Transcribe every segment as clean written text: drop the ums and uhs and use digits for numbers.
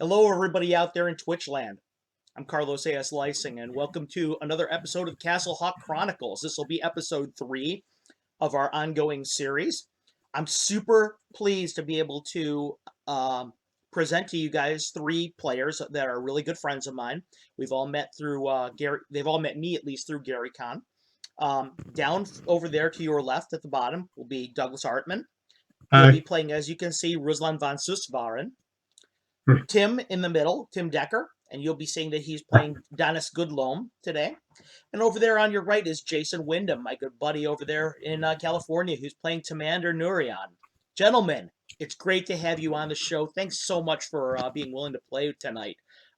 Hello, everybody out there in Twitch land. I'm Carlos A.S. Lysing, and welcome to another episode of caslHawk Chronicles. This will be episode 3 of our ongoing series. I'm super pleased to be able to present to you guys 3 players that are really good friends of mine. We've all met through Gary. They've all met me at least through Gary Con. Down over there to your left at the bottom will be Douglas Hartman. He'll be playing, as you can see, Ruslan van Susvaren. Tim in the middle, Tim Decker, and you'll be seeing that he's playing Dennis Goodloam today. And over there on your right is Jason Wyndham, my good buddy over there in California, who's playing Commander Nurion. Gentlemen, it's great to have you on the show. Thanks so much for being willing to play tonight.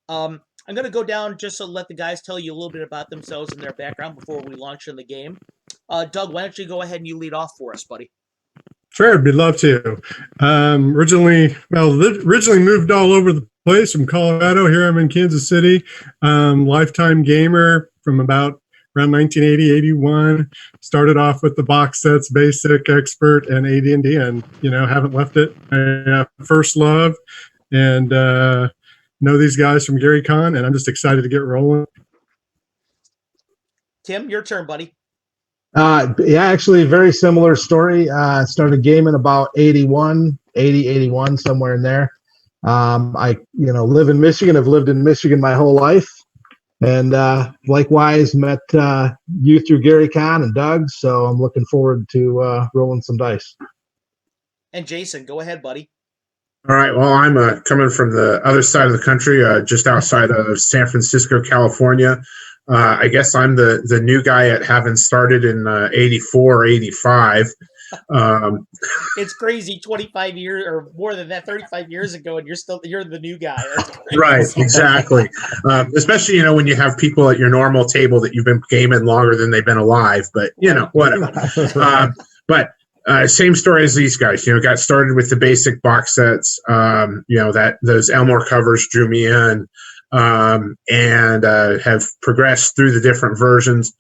I'm going to go down just to let the guys tell you a little bit about themselves and their background before we launch in the game. Doug, why don't you go ahead and you lead off for us, buddy? Sure, I'd love to. Originally moved all over the place from Colorado. Here I'm in Kansas City. Lifetime gamer from about around 1980, 81. Started off with the box sets, basic, expert, and AD&D, and haven't left it. My first love, and know these guys from Gary Con, and I'm just excited to get rolling. Tim, your turn, buddy. Actually, very similar story. Started gaming about 81, somewhere in there. I live in Michigan. I've lived in Michigan my whole life. And likewise, met you through Gary Con and Doug. So I'm looking forward to rolling some dice. And Jason, go ahead, buddy. All right. Well, I'm coming from the other side of the country, just outside of San Francisco, California. I guess I'm the new guy at having started in 84, 85. It's crazy, 25 years or more than that, 35 years ago, and you're the new guy. Right, exactly. Especially, when you have people at your normal table that you've been gaming longer than they've been alive, but, whatever. But same story as these guys, got started with the basic box sets, those Elmore covers drew me in. And have progressed through the different versions.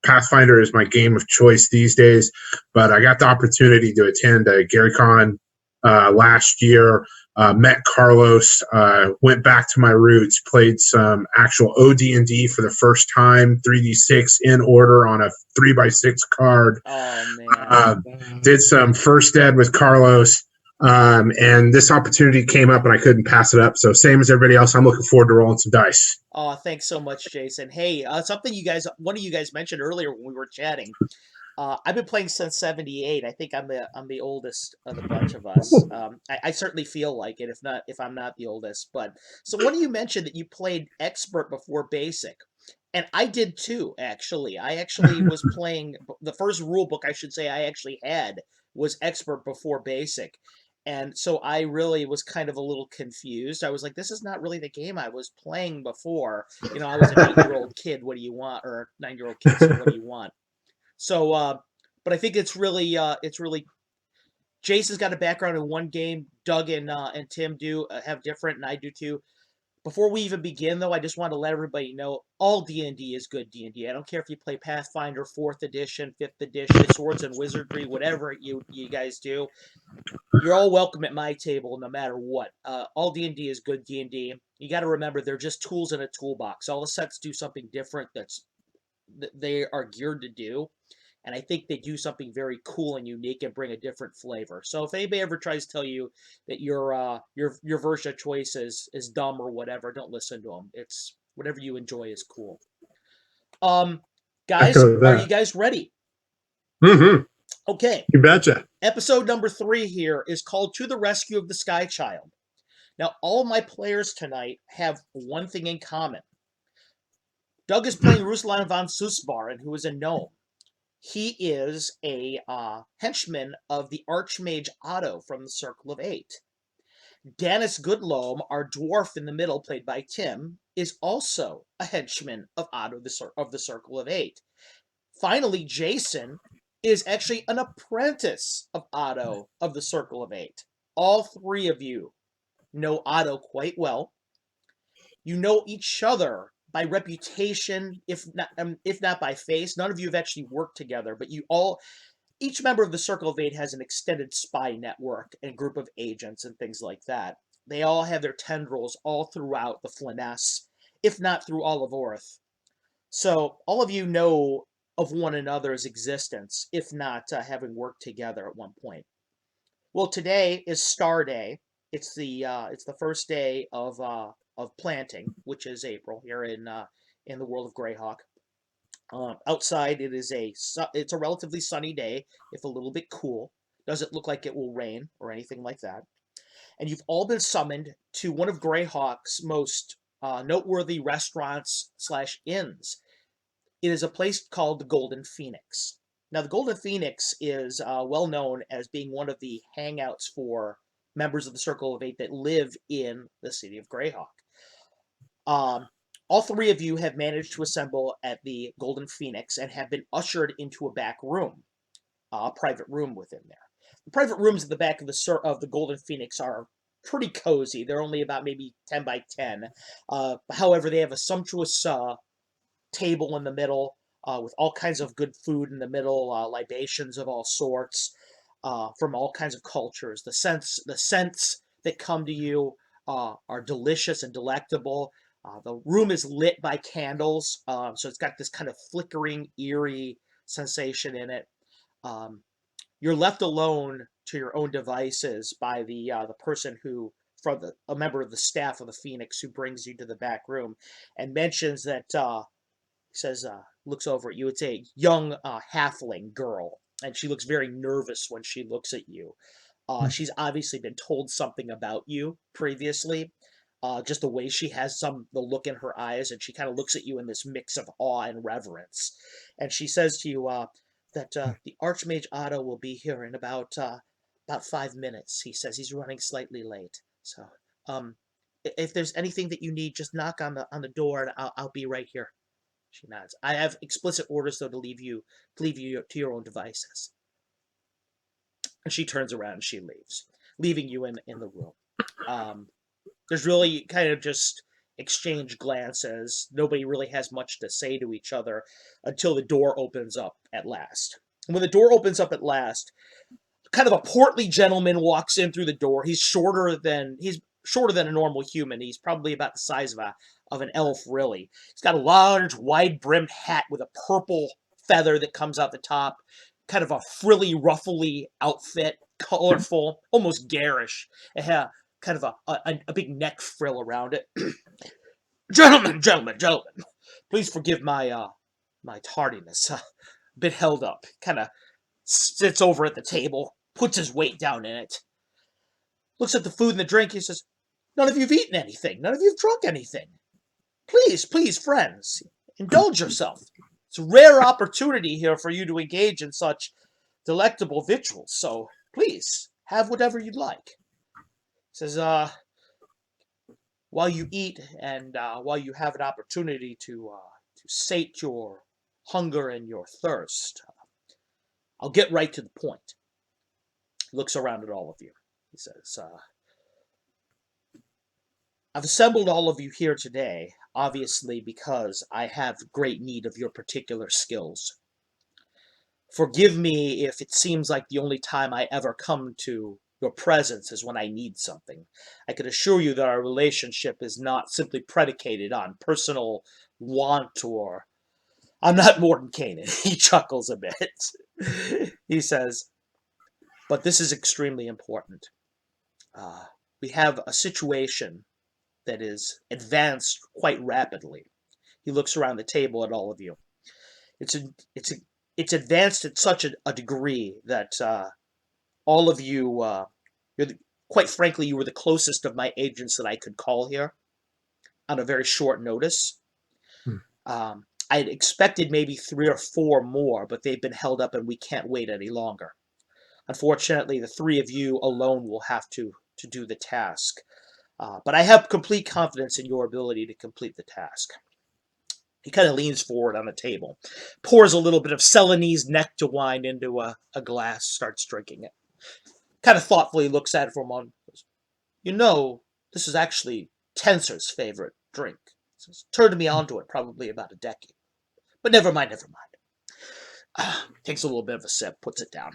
Pathfinder is my game of choice these days, but I got the opportunity to attend Gary Con last year, met Carlos, went back to my roots, played some actual OD&D for the first time, 3d6 in order on a 3x6 card. Oh, man. Did some first ed with Carlos. And this opportunity came up and I couldn't pass it up. So same as everybody else, I'm looking forward to rolling some dice. Oh, thanks so much, Jason. Hey, something one of you guys mentioned earlier when we were chatting. I've been playing since '78. I think I'm the oldest of the bunch of us. I certainly feel like it, if I'm not the oldest. But so one of you mentioned that you played expert before basic. And I did too, actually. I actually was playing the first rule book I should say I actually had was expert before basic. And so I really was kind of a little confused. I was like, this is not really the game I was playing before. I was an 8-year-old kid. What do you want? Or 9-year-old kid. So what do you want? So, but I think it's really, Jason's got a background in one game. Doug and Tim do have different, and I do too. Before we even begin, though, I just want to let everybody know all D&D is good D&D. I don't care if you play Pathfinder, 4th edition, 5th edition, Swords and Wizardry, whatever you guys do. You're all welcome at my table no matter what. All D&D is good D&D. You got to remember, they're just tools in a toolbox. All the sets do something different that they are geared to do. And I think they do something very cool and unique and bring a different flavor. So if anybody ever tries to tell you that your version of choice is dumb or whatever, don't listen to them. It's whatever you enjoy is cool. Guys, are you guys ready? Mm-hmm. Okay. You betcha. Episode number 3 here is called To the Rescue of the Sky Child. Now, all my players tonight have one thing in common. Doug is playing Ruslan van Susvaren, who is a gnome. He is a henchman of the Archmage Otto from the Circle of 8. Dennis Goodloam, our dwarf in the middle, played by Tim, is also a henchman of Otto of the Circle of 8. Finally, Jason is actually an apprentice of Otto of the Circle of 8. All 3 of you know Otto quite well. You know each other by reputation, if not by face. None of you have actually worked together, but each member of the Circle of 8 has an extended spy network and group of agents and things like that. They all have their tendrils all throughout the Flyness, if not through all of Orth. So all of you know of one another's existence, if not having worked together at one point. Well, today is Star Day. It's the first day of planting, which is April here in the world of Greyhawk. Outside, it's a relatively sunny day, if a little bit cool. Doesn't look like it will rain or anything like that. And you've all been summoned to one of Greyhawk's most noteworthy restaurants/inns. It is a place called the Golden Phoenix. Now, the Golden Phoenix is well known as being one of the hangouts for members of the Circle of Eight that live in the City of Greyhawk. All three of you have managed to assemble at the Golden Phoenix and have been ushered into a back room, a private room within there. The private rooms at the back of the Golden Phoenix are pretty cozy. They're only about maybe 10 by 10. However, they have a sumptuous table in the middle with all kinds of good food in the middle, libations of all sorts from all kinds of cultures. The scents that come to you are delicious and delectable. The room is lit by candles, so it's got this kind of flickering, eerie sensation in it. You're left alone to your own devices by the person who, a member of the staff of the Phoenix, who brings you to the back room and mentions that says, looks over at you. It's a young halfling girl, and she looks very nervous when she looks at you. She's obviously been told something about you previously. Just the way she has the look in her eyes, and she kind of looks at you in this mix of awe and reverence. And she says to you that the Archmage Otto will be here in about 5 minutes. He says he's running slightly late. So if there's anything that you need, just knock on the door, and I'll be right here. She nods. I have explicit orders, though, to leave you to your own devices. And she turns around and she leaves, leaving you in the room. There's really kind of just exchange glances. Nobody really has much to say to each other until the door opens up at last. And when the door opens up at last, kind of a portly gentleman walks in through the door. He's shorter than a normal human. He's probably about the size of an elf, really. He's got a large, wide-brimmed hat with a purple feather that comes out the top. Kind of a frilly, ruffly outfit, colorful, almost garish. Kind of a big neck frill around it. Gentlemen, please forgive my tardiness. A bit held up. Kind of sits over at the table, puts his weight down in it, looks at the food and the drink. He says, "None of you've eaten anything. None of you've drunk anything. Please, friends, indulge yourself. It's a rare opportunity here for you to engage in such delectable victuals. So please, have whatever you'd like." He says, while you eat and while you have an opportunity to sate your hunger and your thirst, I'll get right to the point. He looks around at all of you. He says, I've assembled all of you here today, obviously because I have great need of your particular skills. Forgive me if it seems like the only time I ever come to your presence is when I need something. I can assure you that our relationship is not simply predicated on personal want or... I'm not Morton Kanan. He chuckles a bit. He says, but this is extremely important. We have a situation that is advanced quite rapidly. He looks around the table at all of you. It's advanced at such a degree that all of you, quite frankly, you were the closest of my agents that I could call here on a very short notice. I had expected maybe 3 or 4 more, but they've been held up and we can't wait any longer. Unfortunately, the 3 of you alone will have to do the task. But I have complete confidence in your ability to complete the task. He kind of leans forward on the table, pours a little bit of Celanese nectar wine into a glass, starts drinking it. Kind of thoughtfully looks at it for a moment. You know, this is actually Tensor's favorite drink. Turned me onto it probably about a decade. But never mind. Takes a little bit of a sip, puts it down.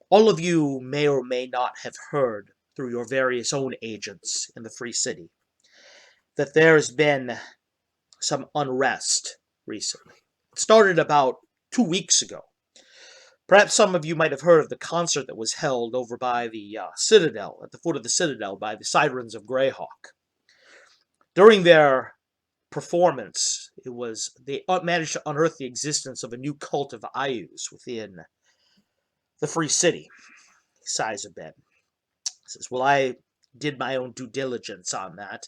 All of you may or may not have heard through your various own agents in the Free City that there's been some unrest recently. It started about 2 weeks ago. Perhaps some of you might have heard of the concert that was held over by the Citadel, at the foot of the Citadel, by the Sirens of Greyhawk. During their performance, they managed to unearth the existence of a new cult of Ayus within the Free City. He sighs a bit. He says, well, I did my own due diligence on that,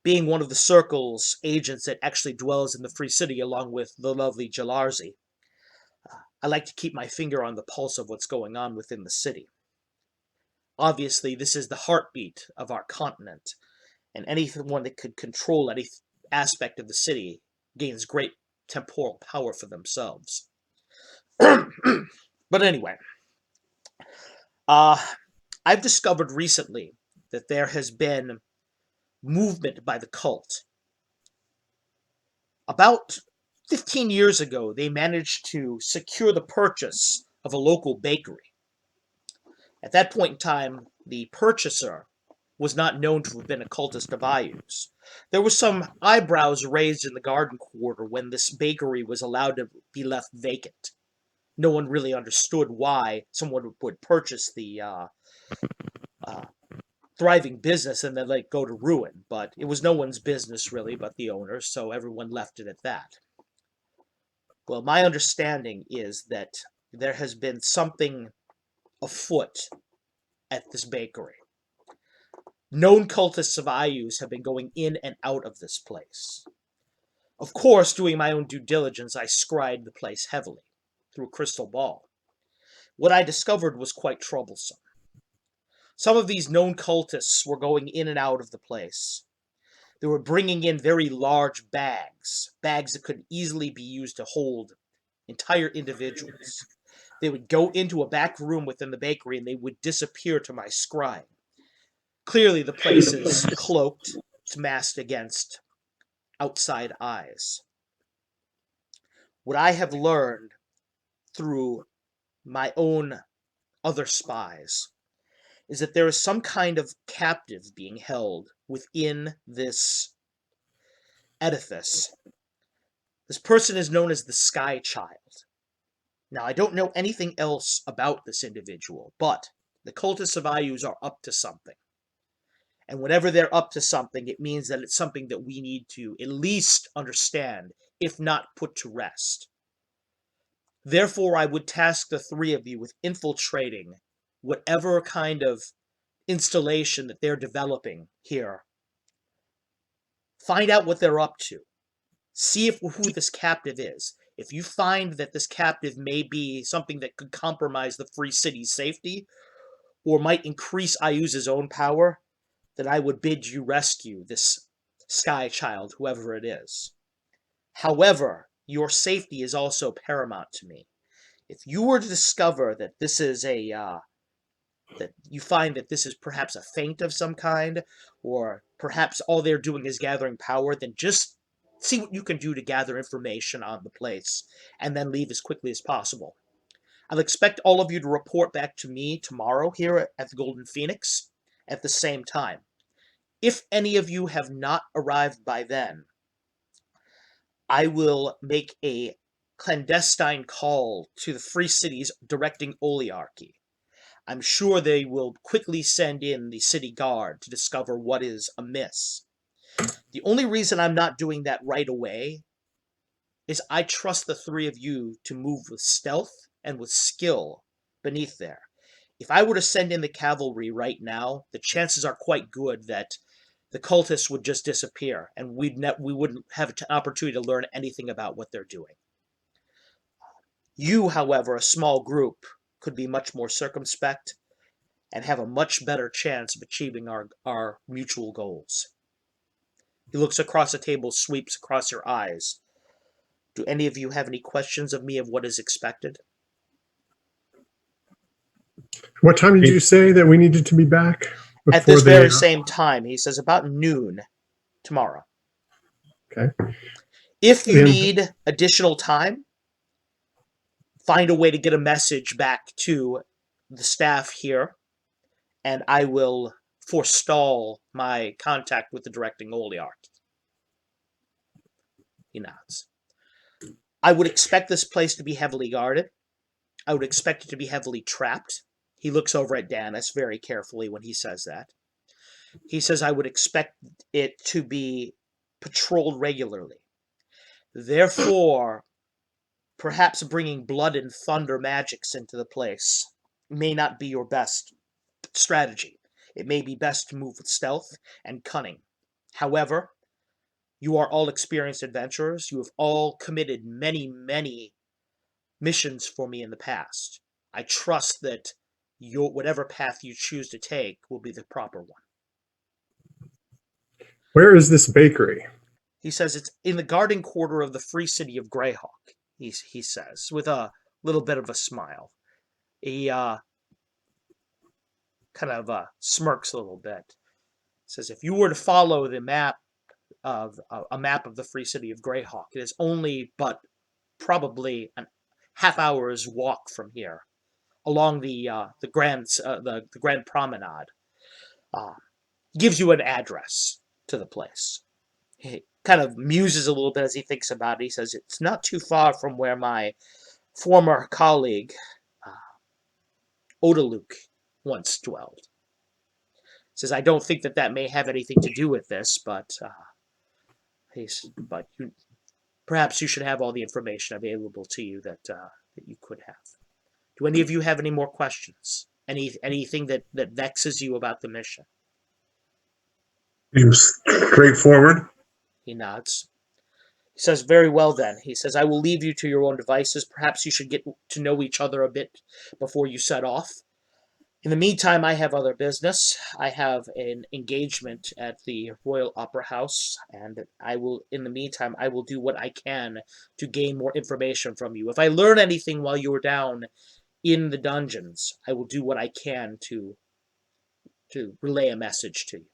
being one of the Circle's agents that actually dwells in the Free City along with the lovely Jalarzi. I like to keep my finger on the pulse of what's going on within the city. Obviously, this is the heartbeat of our continent, and anyone that could control any aspect of the city gains great temporal power for themselves. But anyway, I've discovered recently that there has been movement by the cult. About 15 years ago, they managed to secure the purchase of a local bakery. At that point in time, the purchaser was not known to have been a cultist of Ayus. There were some eyebrows raised in the garden quarter when this bakery was allowed to be left vacant. No one really understood why someone would purchase the thriving business and then let it go to ruin, but it was no one's business really but the owners, so everyone left it at that. Well, my understanding is that there has been something afoot at this bakery. Known cultists of Ayus have been going in and out of this place. Of course, doing my own due diligence, I scried the place heavily through a crystal ball. What I discovered was quite troublesome. Some of these known cultists were going in and out of the place. They were bringing in very large bags that could easily be used to hold entire individuals. They would go into a back room within the bakery and they would disappear to my scrying. Clearly the place is cloaked, it's masked against outside eyes. What I have learned through my own other spies is that there is some kind of captive being held within this edifice. This person is known as the Sky Child. Now, I don't know anything else about this individual, but the cultists of Ayus are up to something. And whenever they're up to something, it means that it's something that we need to at least understand, if not put to rest. Therefore, I would task the three of you with infiltrating whatever kind of installation that they're developing here. Find out what they're up to. See who this captive is. If you find that this captive may be something that could compromise the Free City's safety, or might increase Ayu's own power, then I would bid you rescue this Sky Child, whoever it is. However, your safety is also paramount to me. If you were to discover that this is that you find that this is perhaps a feint of some kind, or perhaps all they're doing is gathering power, then just see what you can do to gather information on the place, and then leave as quickly as possible. I'll expect all of you to report back to me tomorrow here at the Golden Phoenix at the same time. If any of you have not arrived by then, I will make a clandestine call to the Free City's directing oligarchy. I'm sure they will quickly send in the city guard to discover what is amiss. The only reason I'm not doing that right away is I trust the three of you to move with stealth and with skill beneath there. If I were to send in the cavalry right now, the chances are quite good that the cultists would just disappear, and we wouldn't have an opportunity to learn anything about what they're doing. You, however, a small group, could be much more circumspect and have a much better chance of achieving our mutual goals. He looks across the table, sweeps across your eyes. Do any of you have any questions of me of what is expected? What time did you say that we needed to be back? At this very same time. He says about noon tomorrow. Okay. If you need additional time, find a way to get a message back to the staff here, and I will forestall my contact with the directing Oliart. He nods. I would expect this place to be heavily guarded. I would expect it to be heavily trapped. He looks over at Danis very carefully when he says that. He says, I would expect it to be patrolled regularly. Therefore, perhaps bringing blood and thunder magics into the place may not be your best strategy. It may be best to move with stealth and cunning. However, you are all experienced adventurers. You have all committed many, many missions for me in the past. I trust that whatever path you choose to take will be the proper one. Where is this bakery? He says it's in the garden quarter of the free city of Greyhawk, he says, with a little bit of a smile. He kind of smirks a little bit. Says, if you were to follow the map of a map of the free city of Greyhawk, it is only but probably a half hour's walk from here, along the grand promenade. Gives you an address to the place. He kind of muses a little bit as he thinks about it. He says, it's not too far from where my former colleague, Odaluk, once dwelled. He says, I don't think that may have anything to do with this, but perhaps you should have all the information available to you that you could have. Do any of you have any more questions? Anything that vexes you about the mission? Seems straightforward. He nods. He says, very well then. He says, I will leave you to your own devices. Perhaps you should get to know each other a bit before you set off. In the meantime, I have other business. I have an engagement at the Royal Opera House, and in the meantime, I will do what I can to gain more information from you. If I learn anything while you are down in the dungeons, I will do what I can to relay a message to you.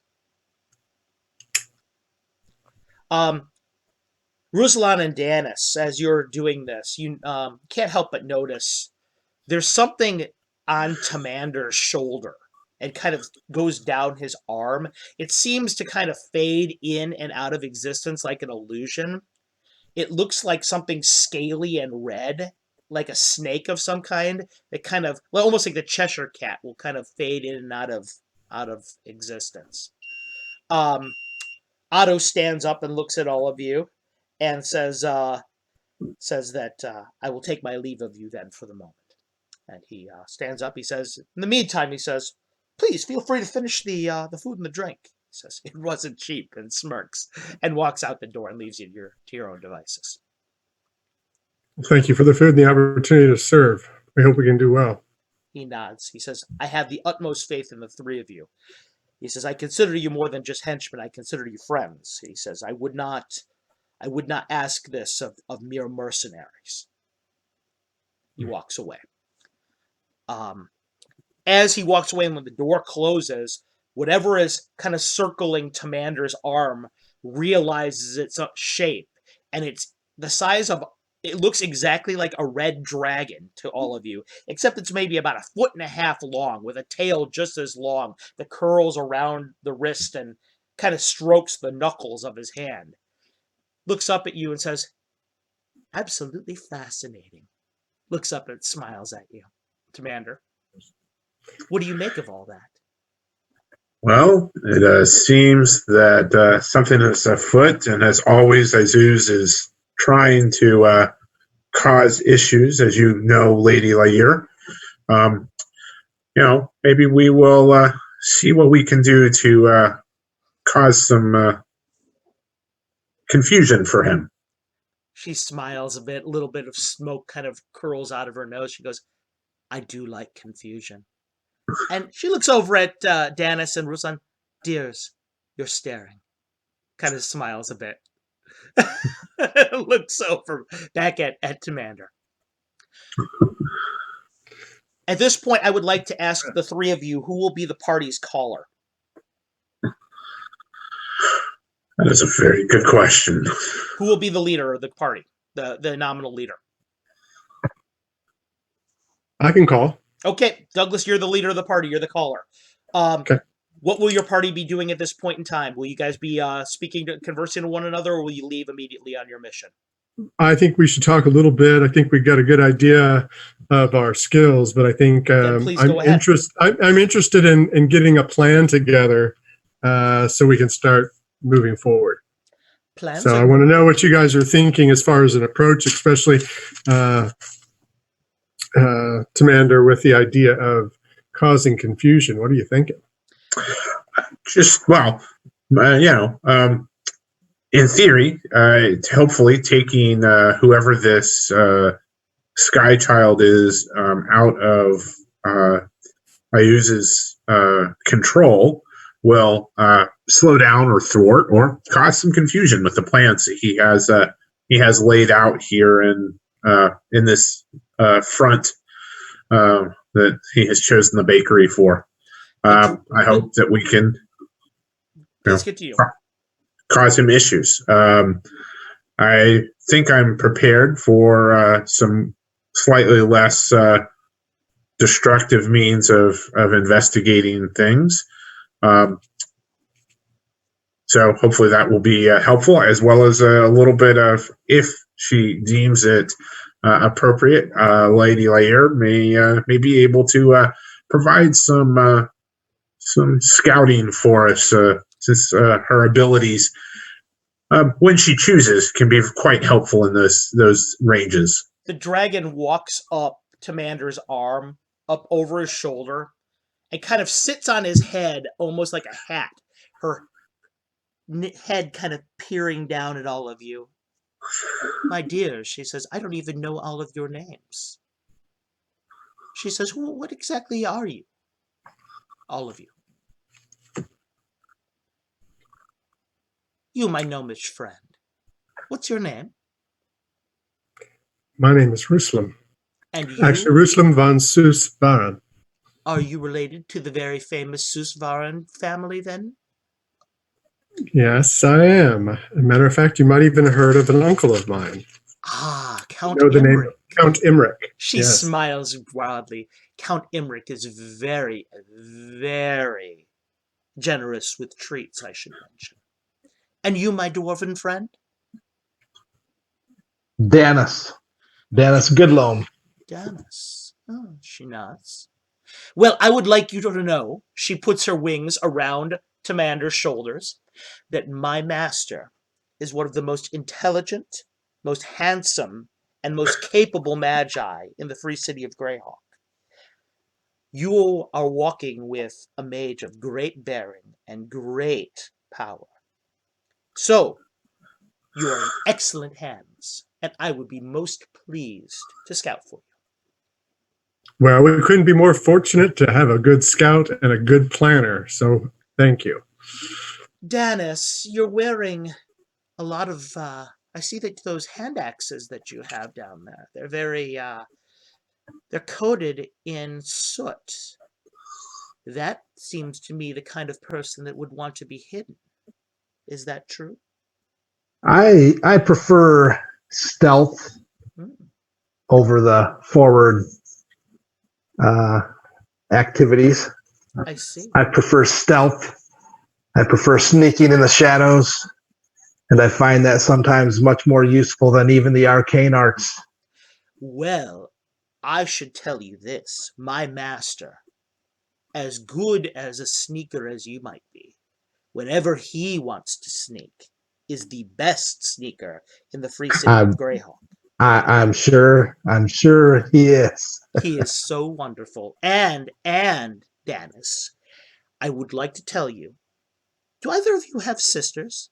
Ruslan and Danis, as you're doing this, you can't help but notice there's something on Tamander's shoulder and kind of goes down his arm. It seems to kind of fade in and out of existence like an illusion. It looks like something scaly and red, like a snake of some kind. It kind of, well, almost like the Cheshire Cat will kind of fade in and out of existence. Otto stands up and looks at all of you and says that I will take my leave of you then for the moment. And he stands up. He says, in the meantime, he says, please feel free to finish the food and the drink. He says, it wasn't cheap, and smirks and walks out the door and leaves you to your own devices. Thank you for the food and the opportunity to serve. We hope we can do well. He nods. He says, I have the utmost faith in the three of you. He says, I consider you more than just henchmen. I consider you friends. He says, I would not ask this of mere mercenaries. He walks away. As he walks away and when the door closes, whatever is kind of circling Tamander's arm realizes its shape, and it's the size of, it looks exactly like a red dragon to all of you, except it's maybe about 1.5 feet long with a tail just as long that curls around the wrist and kind of strokes the knuckles of his hand. Looks up at you and says, absolutely fascinating. Looks up and smiles at you. Tamander, what do you make of all that? Well, it seems that something is afoot, and as always, Azuz is trying to cause issues, as you know, Lady Lair. Maybe we will see what we can do to cause some confusion for him. She smiles a bit. A little bit of smoke kind of curls out of her nose. She goes, I do like confusion. And she looks over at Danis and Ruslan. Dears, you're staring. Kind of smiles a bit. Looks over back at Tamander. At this point, I would like to ask the three of you who will be the party's caller. That is a very good question. Who will be the leader of the party, the nominal leader? I can call. Okay, Douglas, you're the leader of the party. You're the caller. Okay. What will your party be doing at this point in time? Will you guys be conversing to one another, or will you leave immediately on your mission? I think we should talk a little bit. I think we've got a good idea of our skills, but I think Then please go ahead. I'm interested in getting a plan together so we can start moving forward. Plans So I are want to know what you guys are thinking as far as an approach, especially Commander, with the idea of causing confusion. What are you thinking? Just well, in theory, hopefully taking whoever this Sky Child is out of Ayuza's control will slow down or thwart or cause some confusion with the plans that he has laid out here in this front that he has chosen the bakery for. I hope that we can Please continue. cause him issues. I think I'm prepared for some slightly less destructive means of investigating things. So hopefully that will be helpful, as well as a little bit of, if she deems it appropriate, Lady Lair may be able to provide some scouting for us, since her abilities, when she chooses, can be quite helpful in those ranges. The dragon walks up to Mander's arm, up over his shoulder, and kind of sits on his head, almost like a hat. Her head kind of peering down at all of you. My dear, she says, I don't even know all of your names. She says, well, what exactly are you? All of you. You, my gnomish friend. What's your name? My name is Ruslam. And you? Actually, Ruslam von Susvaran. Are you related to the very famous Susvaran family, then? Yes, I am. As a matter of fact, you might even have heard of an uncle of mine. Ah, Count You know the name Imric. Count Imric. She Yes. smiles broadly. Count Imric is very, very generous with treats, I should mention. And you, my dwarven friend? Danis Goodloam. Danis. Oh, she nods. Well, I would like you to know, she puts her wings around Tamander's shoulders, that my master is one of the most intelligent, most handsome, and most capable magi in the free city of Greyhawk. You are walking with a mage of great bearing and great power. So, you are in excellent hands, and I would be most pleased to scout for you. Well, we couldn't be more fortunate to have a good scout and a good planner, so thank you. Danis, you're wearing a lot of, I see that those hand axes that you have down there, they're very, they're coated in soot. That seems to me the kind of person that would want to be hidden. Is that true? I prefer stealth over the forward activities. I see. I prefer stealth. I prefer sneaking in the shadows, and I find that sometimes much more useful than even the arcane arts. Well, I should tell you this. My master, as good as a sneaker as you might be, whenever he wants to sneak, is the best sneaker in the free city of Greyhawk. I'm sure he is. He is so wonderful. And Danis, I would like to tell you, do either of you have sisters?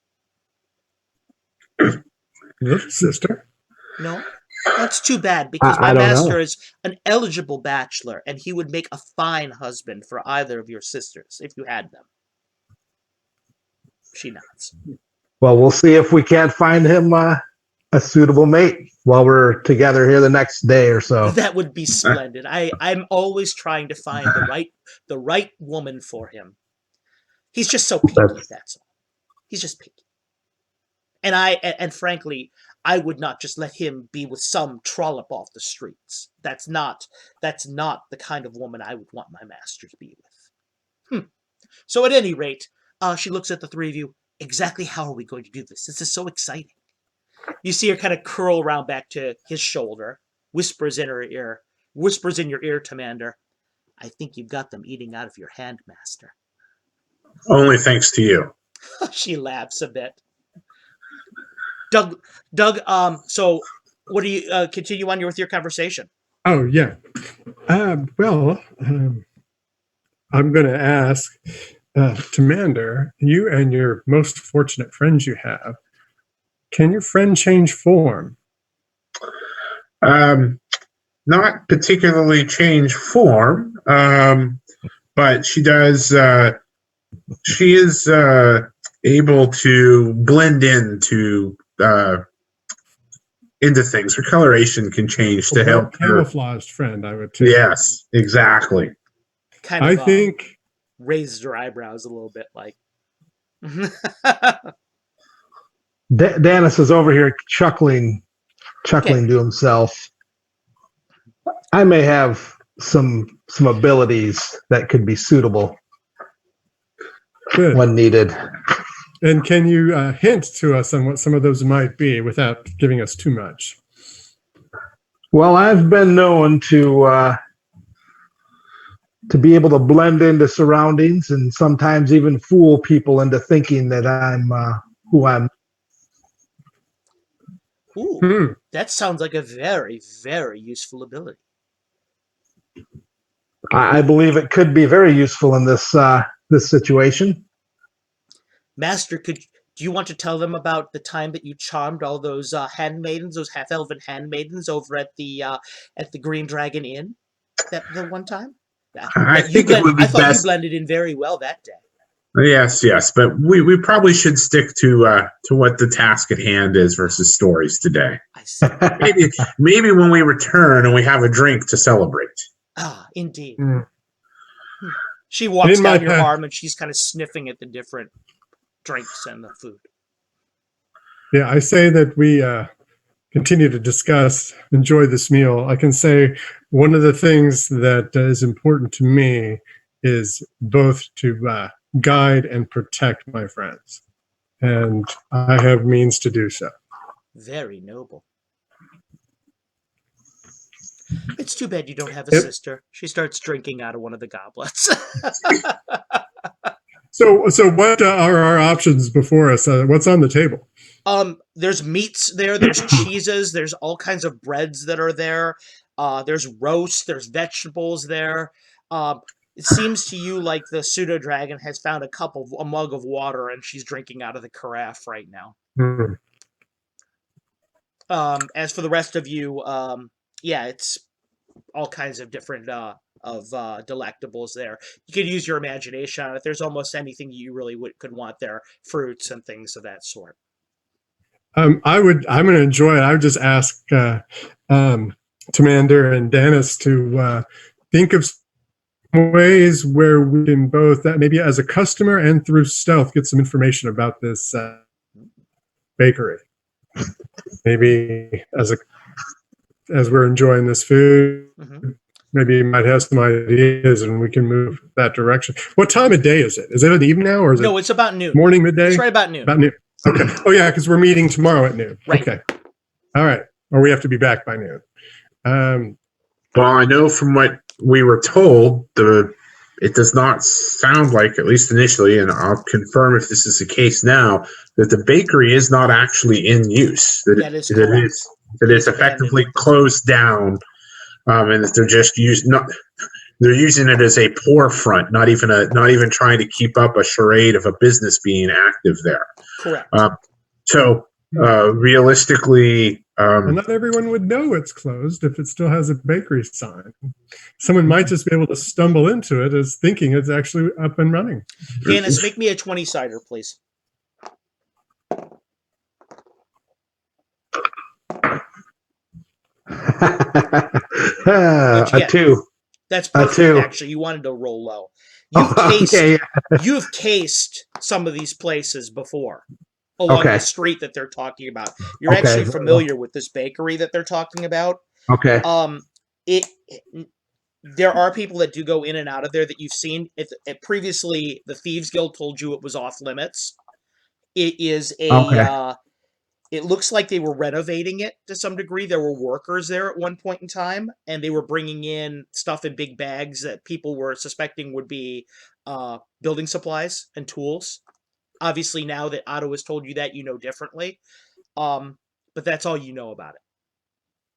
Little sister? No? That's too bad, because my master is an eligible bachelor, and he would make a fine husband for either of your sisters, if you had them. She nods. Well, we'll see if we can't find him a suitable mate while we're together here the next day or so. That would be splendid. I'm always trying to find the right woman for him. He's just so picky, that's all. He's just picky. And frankly, I would not just let him be with some trollop off the streets. That's not the kind of woman I would want my master to be with. So at any rate, she looks at the three of you. Exactly how are we going to do this? This is so exciting. You see her kind of curl around back to his shoulder, whispers in your ear, Commander. I think you've got them eating out of your hand, Master. Only thanks to you. She laughs a bit. Doug, so what do you continue on with your conversation? Oh, yeah. Well, I'm going to ask Commander, you and your most fortunate friends you have, can your friend change form? Not particularly change form, but she does. She is able to blend into things. Her coloration can change to help her. Camouflaged friend, I would say. Yes, exactly. Kind of, I think raised her eyebrows a little bit, like. Dennis is over here chuckling to himself. I may have some abilities that could be suitable good. when needed. And can you hint to us on what some of those might be without giving us too much? Well, I've been known to be able to blend into surroundings and sometimes even fool people into thinking that I'm who I'm. Ooh, that sounds like a very, very useful ability. I believe it could be very useful in this situation. Master, do you want to tell them about the time that you charmed all those handmaidens, those half-elven handmaidens over at the Green Dragon Inn? The one time? I think it would be thought best. You blended in very well that day. Yes, but we probably should stick to what the task at hand is versus stories today. I see. maybe when we return and we have a drink to celebrate. Ah, indeed. She walks down your arm and she's kind of sniffing at the different drinks and the food. Yeah, I say that we continue to enjoy this meal. I can say one of the things that is important to me is both to guide and protect my friends. And I have means to do so. Very noble. It's too bad you don't have a sister. She starts drinking out of one of the goblets. So what are our options before us? What's on the table? There's meats there. There's cheeses. There's all kinds of breads that are there. There's roast. There's vegetables there. It seems to you like the pseudo dragon has found a mug of water and she's drinking out of the carafe right now. As for the rest of you, it's all kinds of different delectables there. You could use your imagination on it. There's almost anything you really could want there, fruits and things of that sort. I'm going to enjoy it. I would just ask Commander and Dennis to think of ways where we can both, maybe as a customer and through stealth, get some information about this bakery. Maybe as we're enjoying this food, maybe you might have some ideas and we can move that direction. What time of day is it? Is it an evening now or is it? No, it's about noon. Morning, midday? It's right about noon. About noon. Okay. Oh yeah, because we're meeting tomorrow at noon. Right. Okay. All right. Or we have to be back by noon. Well, I know from what we were told, it does not sound like, at least initially, and I'll confirm if this is the case now, that the bakery is not actually in use. That is correct. That it's effectively closed down, and that they're just they're using it as a poor front, not even trying to keep up a charade of a business being active there. Correct. So realistically, and not everyone would know it's closed if it still has a bakery sign. Someone might just be able to stumble into it as thinking it's actually up and running. Dennis, make me a 20-sider, please. A 2. That's perfect, actually. You wanted to roll low. You've cased some of these places before. along Okay. the street that they're talking about. You're Okay. actually familiar with this bakery that they're talking about. Okay. There are people that do go in and out of there that you've seen. Previously, the Thieves Guild told you it was off limits. It is Okay. it looks like they were renovating it to some degree. There were workers there at one point in time, and they were bringing in stuff in big bags that people were suspecting would be building supplies and tools. Obviously, now that Otto has told you that, you know differently. But that's all you know about it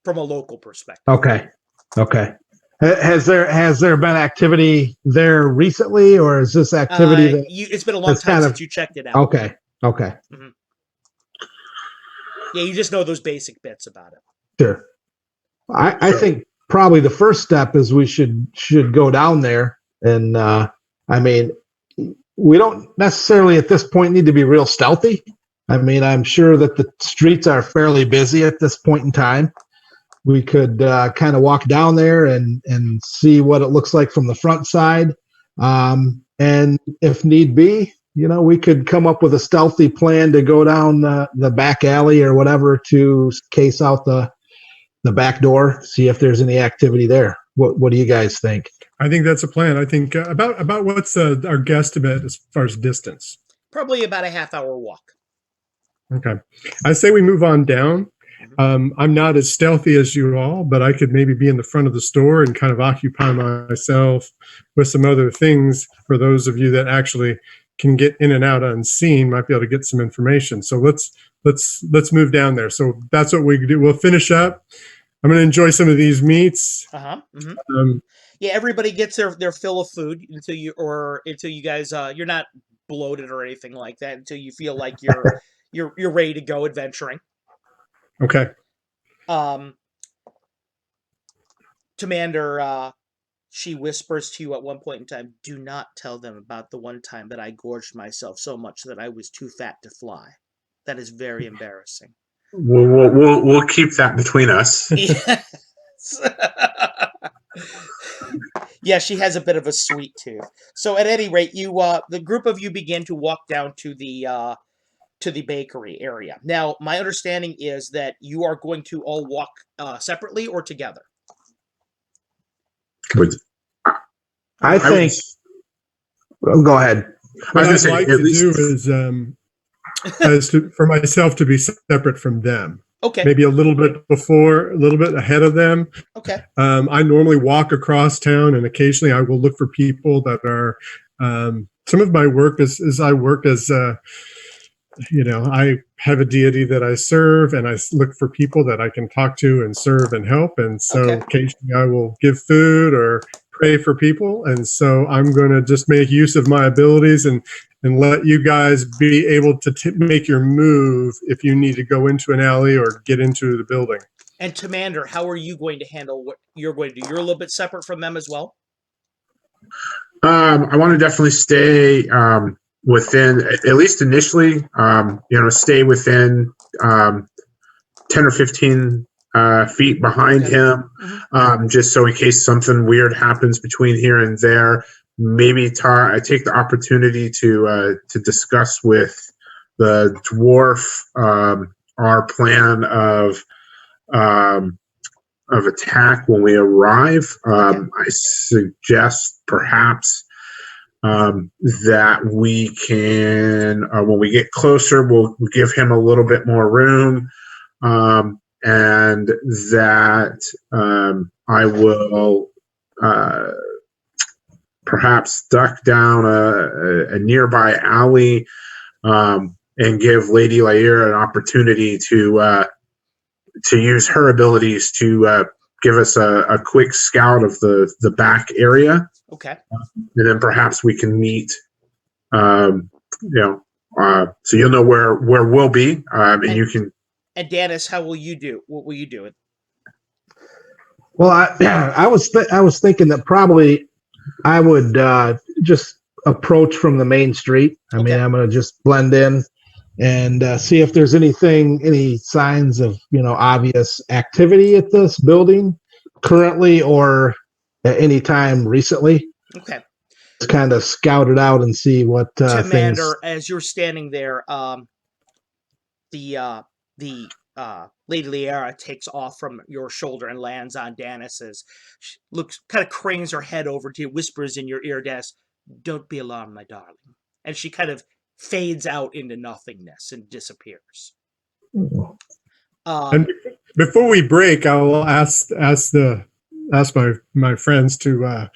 from a local perspective. Okay. Okay. Has there been activity there recently, or is this activity that It's been a long time since you checked it out. Okay. Okay. Mm-hmm. Yeah, you just know those basic bits about it. Sure. I think probably the first step is we should go down there, and I mean, we don't necessarily at this point need to be real stealthy. I mean, I'm sure that the streets are fairly busy at this point in time. We could kind of walk down there and see what it looks like from the front side, and if need be, we could come up with a stealthy plan to go down the back alley or whatever to case out the back door, see if there's any activity there. What do you guys think? I think that's a plan. I think about what's our guesstimate as far as distance? Probably about a half-hour walk. Okay. I say we move on down. I'm not as stealthy as you all, but I could maybe be in the front of the store and kind of occupy myself with some other things for those of you that actually can get in and out unseen, might be able to get some information. So let's move down there. So that's what we do. We'll finish up. I'm going to enjoy some of these meats. Mm-hmm. Yeah, everybody gets their fill of food until you guys you're not bloated or anything like that until you feel like you're ready to go adventuring. Okay. Commander, she whispers to you at one point in time, "Do not tell them about the one time that I gorged myself so much that I was too fat to fly. That is very embarrassing." We'll keep that between us. Yes. Yeah, she has a bit of a sweet tooth. So at any rate, the group of you begin to walk down to the bakery area. Now, my understanding is that you are going to all walk separately or together. I think. Well, go ahead. What I'd like to do is for myself to be separate from them. Okay. Maybe a little bit before, a little bit ahead of them. Okay. I normally walk across town, and occasionally I will look for people that are. Some of my work is I work as. I have a deity that I serve, and I look for people that I can talk to and serve and help. And so occasionally I will give food or pray for people. And so I'm going to just make use of my abilities and let you guys be able to make your move if you need to go into an alley or get into the building. And Commander, how are you going to handle what you're going to do? You're a little bit separate from them as well? I want to definitely stay within, at least initially, stay within 10 or 15 feet behind him, just so in case something weird happens between here and there. Maybe I take the opportunity to discuss with the dwarf our plan of attack when we arrive. I suggest perhaps that we can, when we get closer, we'll give him a little bit more room, and that I will perhaps duck down a nearby alley and give Lady Lyra an opportunity to use her abilities to give us a quick scout of the back area. Okay. And then perhaps we can meet, so you'll know where we'll be, and you can. And Dennis, how will you do? What will you do? Well, I was thinking that probably I would just approach from the main street. I mean, I'm going to just blend in and see if there's any signs of obvious activity at this building currently or at any time recently. Okay. Just kind of scout it out and see what Commander, things. as you're standing there, the Lady Liara takes off from your shoulder and lands on Danis's. She looks, kind of cranes her head over to you, whispers in your ear, Danis, "Don't be alarmed, my darling." And she kind of fades out into nothingness and disappears. And before we break, I will ask my friends to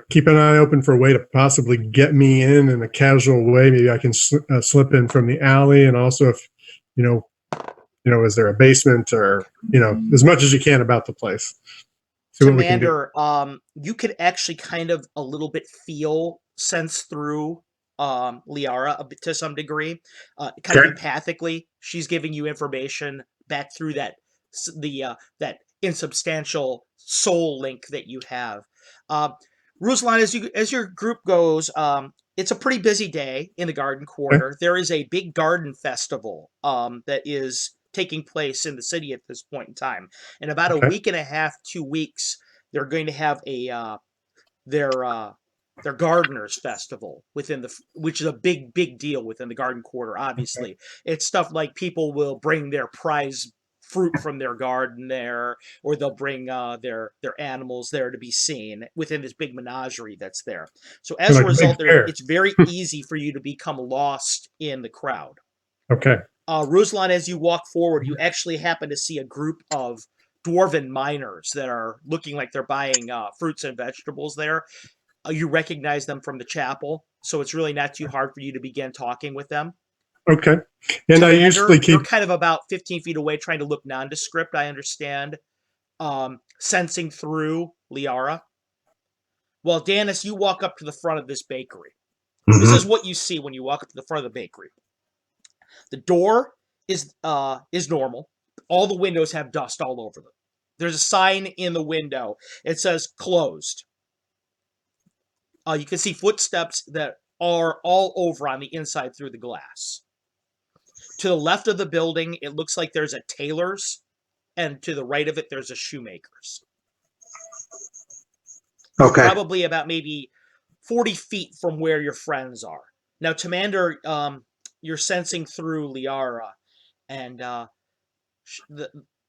keep an eye open for a way to possibly get me in a casual way. Maybe I can slip in from the alley, and also if is there a basement, or as much as you can about the place. See what we can do. Commander, you could actually kind of a little bit sense through Liara a bit to some degree, kind of empathically. She's giving you information back through that insubstantial soul link that you have. Ruslan, as your group goes, it's a pretty busy day in the Garden Quarter. Okay. There is a big garden festival that is taking place in the city at this point in time. In about a week and a half, 2 weeks, they're going to have their gardeners festival which is a big deal within the Garden Quarter. Obviously, it's stuff like people will bring their prize fruit from their garden there, or they'll bring their animals there to be seen within this big menagerie that's there. So as a result, it's very easy for you to become lost in the crowd. Okay. Ruslan, as you walk forward, you actually happen to see a group of dwarven miners that are looking like they're buying fruits and vegetables there. You recognize them from the chapel, so it's really not too hard for you to begin talking with them. Okay. And Commander, I usually keep... You're kind of about 15 feet away, trying to look nondescript, I understand. Sensing through Liara. Well, Danis, you walk up to the front of this bakery. Mm-hmm. This is what you see when you walk up to the front of the bakery. The door is normal. All the windows have dust all over them. There's a sign in the window. It says closed. You can see footsteps that are all over on the inside through the glass. To the left of the building, it looks like there's a tailor's, and to the right of it, there's a shoemaker's. Okay. You're probably about maybe 40 feet from where your friends are. Now, Commander, you're sensing through Liara, and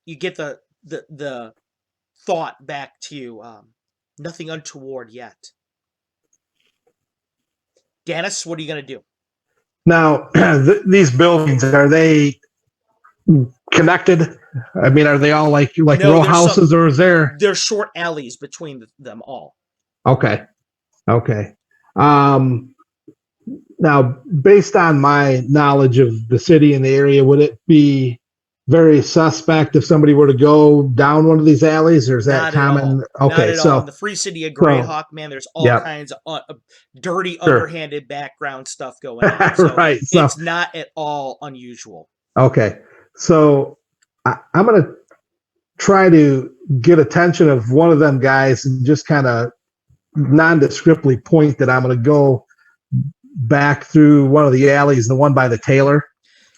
you get the thought back to you. Nothing untoward yet. Danis, what are you going to do? Now, these buildings, are they connected? I mean, are they all like row houses, or is there? There's short alleys between them all. Okay. Now, based on my knowledge of the city and the area, would it be very suspect if somebody were to go down one of these alleys, or is that common? Okay, not at all. In the free city of Greyhawk, man, there's all kinds of dirty, underhanded background stuff going on. So right. So it's not at all unusual. Okay. So I'm going to try to get attention of one of them guys and just kind of nondescriptly point that I'm going to go back through one of the alleys, the one by the tailor.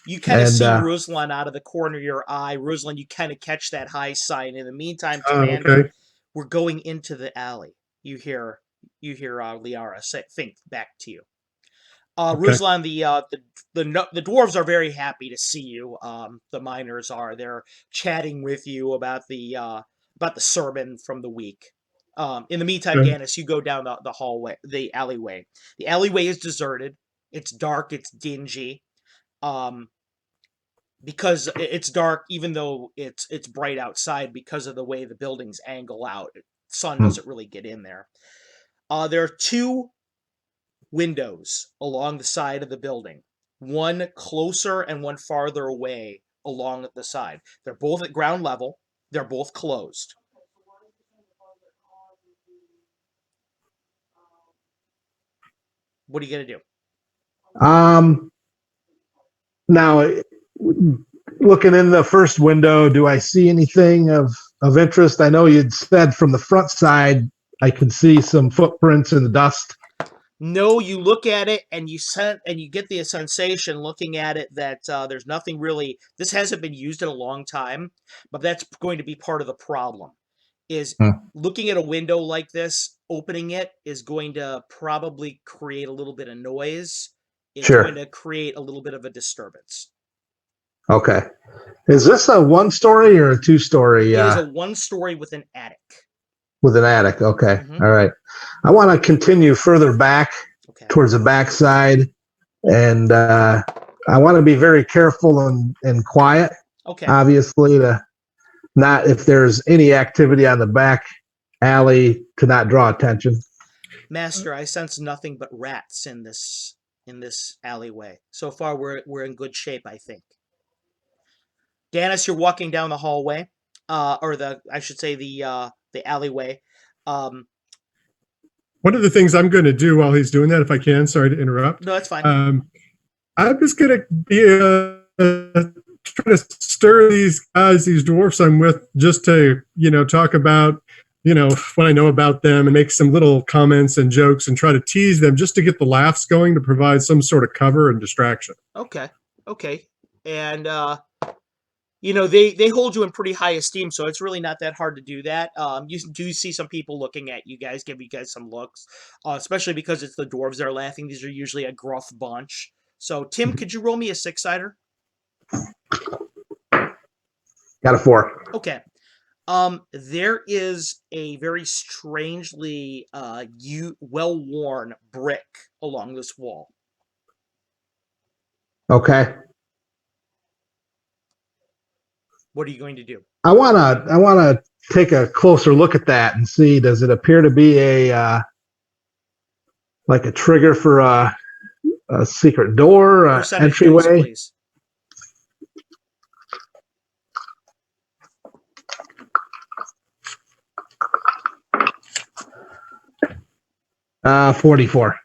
You kind of see Ruslan out of the corner of your eye. Ruslan, you kind of catch that high sign. In the meantime, Commander, we're going into the alley. You hear Liara think back to you. Ruslan, the dwarves are very happy to see you. The miners are. They're chatting with you about the sermon from the week. In the meantime, Danis, you go down the hallway, the alleyway. The alleyway is deserted. It's dark. It's dingy. Because it's dark, even though it's bright outside, because of the way the buildings angle out. Sun doesn't really get in there. There are 2 windows along the side of the building, one closer and one farther away along the side. They're both at ground level. They're both closed. What are you going to do? Now, looking in the first window, do I see anything of interest? I know you'd said from the front side I could see some footprints in the dust. No, you look at it and you get the sensation looking at it that there's nothing really. This hasn't been used in a long time, but that's going to be part of the problem. Is looking at a window like this, opening it is going to probably create a little bit of noise. It's going to create a little bit of a disturbance. Okay. Is this a 1-story or a 2-story? It is a 1-story with an attic. With an attic. Okay. Mhm. All right. I want to continue further back Okay. towards the backside, and I want to be very careful and quiet. Okay. Obviously, to not, if there's any activity on the back alley, to not draw attention. Master, I sense nothing but rats in this alleyway. So far, we're in good shape, I think. Dennis, you're walking down the hallway, I should say the alleyway. One of the things I'm going to do while he's doing that, if I can, sorry to interrupt. No, that's fine. I'm just going to be trying to stir these guys, these dwarfs I'm with, just to, talk about, what I know about them and make some little comments and jokes and try to tease them just to get the laughs going, to provide some sort of cover and distraction. Okay. And they hold you in pretty high esteem, so it's really not that hard to do that. You do see some people looking at you guys, give you guys some looks, especially because it's the dwarves that are laughing. These are usually a gruff bunch. So, Tim, could you roll me a 6-sider? Got a 4. Okay. There is a very strangely well-worn brick along this wall. Okay. What are you going to do? I wanna take a closer look at that and see, does it appear to be a like a trigger for a secret door, Percentage dice, entryway? please. 44.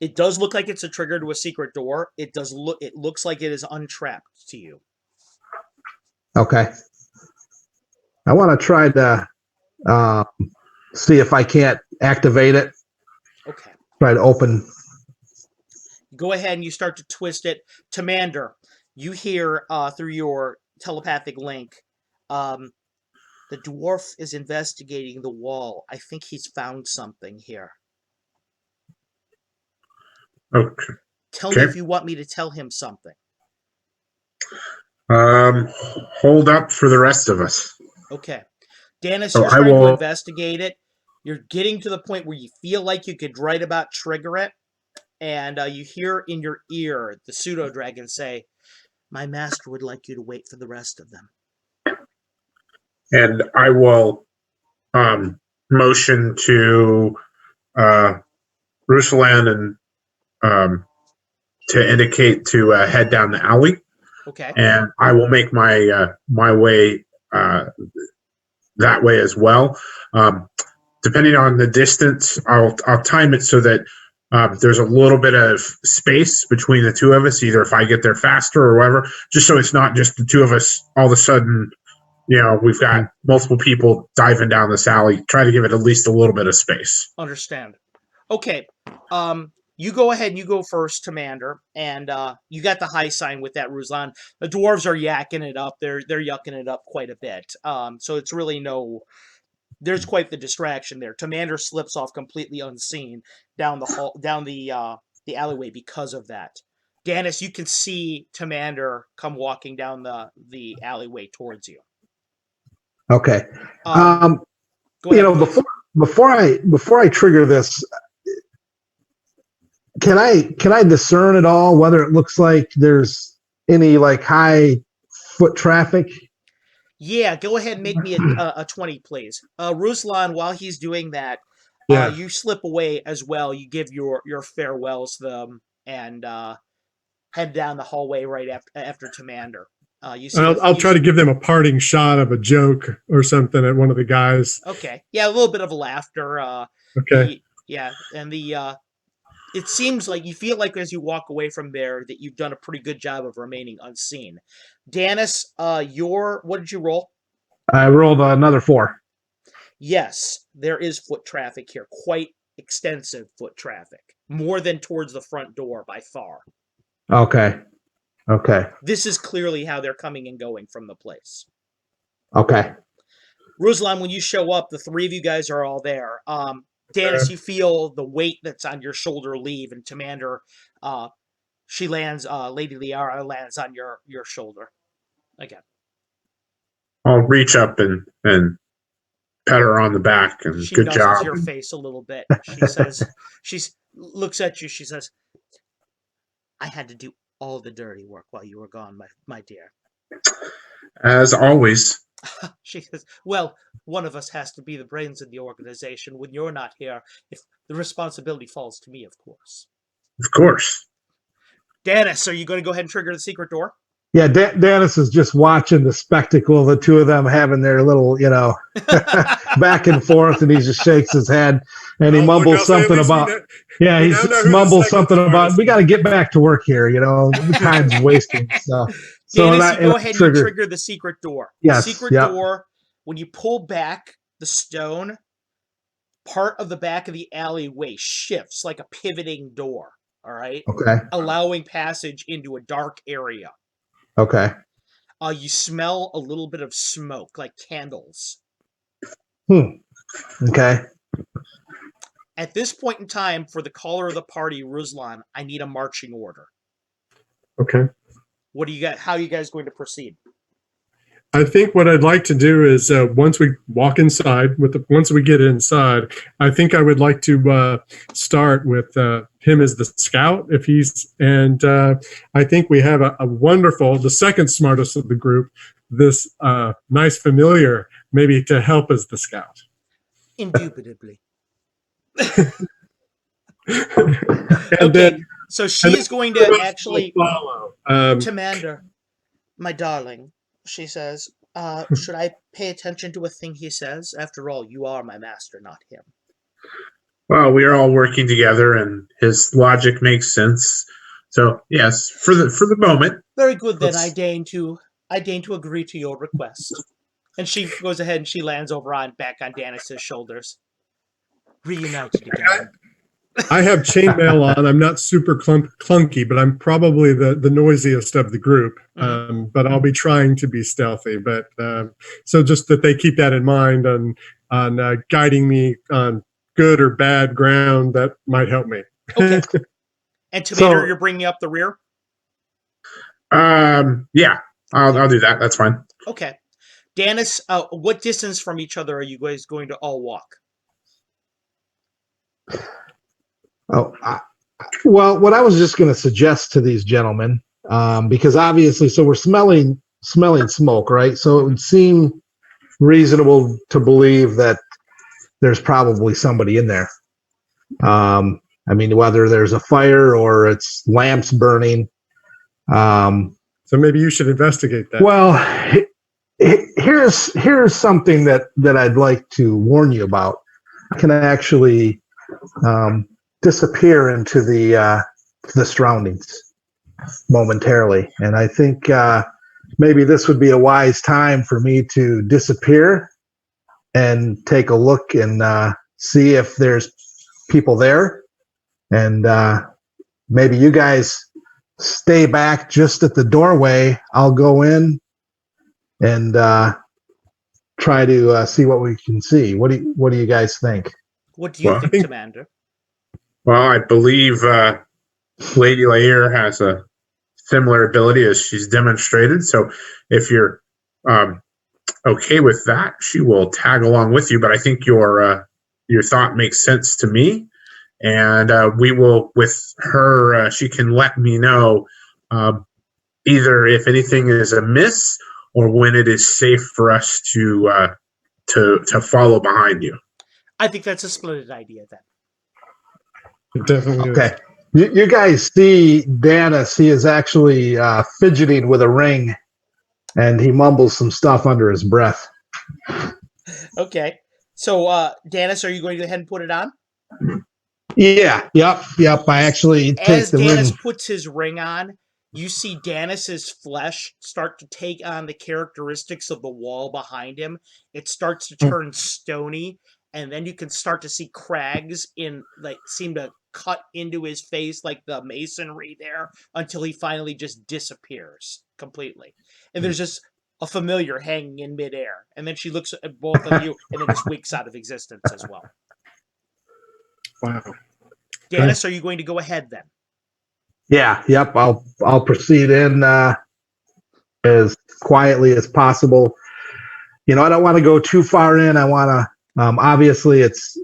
It does look like it's a trigger to a secret door. It looks like it is untrapped to you. Okay. I want to try to see if I can't activate it. Okay. Try to open. Go ahead and you start to twist it. Tamander, you hear through your telepathic link, the dwarf is investigating the wall. I think he's found something here. Okay. Tell me if you want me to tell him something. Hold up for the rest of us. Okay. Dennis, So you're I trying to will- investigate it. You're getting to the point where you feel like you could right about trigger it. And you hear in your ear the pseudo-dragon say, "My master would like you to wait for the rest of them." And I will motion to Ruslan and to indicate to head down the alley. Okay. And I will make my my way that way as well. Depending on the distance, I'll time it so that there's a little bit of space between the two of us, either if I get there faster or whatever, just so it's not just the two of us all of a sudden, we've got multiple people diving down this alley. Try to give it at least a little bit of space. Understand. Okay. You go ahead and you go first, Commander, and you got the high sign with that, Ruslan. The dwarves are yakking it up. They're yucking it up quite a bit. So it's really there's quite the distraction there. Commander slips off completely unseen down the hall, down the alleyway because of that. Dennis, you can see Commander come walking down the alleyway towards you. Okay. Go ahead, before I trigger this, can I discern at all whether it looks like there's any like high foot traffic? Yeah, go ahead and make me a 20, please. Ruslan, while he's doing that, Yeah. you slip away as well. You give your farewells to them and head down the hallway right after Commander. I'll try to give them a parting shot of a joke or something at one of the guys. Okay. Yeah, a little bit of laughter. Okay. Yeah, and it seems like you feel like as you walk away from there that you've done a pretty good job of remaining unseen. Dennis, what did you roll? I rolled another 4. Yes, there is foot traffic here. Quite extensive foot traffic. More than towards the front door by far. Okay. This is clearly how they're coming and going from the place. Okay. Ruslan, when you show up, the three of you guys are all there. Dennis, you feel the weight that's on your shoulder leave, and Commander, She lands. Lady Liara lands on your shoulder again. I'll reach up and pat her on the back and She good nuzzles job. your face a little bit. She says, she looks at you. She says, "I had to do all the dirty work while you were gone, my dear." As always. She says, "Well, one of us has to be the brains of the organization. When you're not here, if the responsibility falls to me, of course." Of course. Dennis, are you going to go ahead and trigger the secret door? Yeah, Dennis is just watching the spectacle of the two of them having their little, back and forth, and he just shakes his head and he mumbles something about, mumbles something about, we got to get back to work here, the time's wasting. So Dennis, you go ahead and you trigger the secret door. Yes, the secret door, when you pull back the stone, part of the back of the alleyway shifts like a pivoting door. All right. Okay. Allowing passage into a dark area. Okay. You smell a little bit of smoke, like candles. Okay. At this point in time, for the caller of the party, Ruslan, I need a marching order. Okay. What do you got? How are you guys going to proceed? I think what I'd like to do is once we walk inside, once we get inside, I think I would like to start with him as the scout, and I think we have a wonderful, the second smartest of the group, this nice familiar, maybe to help as the scout. Indubitably. And then, so she is going to actually follow. Tamander, my darling. She says, should I pay attention to a thing he says? After all, you are my master, not him. Well, we are all working together, and his logic makes sense. So, yes, for the moment. Very good, then. I deign to agree to your request. And she goes ahead and she lands over back on Dennis's shoulders. Reunited again. I have chainmail on. I'm not super clunky, but I'm probably the noisiest of the group. Mm-hmm. But I'll be trying to be stealthy. But so just that they keep that in mind on guiding me on good or bad ground, that might help me. Okay. And Tomato, you're bringing up the rear? Yeah, I'll do that. That's fine. Okay. Dennis, what distance from each other are you guys going to all walk? Well, what I was just going to suggest to these gentlemen, because obviously, so we're smelling smoke, right? So it would seem reasonable to believe that there's probably somebody in there. I mean, whether there's a fire or it's lamps burning. So maybe you should investigate that. Well, here's something that I'd like to warn you about. I can actually disappear into the surroundings momentarily, and I think maybe this would be a wise time for me to disappear and take a look and see if there's people there, and maybe you guys stay back just at the doorway. I'll go in and try to see what we can see. What do you guys think? What do you think, Commander? Well, I believe Lady Lair has a similar ability as she's demonstrated. So if you're okay with that, she will tag along with you. But I think your thought makes sense to me. And we will, with her, she can let me know either if anything is amiss or when it is safe for us to follow behind you. I think that's a splendid idea then. It definitely okay. Is. You guys see Dennis, he is actually fidgeting with a ring, and he mumbles some stuff under his breath. Okay. So, Dennis, are you going to go ahead and put it on? Yeah. Yep. I actually take the ring. As Dennis puts his ring on, you see Dennis's flesh start to take on the characteristics of the wall behind him. It starts to turn stony, and then you can start to see crags seem to cut into his face like the masonry there until he finally just disappears completely. And there's just a familiar hanging in midair. And then she looks at both of you and then just winks out of existence as well. Wow. Dennis, are you going to go ahead then? Yeah. Yep. I'll proceed in as quietly as possible. I don't want to go too far in. I want to. Obviously, it's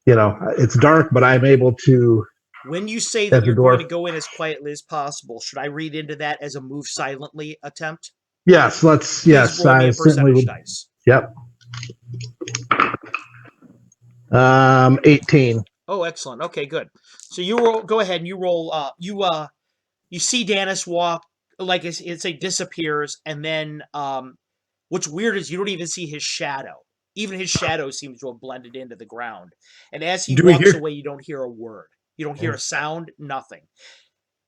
dark, but I'm able to. When you say As that a you're going to dwarf. go in as quietly as possible, should I read into that as a move silently attempt? Yes. Please Yes. roll me I a certainly percentage would. dice. Yep. 18. Oh, excellent. Okay, good. So you roll. Go ahead and you roll. You see Danis walk like it's like disappears, and then what's weird is you don't even see his shadow. Even his shadow seems to have blended into the ground. And as he Do we walks hear? away, you don't hear a word. You don't hear a sound. Nothing.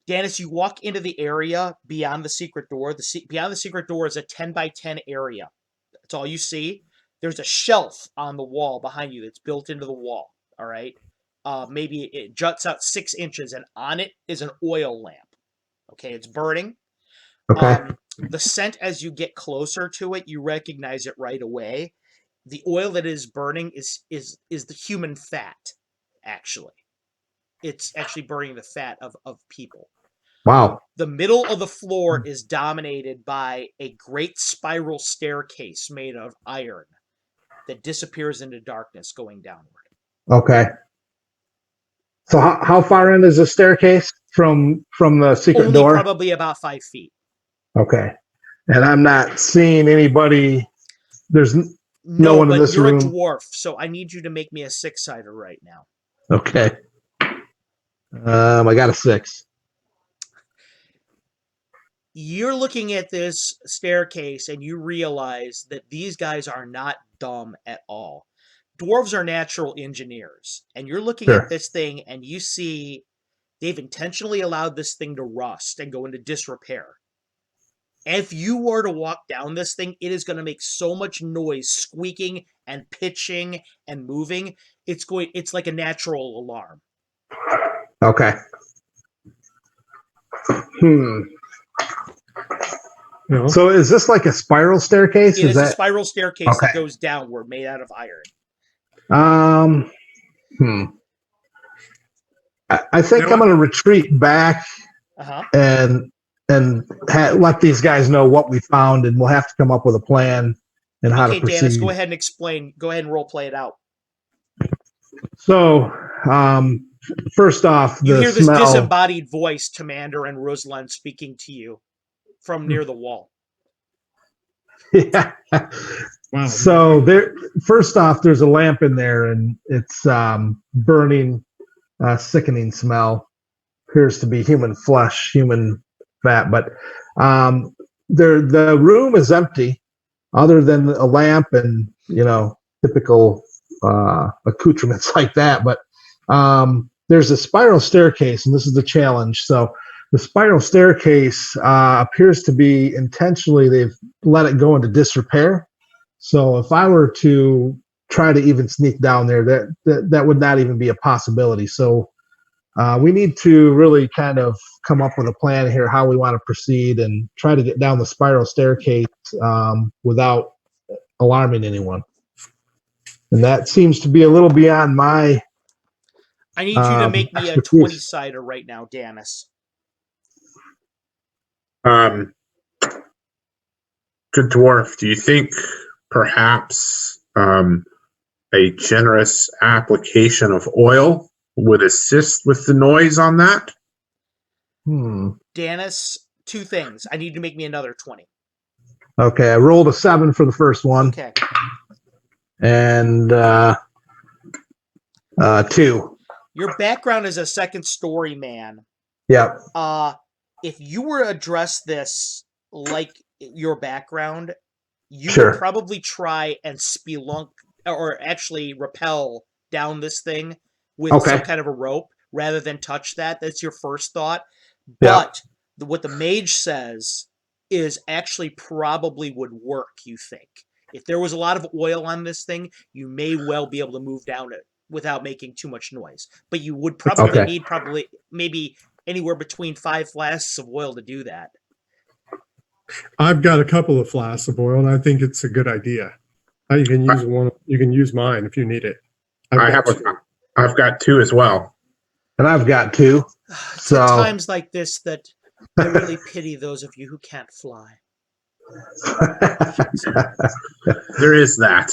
Danis, you walk into the area beyond the secret door. Beyond the secret door is a 10 by 10 area. That's all you see. There's a shelf on the wall behind you that's built into the wall. All right. Maybe it juts out 6 inches, and on it is an oil lamp. Okay, it's burning. Okay. The scent, as you get closer to it, you recognize it right away. The oil that is burning is the human fat. Actually, it's actually burning the fat of people. Wow. The middle of the floor is dominated by a great spiral staircase made of iron that disappears into darkness going downward. Okay. So how far in is the staircase from the secret Only door? probably about 5 feet. Okay. And I'm not seeing anybody. There's no No, one in but this you're a room. dwarf, so I need you to make me a 6-sider right now. Okay. I got a 6. You're looking at this staircase and you realize that these guys are not dumb at all. Dwarves are natural engineers, and you're looking at Sure. this thing and you see they've intentionally allowed this thing to rust and go into disrepair. If you were to walk down this thing, it is going to make so much noise, squeaking and pitching and moving. It's like a natural alarm. Okay. No. So is this like a spiral staircase? It is a that spiral staircase Okay. that goes downward, made out of iron. I think You know I'm going to retreat back Uh-huh. and let these guys know what we found, and we'll have to come up with a plan and how Okay, to proceed. Danis, go ahead and explain. Go ahead and role play it out. So, first off, You the hear this smell. disembodied voice, Commander and Ruslan, speaking to you from near the wall. Yeah. Wow. So first off, there's a lamp in there, and it's burning, sickening smell. Appears to be human flesh, human fat, but the room is empty, other than a lamp and typical accoutrements like that. But there's a spiral staircase, and this is the challenge. So the spiral staircase appears to be intentionally, they've let it go into disrepair. So if I were to try to even sneak down there, that would not even be a possibility. So we need to really kind of come up with a plan here, how we want to proceed and try to get down the spiral staircase without alarming anyone. And that seems to be a little beyond my I need you to make me a expertise. 20-sider right now, Danis. Good dwarf, do you think perhaps a generous application of oil would assist with the noise on that? Danis, 2 things. I need you to make me another 20. Okay, I rolled a 7 for the first one. Okay. And 2. Your background is a second story man. Yep. If you were to address this like your background, you Sure. would probably try and spelunk or actually rappel down this thing with some kind of a rope rather than touch that. That's your first thought. But what the mage says is actually probably would work, you think. If there was a lot of oil on this thing, you may well be able to move down it without making too much noise. But you would probably need maybe anywhere between 5 flasks of oil to do that. I've got a couple of flasks of oil, and I think it's a good idea. You can use one. You can use mine if you need it. I've got 2 as well. And I've got 2. It's So at times like this that I really pity those of you who can't fly. There is that.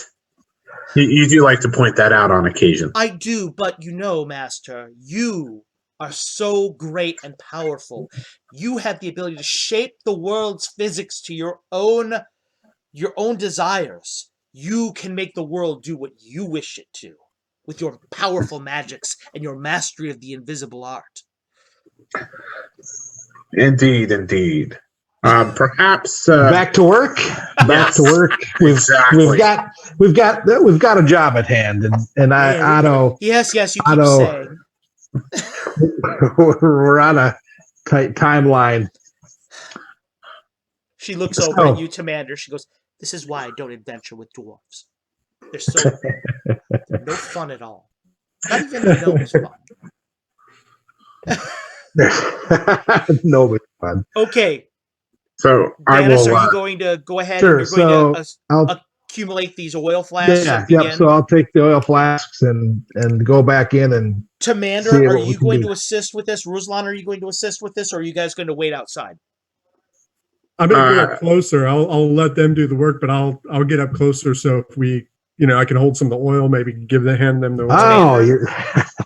You do like to point that out on occasion. I do, but you know, Master, you are so great and powerful. You have the ability to shape the world's physics to your own desires. You can make the world do what you wish it to with your powerful magics and your mastery of the invisible art. Indeed, indeed. Perhaps back to work. Back to work. Exactly. We've got a job at hand, and Otto. Yes, you keep Otto, saying. we're on a tight timeline. She looks over at you, Commander. She goes, "This is why I don't adventure with dwarves. They're no fun at all. Not even the gnomes fun." No fun. Okay. So Dennis, I will. are you going to go ahead Sure, and you're going to I'll accumulate these oil flasks? yeah, and begin? yep. So I'll take the oil flasks and go back in and. Commander, are you going to assist with this? Ruslan, are you going to assist with this, or are you guys going to wait outside? I'm going to get up closer. I'll let them do the work, but I'll get up closer so if we, I can hold some of the oil, maybe hand them the oil. Oh,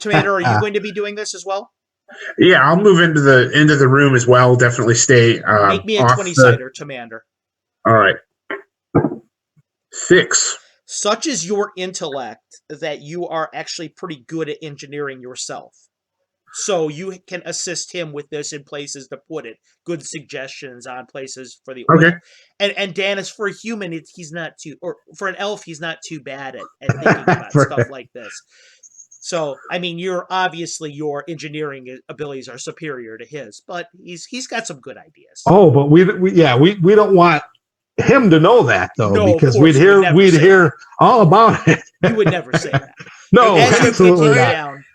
Commander, are you going to be doing this as well? Yeah, I'll move into the room as well. Definitely stay. Make me a 20-sider, Commander. All right. 6. Such is your intellect that you are actually pretty good at engineering yourself. So you can assist him with this in places to put it. Good suggestions on places for the oil. Okay. And Dennis, for a human, he's not too, or for an elf, he's not too bad at thinking about stuff like this. So, I mean, your engineering abilities are superior to his, but he's got some good ideas. Oh, but we don't want him to know that though, no, because we'd hear all about it. You would never say that. No, absolutely not. Down,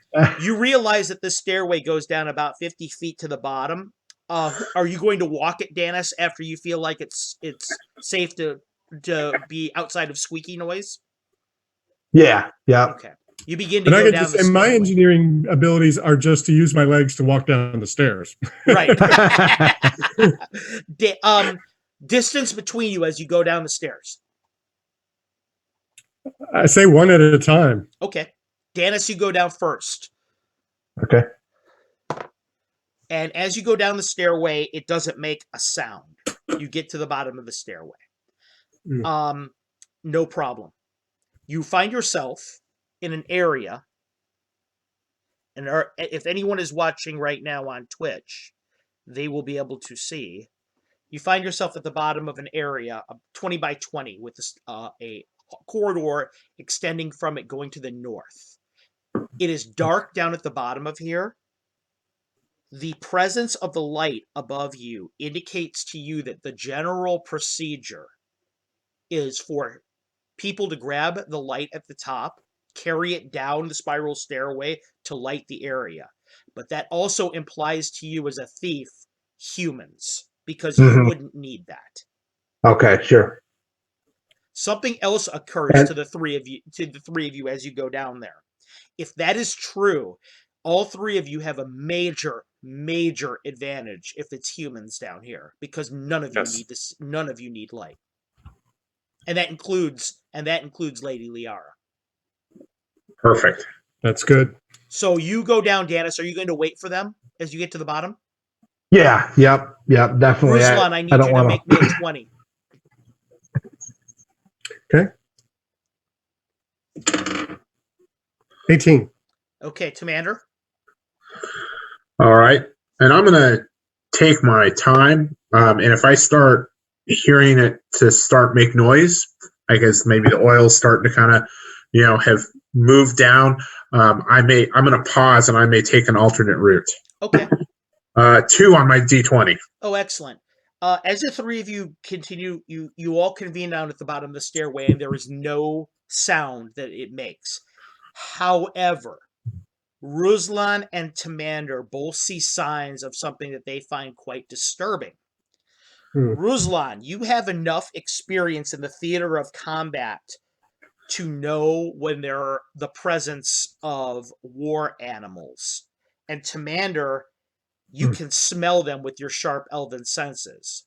you realize that the stairway goes down about 50 feet to the bottom. Are you going to walk it, Dennis, after you feel like it's safe to be outside of squeaky noise? Yeah. Okay. You begin to go down the stairway. My engineering abilities are just to use my legs to walk down the stairs. Right. Distance between you as you go down the stairs. I say one at a time. Okay. Dennis, you go down first. Okay. And as you go down the stairway, it doesn't make a sound. You get to the bottom of the stairway. No problem. You find yourself in an area, and if anyone is watching right now on Twitch, they will be able to see. You find yourself at the bottom of an area, 20 by 20, with a corridor extending from it going to the north. It is dark down at the bottom of here. The presence of the light above you indicates to you that the general procedure is for people to grab the light at the top, carry it down the spiral stairway to light the area. But that also implies to you as a thief, humans, because you wouldn't need that. Okay, sure. Something else occurs to the three of you as you go down there. If that is true, all three of you have a major advantage if it's humans down here, because none of you need this. None of you need light, and that includes Lady Liara. Perfect. That's good. So you go down, Dennis. Are you going to wait for them as you get to the bottom? Yeah. Yep. Definitely. Ruslan, I need you to make me a 20. Okay. 18. Okay, Commander. All right. And I'm going to take my time. And if I start hearing it to start make noise, I guess maybe the oil's starting to kind of, have moved down. I'm going to pause and I may take an alternate route. Okay. 2 on my D20. Oh, excellent. As the three of you continue, you all convene down at the bottom of the stairway, and there is no sound that it makes. However, Ruslan and Commander both see signs of something that they find quite disturbing. Ruslan, you have enough experience in the theater of combat to know when there are the presence of war animals. And Commander, You can smell them with your sharp elven senses.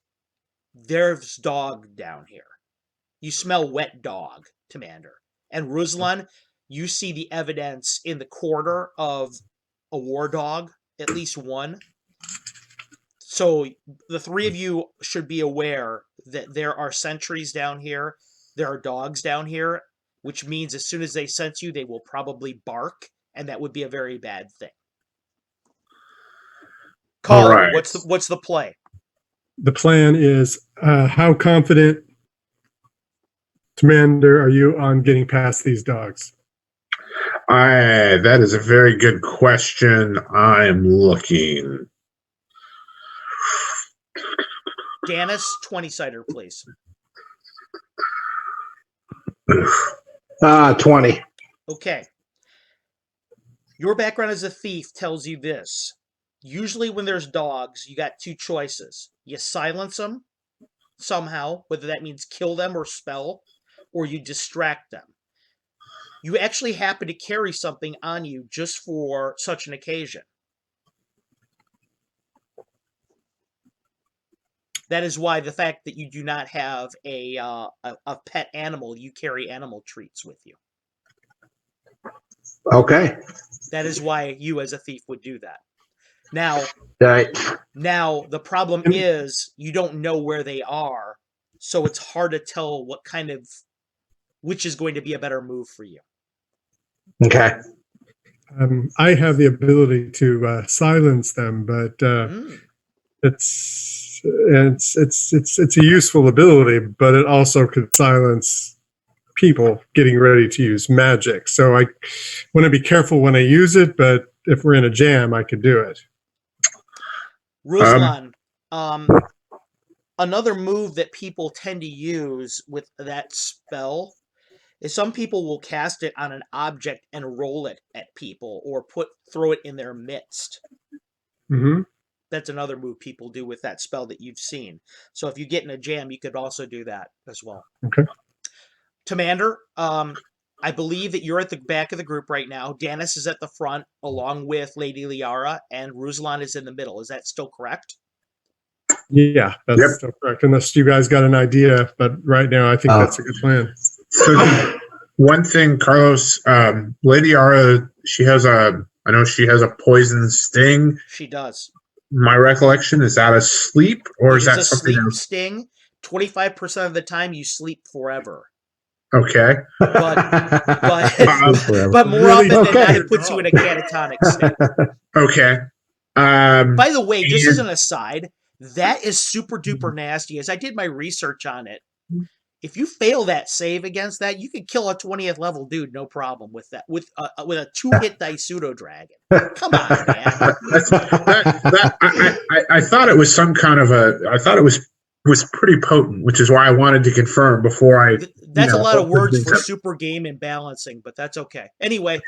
There's dog down here. You smell wet dog, Commander. And Ruslan, you see the evidence in the corridor of a war dog, at least one. So the three of you should be aware that there are sentries down here, there are dogs down here, which means as soon as they sense you, they will probably bark, and that would be a very bad thing. All Caller, right. what's the play? The plan is how confident, Commander, are you on getting past these dogs? That is a very good question. I'm looking. Danis, 20-sider, please. 20. Okay. Your background as a thief tells you this. Usually when there's dogs, you got two choices. You silence them somehow, whether that means kill them or spell, or you distract them. You actually happen to carry something on you just for such an occasion. That is why the fact that you do not have a pet animal, you carry animal treats with you. Okay. That is why you as a thief would do that. Now, Right. Now, the problem is you don't know where they are, so it's hard to tell which is going to be a better move for you. Okay. I have the ability to silence them, but it's a useful ability, but it also could silence people getting ready to use magic. So I want to be careful when I use it, but if we're in a jam, I could do it. Ruslan, another move that people tend to use with that spell is some people will cast it on an object and roll it at people or throw it in their midst. Mm-hmm. That's another move people do with that spell that you've seen. So if you get in a jam, you could also do that as well. Okay. Commander, I believe that you're at the back of the group right now. Danis is at the front, along with Lady Liara, and Ruslan is in the middle. Is that still correct? Yeah, that's still correct. Unless you guys got an idea, but right now I think that's a good plan. So one thing, Carlos, Lady Liara, I know she has a poison sting. She does. My recollection, is that a sleep or is that something sleep else? Sting? 25% of the time you sleep forever. Okay. But more Really? often than Okay. not, it puts you in a catatonic state. Okay. By the way, just as an aside, that is super duper nasty. As I did my research on it, if you fail that save against that, you can kill a 20th level dude, no problem with that. With a 2-hit dice pseudo dragon. Come on, man. I thought it was some kind of I thought it was pretty potent, which is why I wanted to confirm before I. That's a lot of words for super game and balancing, but that's okay. Anyway.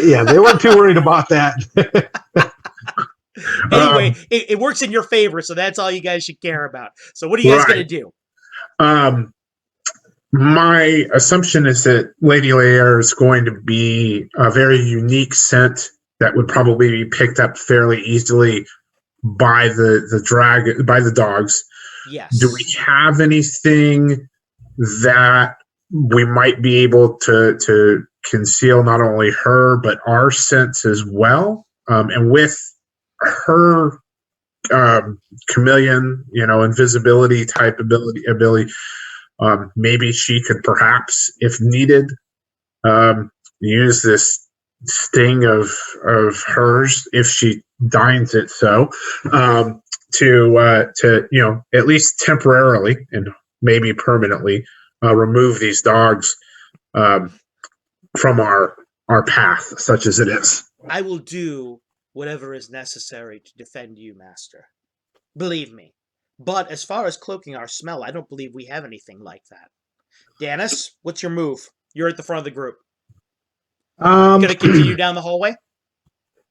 Yeah, they weren't too worried about that. Anyway, it works in your favor, so that's all you guys should care about. So what are you guys going to do? My assumption is that Lady Lair is going to be a very unique scent that would probably be picked up fairly easily by the dogs. Yes. Do we have anything that we might be able to conceal not only her but our scents as well? And with her chameleon, invisibility type ability. Maybe she could perhaps, if needed, use this sting of hers if she deigns it so, to at least temporarily and maybe permanently remove these dogs from our path, such as it is. I will do whatever is necessary to defend you, Master. Believe me. But as far as cloaking our smell, I don't believe we have anything like that. Danis, what's your move? You're at the front of the group. Going to continue down the hallway?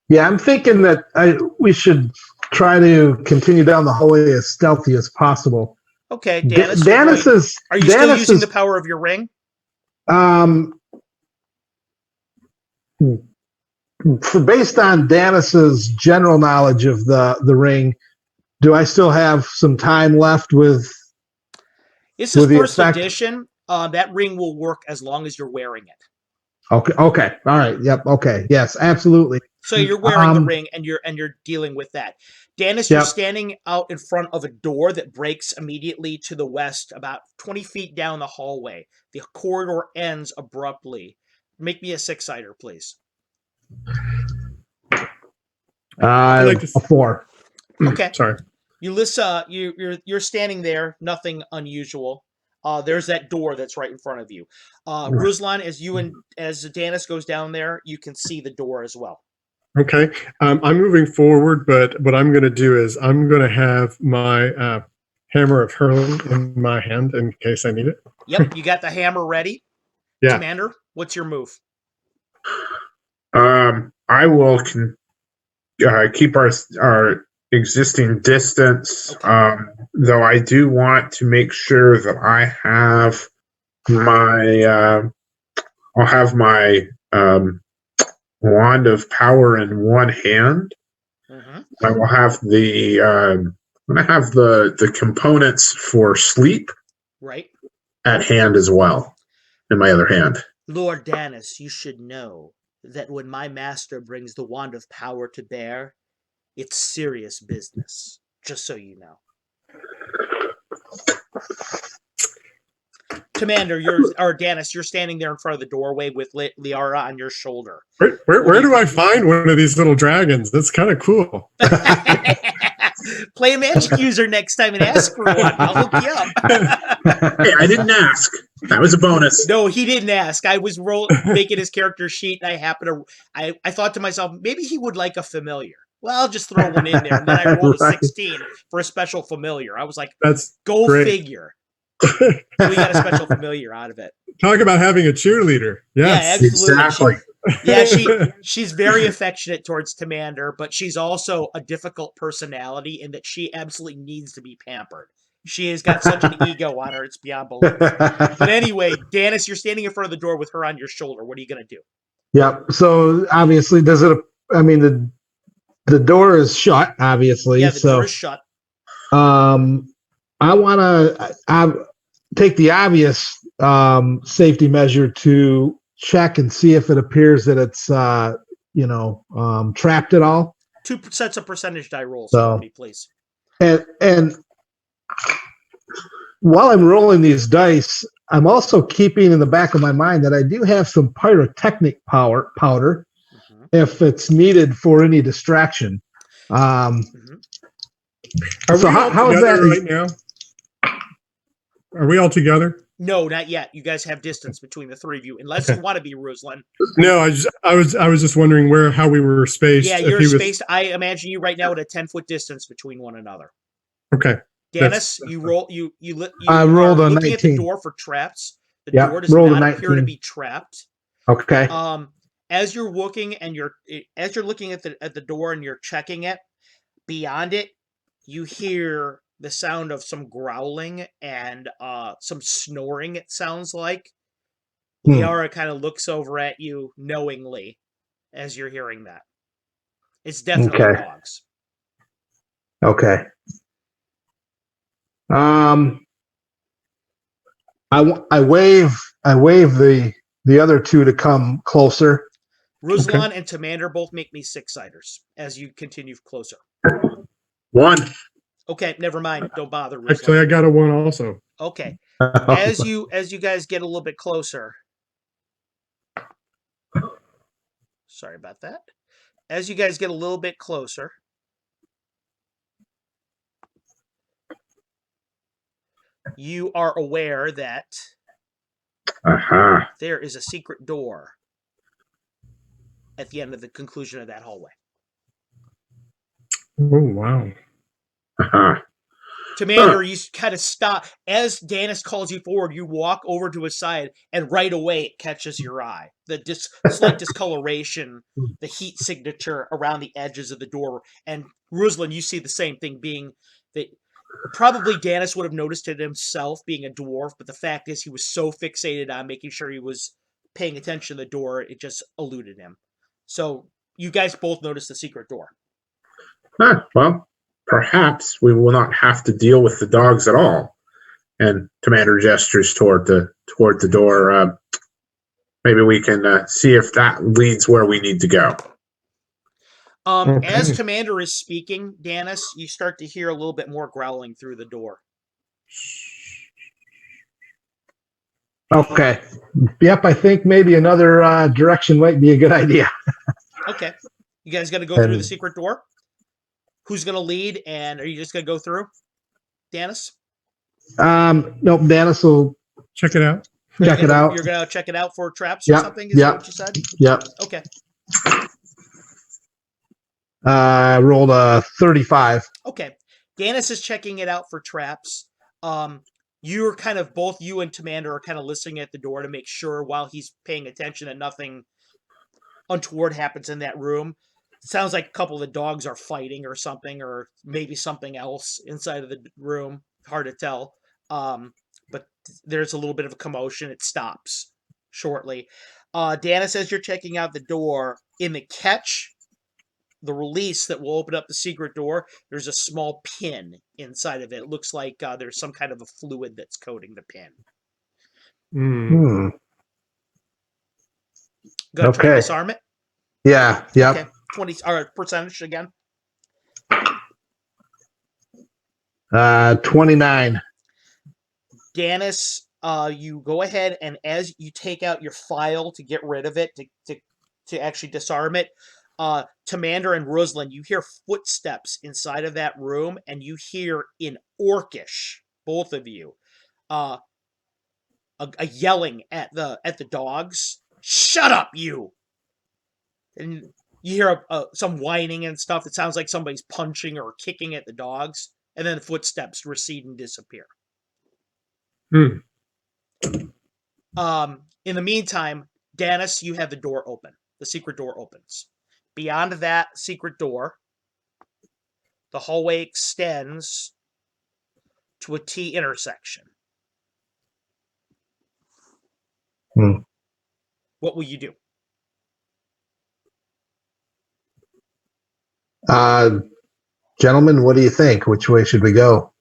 Yeah, I'm thinking that we should try to continue down the hallway as stealthy as possible. Okay, Danis. Are you still using the power of your ring? based on Danis's general knowledge of the ring, do I still have some time left with This is the first effect? edition. That ring will work as long as you're wearing it. Okay. Okay. All right. Yep. Okay. Yes. Absolutely. So you're wearing the ring and you're dealing with that. Dennis, you're Yep. standing out in front of a door that breaks immediately to the west, about 20 feet down the hallway. The corridor ends abruptly. Make me a 6-sider, please. I'd like to A 4. Okay. Sorry. You listen. You're standing there. Nothing unusual. There's that door that's right in front of you. Ruslan, as Danis goes down there, you can see the door as well. Okay. I'm moving forward, but what I'm going to do is I'm going to have my hammer of hurling in my hand in case I need it. Yep, you got the hammer ready. Yeah. Commander, what's your move? I will keep our existing distance. Okay. Though I do want to make sure that I have my I'll have my wand of power in one hand. Mm-hmm. I will have I'm gonna have the components for sleep Right. at hand as well in my other hand. Lord Danis, you should know that when my master brings the wand of power to bear, it's serious business. Just so you know. Commander, Danis, you're standing there in front of the doorway with Liara on your shoulder. Where do I find one of these little dragons? That's kind of cool. Play a magic user next time and ask for one. I'll hook you up. Hey, I didn't ask. That was a bonus. No, he didn't ask. I was making his character sheet, and I thought to myself, maybe he would like a familiar. Well, I'll just throw one in there. And then I rolled a 16 for a special familiar. I was like, that's go great. Figure. We got a special familiar out of it. Talk about having a cheerleader. Yes. Yeah, absolutely. Exactly. She's very affectionate towards Commander, but she's also a difficult personality in that she absolutely needs to be pampered. She has got such an ego on her, it's beyond belief. But anyway, Danis, you're standing in front of the door with her on your shoulder. What are you going to do? Yep. So obviously, the door is shut, obviously. Yeah, the door is shut. I want to take the obvious safety measure to check and see if it appears that it's trapped at all. 2 sets of percentage die rolls So, for me, please. And while I'm rolling these dice, I'm also keeping in the back of my mind that I do have some pyrotechnic powder if it's needed for any distraction. Are So we all how is together that right now? Are we all together? No, not yet. You guys have distance between the three of you, unless you want to be Ruslan. No, I was just wondering how we were spaced. Yeah, you're spaced. I imagine you right now at a 10-foot distance between one another. Okay. Danis, you roll. You I rolled a looking 19. at the door for traps. The door does rolled a not appear to 19. be trapped. Okay. As you're looking and you're looking at the door and you're checking it, beyond it, you hear the sound of some growling and some snoring, it sounds like. Liara kind of looks over at you knowingly as you're hearing that. It's definitely dogs. Okay. I wave the other two to come closer. Ruslan and Tamander both make me 6-siders as you continue closer. 1. Okay, never mind. Don't bother, Ruslan. Actually, I got a 1 also. Okay. As you guys get a little bit closer. Sorry about that. As you guys get a little bit closer, you are aware that there is a secret door at the end of the conclusion of that hallway. Oh, wow. Commander, you kind of stop. As Danis calls you forward, you walk over to his side, and right away it catches your eye. The slight discoloration, the heat signature around the edges of the door. And Ruslan, you see the same thing, being that probably Danis would have noticed it himself, being a dwarf, but the fact is he was so fixated on making sure he was paying attention to the door, it just eluded him. So you guys both notice the secret door. Well, perhaps we will not have to deal with the dogs at all. And Commander gestures toward the door. Maybe we can see if that leads where we need to go. As Commander is speaking, Danis, you start to hear a little bit more growling through the door. Okay. Yep, I think maybe another direction might be a good idea. Okay. You guys going to go through the secret door? Who's going to lead, and are you just going to go through? Danis? Nope, Danis will Check it out. check it out. You're going to check it out for traps or Yep, something? Is that what you said? Yep. Okay. I rolled a 35. Okay. Danis is checking it out for traps. You're kind of, both you and Commander are kind of listening at the door to make sure while he's paying attention that nothing untoward happens in that room. Sounds like a couple of the dogs are fighting or something, or maybe something else inside of the room. Hard to tell. But there's a little bit of a commotion. It stops shortly. Danis, as you're checking out the door, in the catch, the release that will open up the secret door, there's a small pin inside of it. It looks like there's some kind of a fluid that's coating the pin. Go ahead, try to disarm it. Yeah. Yep. Okay. 20 or percentage again. 29. Danis, you go ahead, and as you take out your file to get rid of it, to actually disarm it, Commander and Ruslan, you hear footsteps inside of that room, and you hear in Orcish, both of you, a yelling at the dogs. Shut up, you! And you hear some whining and stuff. It sounds like somebody's punching or kicking at the dogs, and then the footsteps recede and disappear. In the meantime, Danis, you have the door open. The secret door opens. Beyond that secret door, the hallway extends to a T intersection. What will you do? Gentlemen, what do you think? Which way should we go?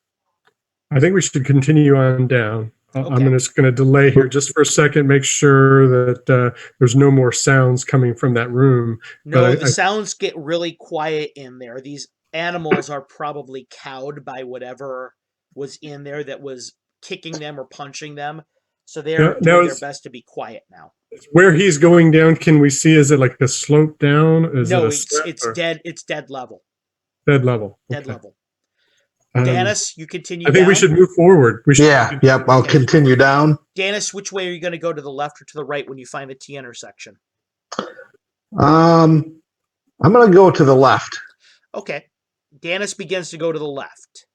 I think we should continue on down. Okay. I'm just going to delay here just for a second, make sure that there's no more sounds coming from that room. No, the sounds get really quiet in there. These animals are probably cowed by whatever was in there that was kicking them or punching them. So they're doing their best to be quiet now. Where he's going down, can we see? Is it like a slope down? No, it's dead. It's dead level. Dead level. Dead level. Danis, you continue. I think we should move forward. Yep. I'll continue down. Danis, which way are you going to go, to the left or to the right when you find the T intersection? I'm going to go to the left. Okay. Danis begins to go to the left.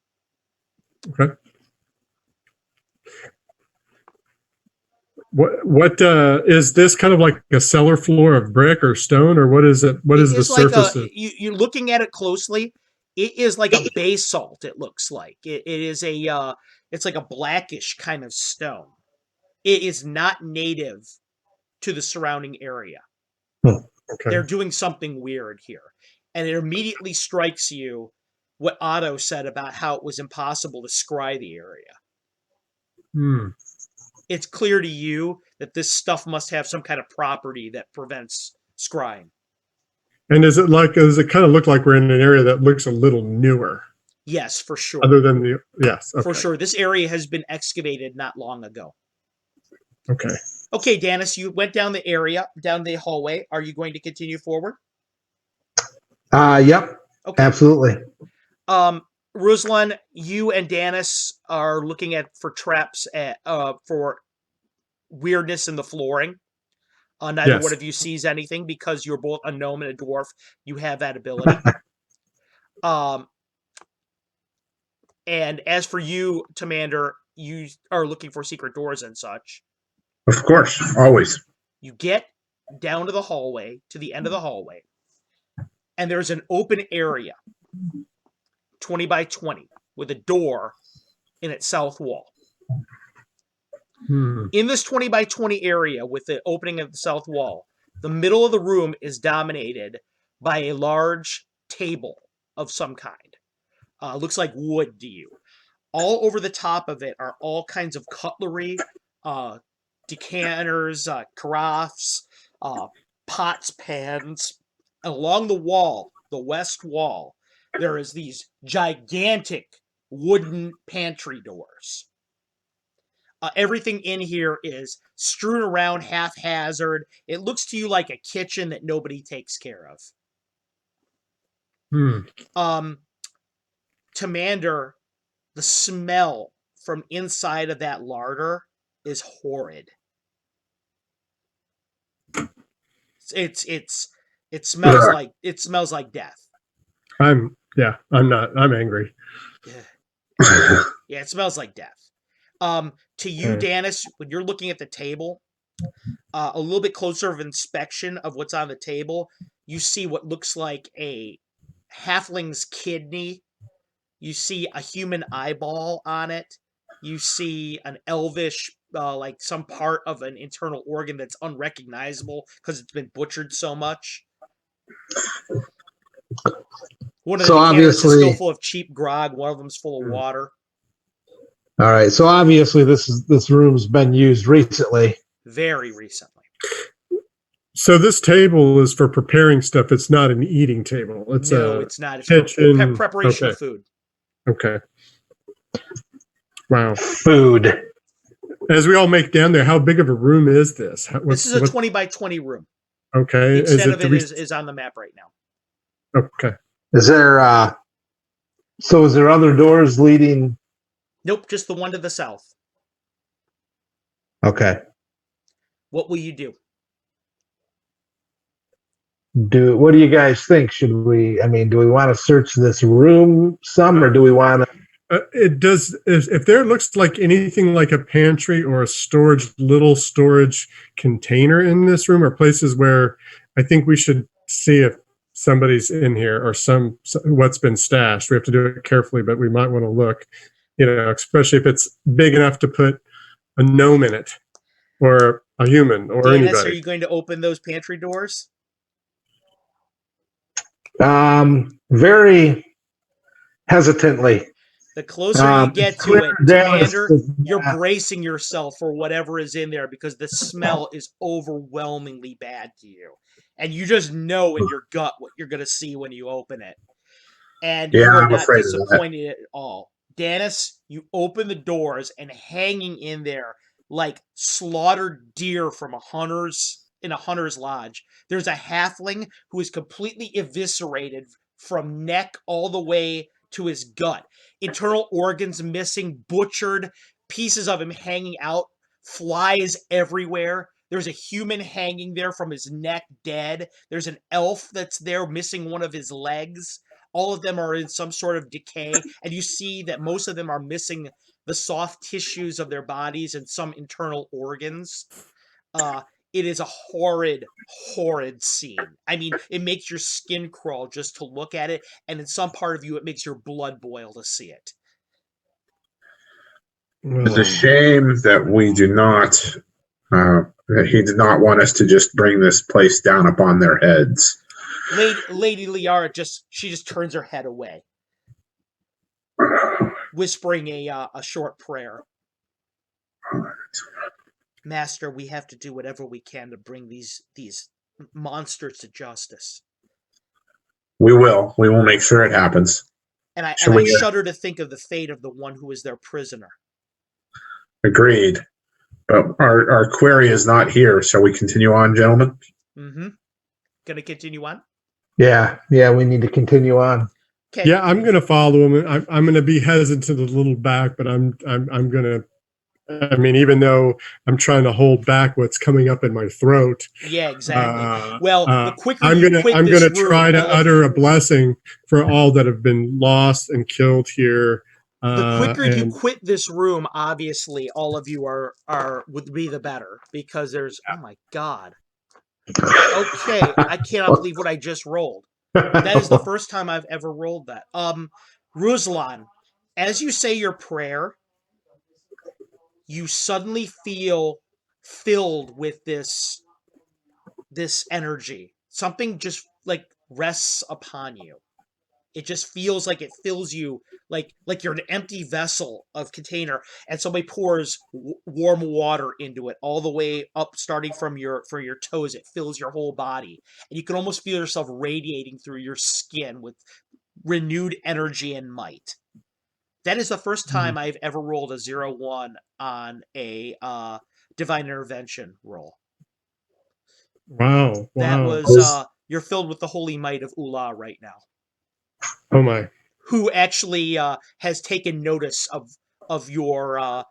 Okay. What is this, kind of like a cellar floor of brick or stone, or what is it? What is the surface? You're looking at it closely. It is like a basalt. It looks like it is a. It's like a blackish kind of stone. It is not native to the surrounding area. Okay. They're doing something weird here, and it immediately strikes you what Otto said about how it was impossible to scry the area. It's clear to you that this stuff must have some kind of property that prevents scrying. And does it kind of look like we're in an area that looks a little newer? Yes, for sure. Other than yes. Okay. For sure. This area has been excavated not long ago. Okay. Okay, Danis, you went down the hallway. Are you going to continue forward? Yep. Okay. Absolutely. Ruslan, you and Danis are looking for traps for weirdness in the flooring. Neither one of you sees anything because you're both a gnome and a dwarf. You have that ability. And as for you, Commander, you are looking for secret doors and such. Of course, always. You get down to the hallway, to the end of the hallway, and there's an open area, 20 by 20, with a door in its south wall. In this 20 by 20 area with the opening of the south wall, the middle of the room is dominated by a large table of some kind. Looks like wood to you. All over the top of it are all kinds of cutlery, decanters, carafes, pots, pans. Along the wall, the west wall, there is these gigantic wooden pantry doors. Everything in here is strewn around haphazard. It looks to you like a kitchen that nobody takes care of. Commander, the smell from inside of that larder is horrid. It smells like death. I'm angry. Yeah, it smells like death. To you, Danis, when you're looking at the table, a little bit closer of inspection of what's on the table, you see what looks like a halfling's kidney. You see a human eyeball on it. You see an elvish, like some part of an internal organ that's unrecognizable because it's been butchered so much. One of the decanters is still full of cheap grog. One of them's full of water. All right. So obviously this room's been used recently. Very recently. So this table is for preparing stuff. It's not an eating table. It's not. It's kitchen. Preparation of food. Okay. Wow. Food. As we all make down there, how big of a room is this? This is a 20 by 20 room. Okay. The extent of it is on the map right now. Okay. Is there so is there other doors leading? Nope, just the one to the south. Okay. What will you do? What do you guys think? Do we want to search this room some, or do we want to? It does. If there looks like anything like a pantry or a little storage container in this room, or places where I think we should see if somebody's in here or what's been stashed. We have to do it carefully, but we might want to look, especially if it's big enough to put a gnome in it or a human or Danis, anybody. Are you going to open those pantry doors? Very hesitantly. The closer you get to it, Commander, you're Yeah. bracing yourself for whatever is in there because the smell is overwhelmingly bad to you. And you just know in your gut what you're going to see when you open it. And Yeah, you are I'm not afraid of that. disappointed at all. Danis, you open the doors, and hanging in there like slaughtered deer from in a hunter's lodge, there's a halfling who is completely eviscerated from neck all the way to his gut. Internal organs missing, butchered, pieces of him hanging out, flies everywhere. There's a human hanging there from his neck dead. There's an elf that's there missing one of his legs. All of them are in some sort of decay, and you see that most of them are missing the soft tissues of their bodies and some internal organs. It is a horrid, horrid scene. I mean, it makes your skin crawl just to look at it, and in some part of you, it makes your blood boil to see it. It's a shame that we do not, that he did not want us to just bring this place down upon their heads. Lady Liara she just turns her head away, whispering a short prayer. Master, we have to do whatever we can to bring these monsters to justice. We will. We will make sure it happens. And I Shall we, shudder to think of the fate of the one who is their prisoner. Agreed. But our query is not here. Shall we continue on, gentlemen? Mm-hmm. Gonna continue on? Yeah, we need to continue on. Okay. Yeah, I'm gonna follow him. I'm gonna be hesitant a little back, but I'm gonna. I mean, even though I'm trying to hold back what's coming up in my throat. Yeah, exactly. The quicker I'm gonna try to utter a blessing for all that have been lost and killed here. The quicker you quit this room, obviously, all of you would be the better, because there's, oh my God. Okay, I cannot believe what I just rolled. That is the first time I've ever rolled that. Ruslan, as you say your prayer, you suddenly feel filled with this energy. Something just like rests upon you. It just feels like it fills you, like you're an empty vessel of container, and somebody pours warm water into it all the way up, starting from your toes. It fills your whole body, and you can almost feel yourself radiating through your skin with renewed energy and might. That is the first time I've ever rolled a 0-1 on a divine intervention roll. Wow. That Wow. was you're filled with the holy might of Ula right now, Oh my. who actually has taken notice of your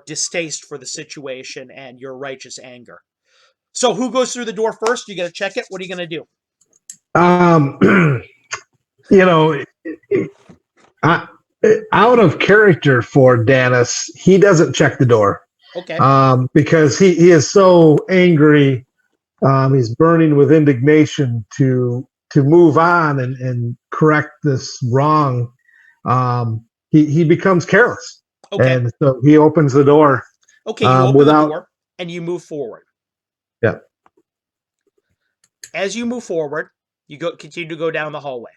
distaste for the situation and your righteous anger. So who goes through the door first? You gonna check it? What are you gonna do? You know, I, out of character for Dennis, he doesn't check the door Okay. because he is so angry. He's burning with indignation to move on and correct this wrong. He becomes careless, Okay. and so he opens the door. Okay, you open the door and you move forward. Yeah. As you move forward, you continue to go down the hallway.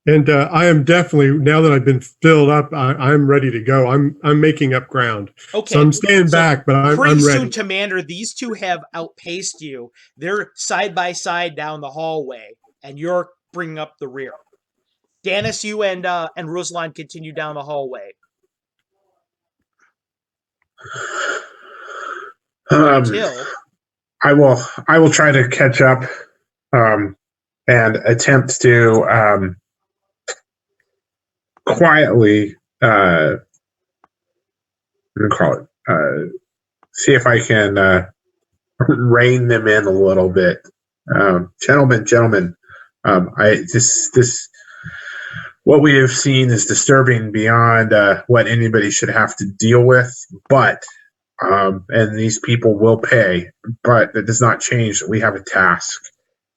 And I am definitely, now that I've been filled up, I'm ready to go. I'm making up ground. Okay. So I'm staying back, but I'm pretty ready. soon, Commander, these two have outpaced you. They're side by side down the hallway, and you're bringing up the rear. Dennis, you and Ruslan continue down the hallway. Until I will try to catch up and attempt to quietly see if I can rein them in a little bit. Gentlemen, this what we have seen is disturbing beyond what anybody should have to deal with, but and these people will pay, but it does not change that we have a task,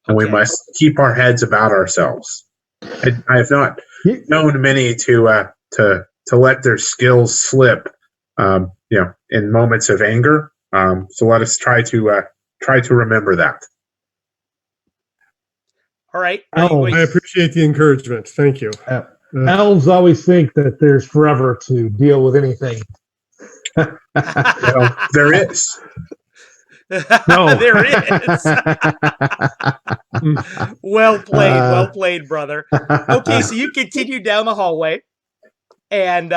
and we must keep our heads about ourselves. I have not known many to let their skills slip, in moments of anger. So let us try to remember that. All right. I appreciate the encouragement. Thank you. Elves always think that there's forever to deal with anything. Well, there is. No. There is. Well played, brother. Okay, so you continue down the hallway, and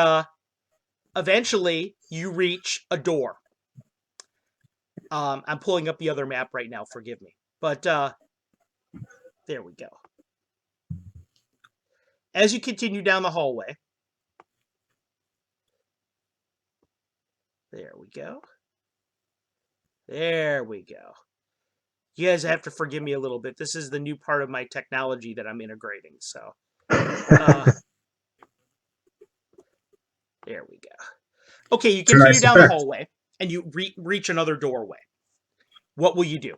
eventually you reach a door. I'm pulling up the other map right now, forgive me. But there we go. As you continue down the hallway, there we go. There we go. You guys have to forgive me a little bit. This is the new part of my technology that I'm integrating. So there we go. Okay, you continue down the hallway, and you reach another doorway. What will you do?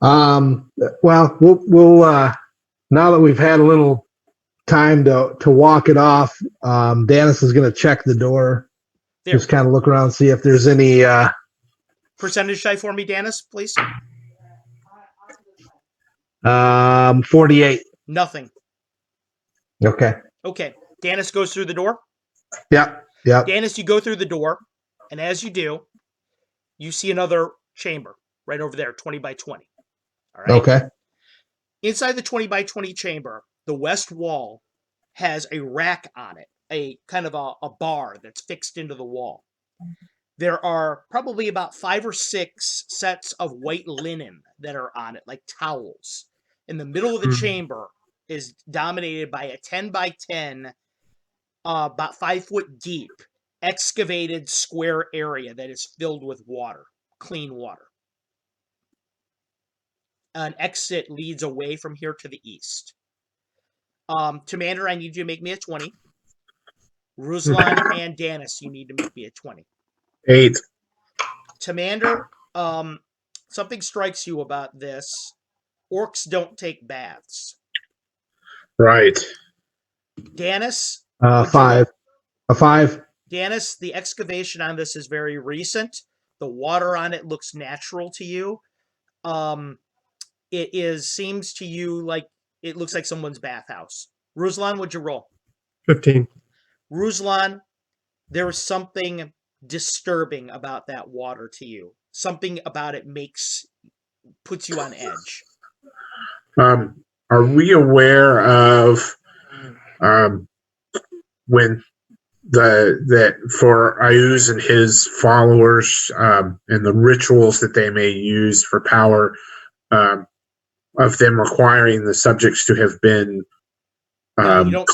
Well, we'll now that we've had a little time to walk it off, Dennis is going to check the door. There. Just kind of look around, see if there's any percentage die for me, Dennis, please. 48. Nothing. Okay. Okay. Dennis goes through the door. Yeah. Dennis, you go through the door, and as you do, you see another chamber right over there, 20 by 20. All right. Okay. Inside the 20 by 20 chamber, the west wall has a rack on it, a kind of a bar that's fixed into the wall. There are probably about 5 or 6 sets of white linen that are on it, like towels. In the middle of the chamber is dominated by a 10 by 10, about 5 foot deep, excavated square area that is filled with water, clean water. An exit leads away from here to the east. Commander, I need you to make me a 20. Ruslan and Dennis, you need to make me a 20. 8. Commander, something strikes you about this. Orcs don't take baths. Right. Dennis? 5. A 5. Dennis, the excavation on this is very recent. The water on it looks natural to you. Seems to you like it looks like someone's bathhouse. Ruslan, what'd you roll? 15. Ruslan, there is something disturbing about that water to you. Something about it puts you on edge. Are we aware of when that for Ayuz and his followers and the rituals that they may use for power, of them requiring the subjects to have been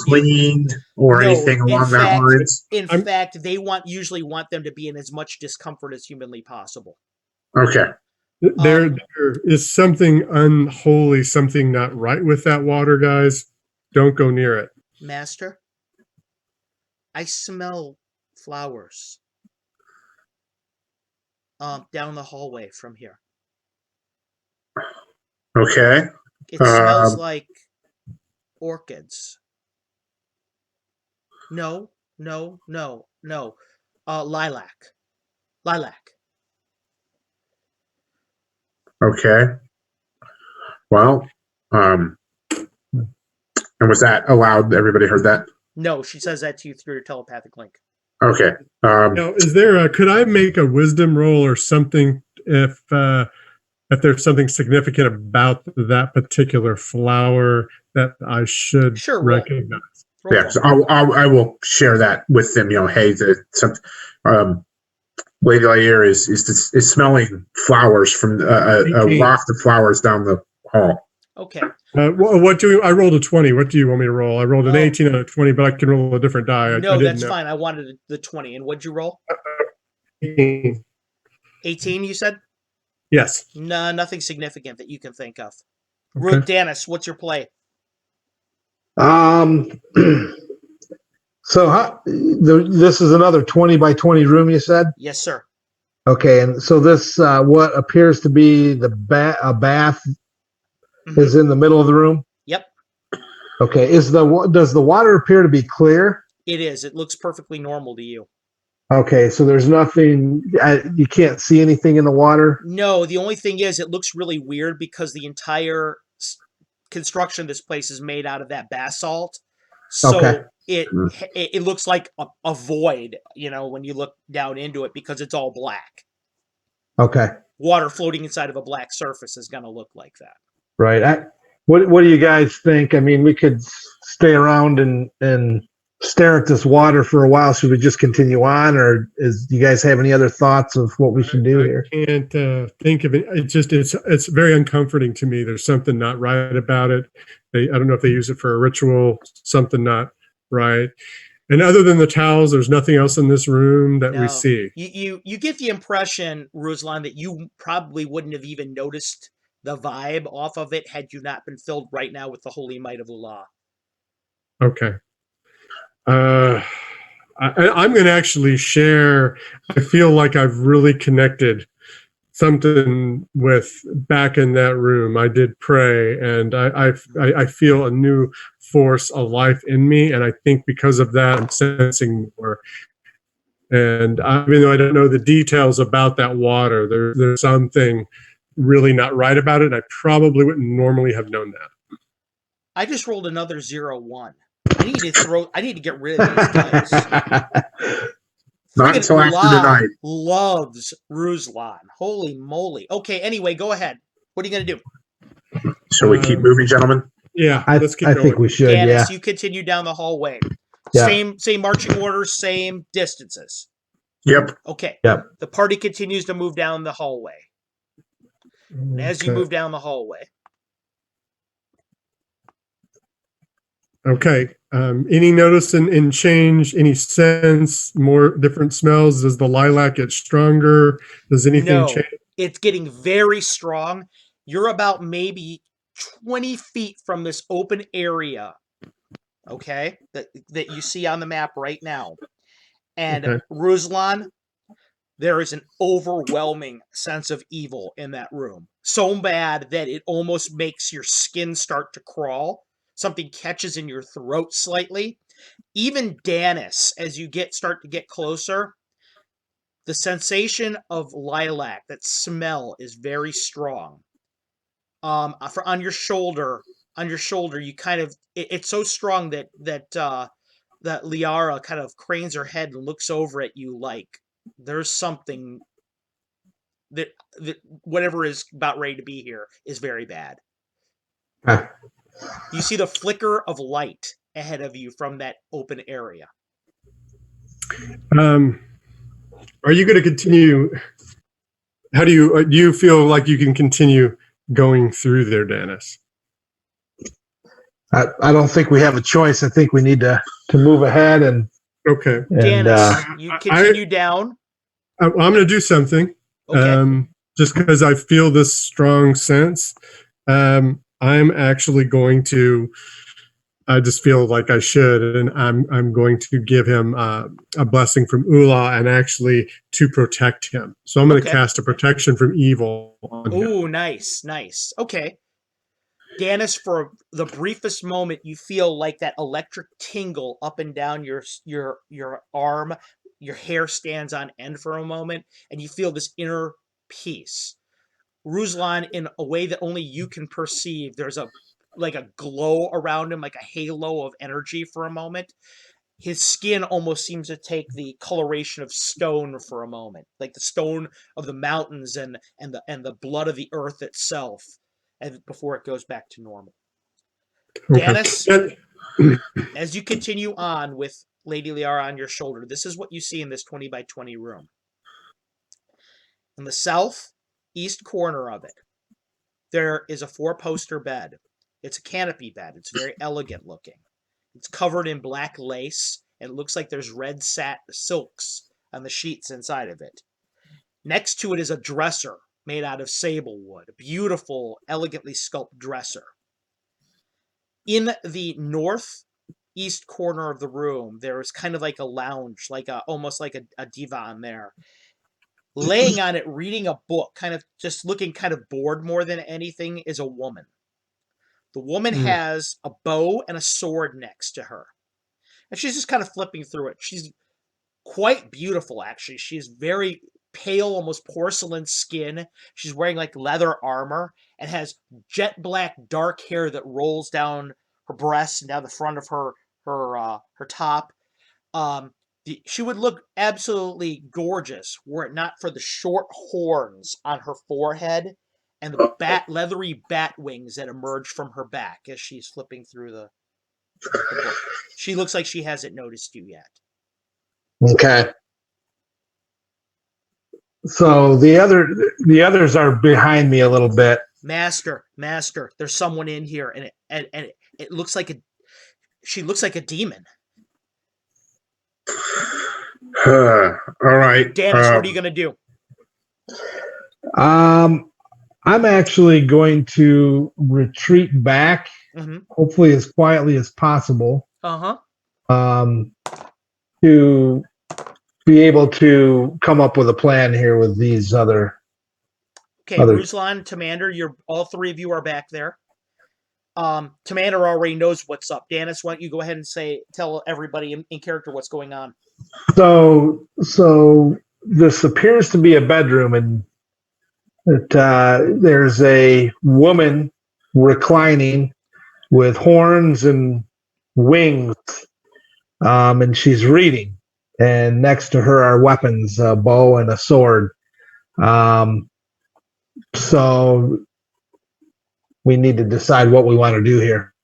cleaned or anything along that lines? In fact, they usually want them to be in as much discomfort as humanly possible. Okay. There is something unholy, something not right with that water, guys. Don't go near it. Master, I smell flowers down the hallway from here. Okay. It smells like orchids. No. Lilac. Okay. Well, and was that allowed? Everybody heard that? No, she says that to you through your telepathic link. Okay. Now, is there could I make a wisdom roll or something if there's something significant about that particular flower that I should recognize? Yeah, so I will share that with them. Hey, Lady Lair is smelling flowers from a waft of flowers down the hall. Okay. I rolled a 20. What do you want me to roll? I rolled an 18 and a 20, but I can roll a different die. No, that's fine. I wanted the 20. And what'd you roll? 18. 18, you said? Yes. No, nothing significant that you can think of. Okay. Dennis, what's your play? So this is another 20 by 20 room, you said? Yes, sir. Okay, and so this what appears to be a bath is in the middle of the room? Yep. Okay, does the water appear to be clear? It is. It looks perfectly normal to you. Okay, so there's nothing, you can't see anything in the water? No, the only thing is it looks really weird because the entire construction of this place is made out of that basalt. So it looks like a void, when you look down into it because it's all black. Okay. Water floating inside of a black surface is going to look like that. Right. What do you guys think? I mean, we could stay around and stare at this water for a while. Should we just continue on, or do you guys have any other thoughts of what we should do here? I can't think of it. It's very uncomforting to me. There's something not right about it. I don't know if they use it for a ritual, something not right. And other than the towels, there's nothing else in this room that we see. You get the impression, Ruslan, that you probably wouldn't have even noticed the vibe off of it had you not been filled right now with the holy might of Allah. Okay. I'm going to actually share. I feel like I've really connected something with back in that room. I did pray, and I feel a new force, a life in me, and I think because of that, I'm sensing more. And even though I don't know the details about that water, there's something really not right about it. I probably wouldn't normally have known that. I just rolled another 0-1. I need to get rid of these dice. Not until after tonight. Loves Ruslan. Holy moly. Okay, anyway, go ahead. What are you going to do? Shall we keep moving, gentlemen? Yeah, let's keep going. I think we should, Dennis, you continue down the hallway. Yeah. Same marching orders, same distances. Yep. Okay. Yep. The party continues to move down the hallway. And as you move down the hallway. Okay. Any notice in change, any sense, more different smells? Does the lilac get stronger? Does anything change? It's getting very strong. You're about maybe 20 feet from this open area, okay, that you see on the map right now. And Ruslan, there is an overwhelming sense of evil in that room. So bad that it almost makes your skin start to crawl. Something catches in your throat slightly. Even Dennis, as you start to get closer, The sensation of lilac, that smell, is very strong. For on your shoulder, you kind of it's so strong that Liara kind of cranes her head and looks over at you like there's something that whatever is about ready to be here is very bad. Huh. You see the flicker of light ahead of you from that open area. Are you going to continue? How do you feel like you can continue going through there, Dennis? I don't think we have a choice. I think we need to move ahead and Okay. Dennis, you continue down. I'm going to do something. Okay. Just because I feel this strong sense. I'm actually going to. I just feel like I should, and I'm going to give him a blessing from Ula, and actually to protect him. So I'm going to cast a protection from evil on him. Ooh, nice. Okay. Dennis, for the briefest moment, you feel like that electric tingle up and down your arm. Your hair stands on end for a moment, and you feel this inner peace. Ruslan, in a way that only you can perceive, there's a glow around him, like a halo of energy for a moment. His skin almost seems to take the coloration of stone for a moment, like the stone of the mountains and the blood of the earth itself, and before it goes back to normal. Okay. Dennis, as you continue on with Lady Liara on your shoulder, this is what you see in this 20 by 20 room. In the southeast corner of it, there is a 4-poster bed. It's a canopy bed. It's very elegant looking. It's covered in black lace, and it looks like there's red silks on the sheets inside of it. Next to it is a dresser made out of sable wood, a beautiful, elegantly sculpted dresser. In the northeast corner of the room, there is kind of like a lounge, almost like a divan there. Laying on it, reading a book, kind of just looking kind of bored more than anything, is a woman. The woman has a bow and a sword next to her. And she's just kind of flipping through it. She's quite beautiful, actually. She's very pale, almost porcelain skin. She's wearing like leather armor and has jet black dark hair that rolls down her breasts and down the front of her top. She would look absolutely gorgeous were it not for the short horns on her forehead and the leathery bat wings that emerge from her back as she's flipping through the book. She looks like she hasn't noticed you yet. Okay. So the others are behind me a little bit. Master, there's someone in here, and it looks like she looks like a demon. All right. Dennis, what are you gonna do? I'm actually going to retreat back, hopefully as quietly as possible. To be able to come up with a plan here with these other. Okay, Ruslan, Tamander, all three of you are back there. Tamander already knows what's up. Dennis, why don't you go ahead and tell everybody in character what's going on? So this appears to be a bedroom, and there's a woman reclining with horns and wings, and she's reading. And next to her are weapons, a bow and a sword. So we need to decide what we want to do here.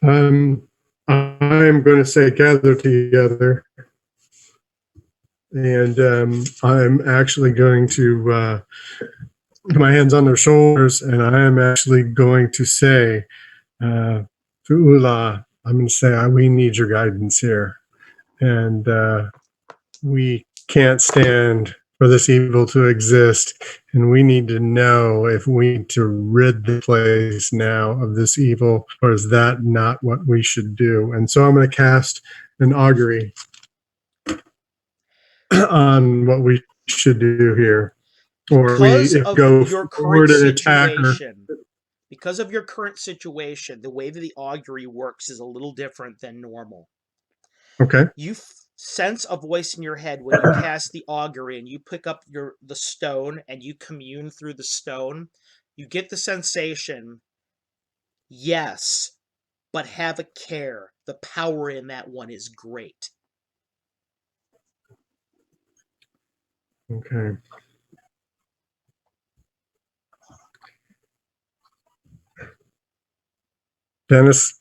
I'm going to say gather together. And I'm actually going to put my hands on their shoulders, and I am actually going to say to Ula, I'm going to say, we need your guidance here. And we can't stand for this evil to exist. And we need to know if we need to rid the place now of this evil, or is that not what we should do? And so I'm going to cast an augury on what we should do here. Or because we of go your forward current and attack her. situation, because of your current situation, the way that the augury works is a little different than normal. Okay. You sense a voice in your head when you cast the augury and you pick up the stone and you commune through the stone. You get the sensation, yes, but have a care. The power in that one is great. Okay. Dennis,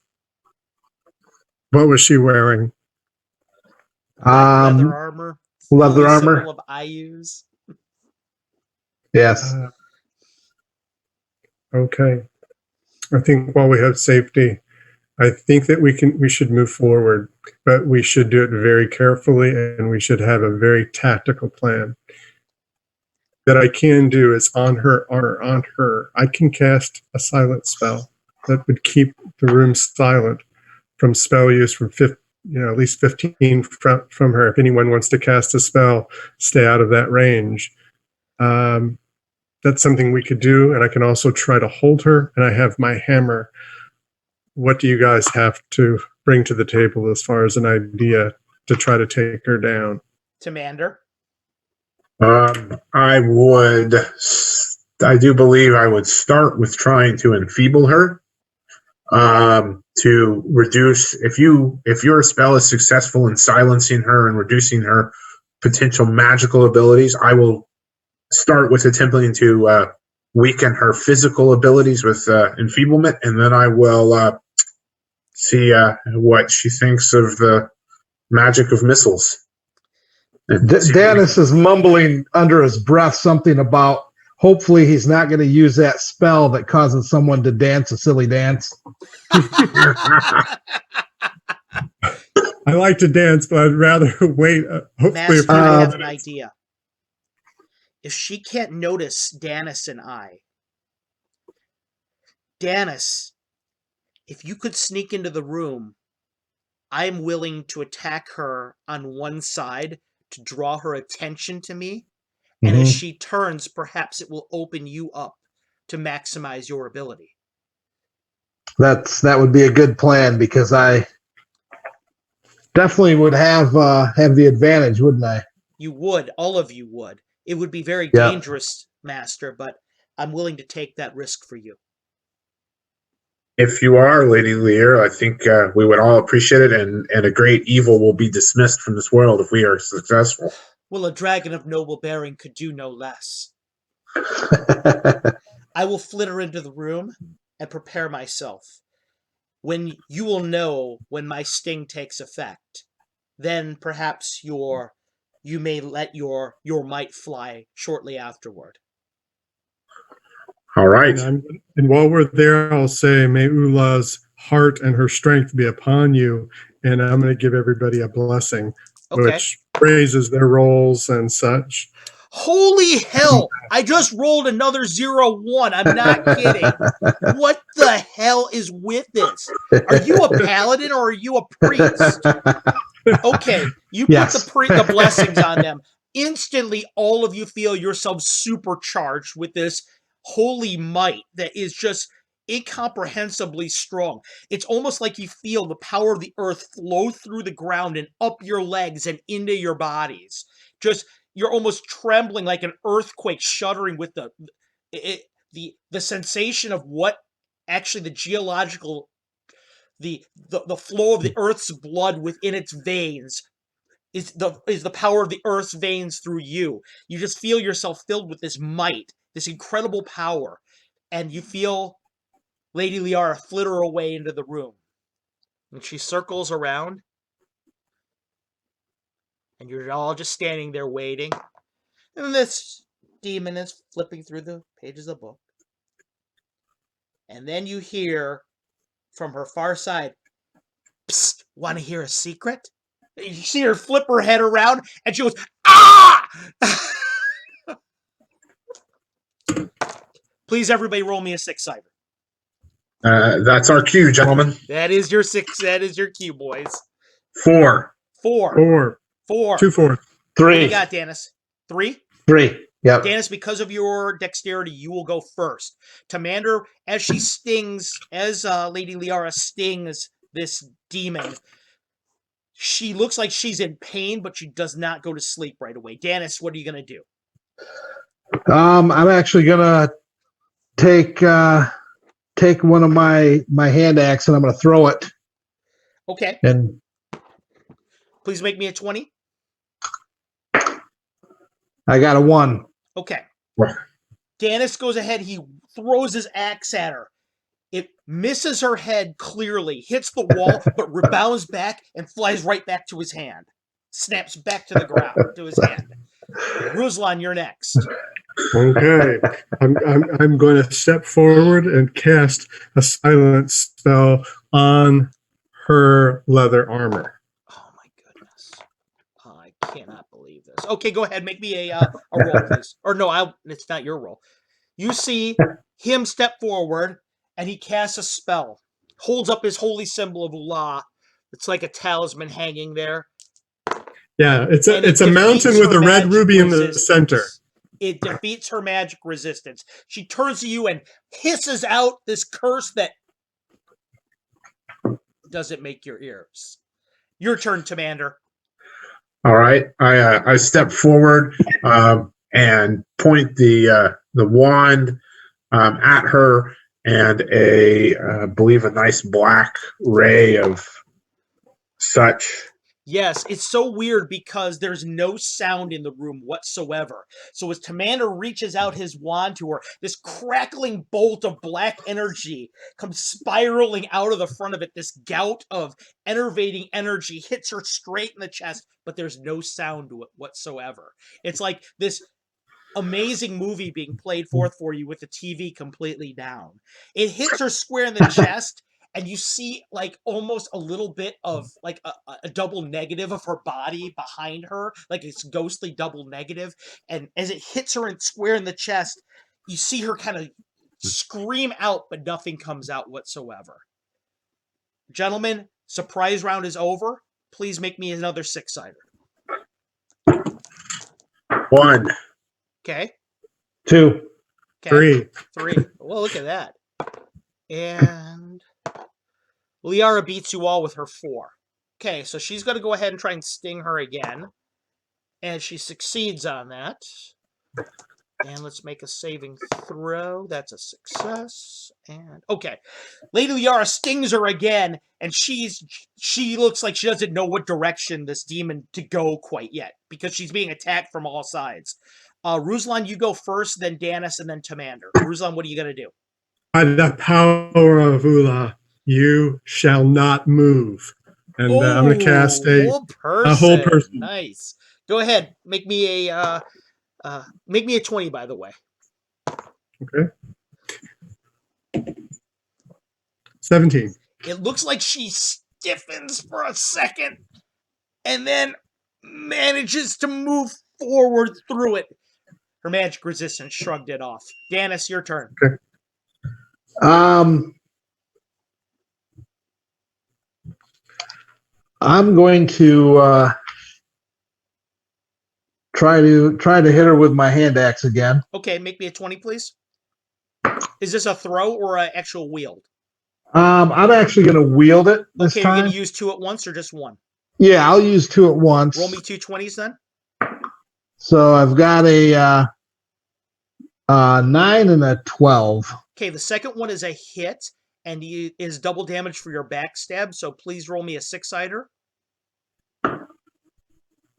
what was she wearing? Black leather armor. Leather armor. Symbol of IUs. Yes. Okay. I think while we have safety, I think that we should move forward, but we should do it very carefully, and we should have a very tactical plan. That I can do is on her, I can cast a silent spell that would keep the room silent from spell use from at least 15 from her. If anyone wants to cast a spell, stay out of that range. That's something we could do, and I can also try to hold her, and I have my hammer. What do you guys have to bring to the table as far as an idea to try to take her down? Commander. I do believe I would start with trying to enfeeble her, to reduce, if your spell is successful in silencing her and reducing her potential magical abilities, I will start with attempting to weaken her physical abilities with enfeeblement, and then I will see what she thinks of the magic of missiles. Dennis is mumbling under his breath something about hopefully he's not going to use that spell that causes someone to dance a silly dance. I like to dance, but I'd rather wait. Hopefully, Master, I have an idea. If she can't notice Dennis and I, Dennis, if you could sneak into the room, I'm willing to attack her on one side to draw her attention to me. And as she turns, perhaps it will open you up to maximize your ability. That would be a good plan, because I definitely would have the advantage, wouldn't I? You would. All of you would. It would be very dangerous, Master, but I'm willing to take that risk for you. If you are, Lady Lear, I think we would all appreciate it, and a great evil will be dismissed from this world if we are successful. Well, a dragon of noble bearing could do no less. I will flitter into the room and prepare myself. When you will know when my sting takes effect, then perhaps you may let your might fly shortly afterward. All right. And while we're there, I'll say, may Ula's heart and her strength be upon you. And I'm going to give everybody a blessing, which raises their rolls and such. Holy hell! I just rolled another 0-1. I'm not kidding. What the hell is with this? Are you a paladin or are you a priest? Okay, you put the blessings on them. Instantly, all of you feel yourselves supercharged with this holy might that is just incomprehensibly strong. It's almost like you feel the power of the earth flow through the ground and up your legs and into your bodies. You're almost trembling like an earthquake, shuddering with the sensation of what actually the geological the flow of the earth's blood within its veins is the power of the earth's veins through you. You just feel yourself filled with this might, this incredible power, and you feel Lady Liara flitter away into the room. And she circles around, and you're all just standing there waiting. And this demon is flipping through the pages of the book. And then you hear from her far side, "Psst, want to hear a secret?" And you see her flip her head around, and she goes, "Ah!" Please, everybody, roll me a 6-sider. That's our cue, gentlemen. That is your 6. That is your cue, boys. 4. 4. 4. 2 4. 3. What do you got, Dennis? 3? 3. Yep. Dennis, because of your dexterity, you will go first. Commander, as she stings, as Lady Liara stings this demon, She looks like she's in pain, but she does not go to sleep right away. Dennis, what are you going to do? I'm actually gonna take one of my hand axe and I'm gonna throw it. Okay. And Please make me a 20. I got a 1. Okay. Dennis goes ahead. He throws his axe at her. It misses her head clearly, hits the wall, but rebounds back and flies right back to his hand. Snaps back to the ground, to his hand. Ruslan, you're next. Okay, I'm going to step forward and cast a silence spell on her leather armor. Oh my goodness. I cannot believe this. Okay, go ahead. Make me a roll, please. Or no, it's not your roll. You see him step forward, and he casts a spell. Holds up his holy symbol of Ula. It's like a talisman hanging there. Yeah, it's And a mountain defeats with her a red magic ruby in the resistance. center. It defeats her magic resistance. She turns to you and hisses out this curse that doesn't make your ears. Your turn, Commander. All right, I step forward and point the wand at her, and I believe a nice black ray of such. Yes, it's so weird because there's no sound in the room whatsoever. So as Commander reaches out his wand to her, this crackling bolt of black energy comes spiraling out of the front of it. This gout of enervating energy hits her straight in the chest, but there's no sound to it whatsoever. It's like this amazing movie being played forth for you with the TV completely down. It hits her square in the chest, and you see like almost a little bit of like a double negative of her body behind her, like it's ghostly double negative. And as it hits her square in the chest, you see her kind of scream out, but nothing comes out whatsoever. Gentlemen, surprise round is over. Please make me another 6-sider. 1. Okay. 2. Okay. 3. 3. Well, look at that. And Liara beats you all with her 4. Okay, so she's going to go ahead and try and sting her again. And she succeeds on that. And let's make a saving throw. That's a success. And okay. Lady Liara stings her again, and she looks like she doesn't know what direction this demon to go quite yet, because she's being attacked from all sides. Ruslan, you go first, then Danis, and then Tamander. Ruslan, what are you going to do? By the power of Ula, you shall not move. And I'm going to cast a whole person. Nice. Go ahead. Make me a 20, by the way. Okay. 17. It looks like she stiffens for a second and then manages to move forward through it. Her magic resistance shrugged it off. Danis, your turn. Okay. I'm going to try to hit her with my hand axe again. Okay, make me a 20, please. Is this a throw or an actual wield? I'm actually going to wield it this okay, time. You're going to use 2 at once or just 1? Yeah, I'll use 2 at once. Roll me 2 20s then. So I've got a 9 and a 12. Okay, the second one is a hit, and is double damage for your backstab, so please roll me a 6-sider.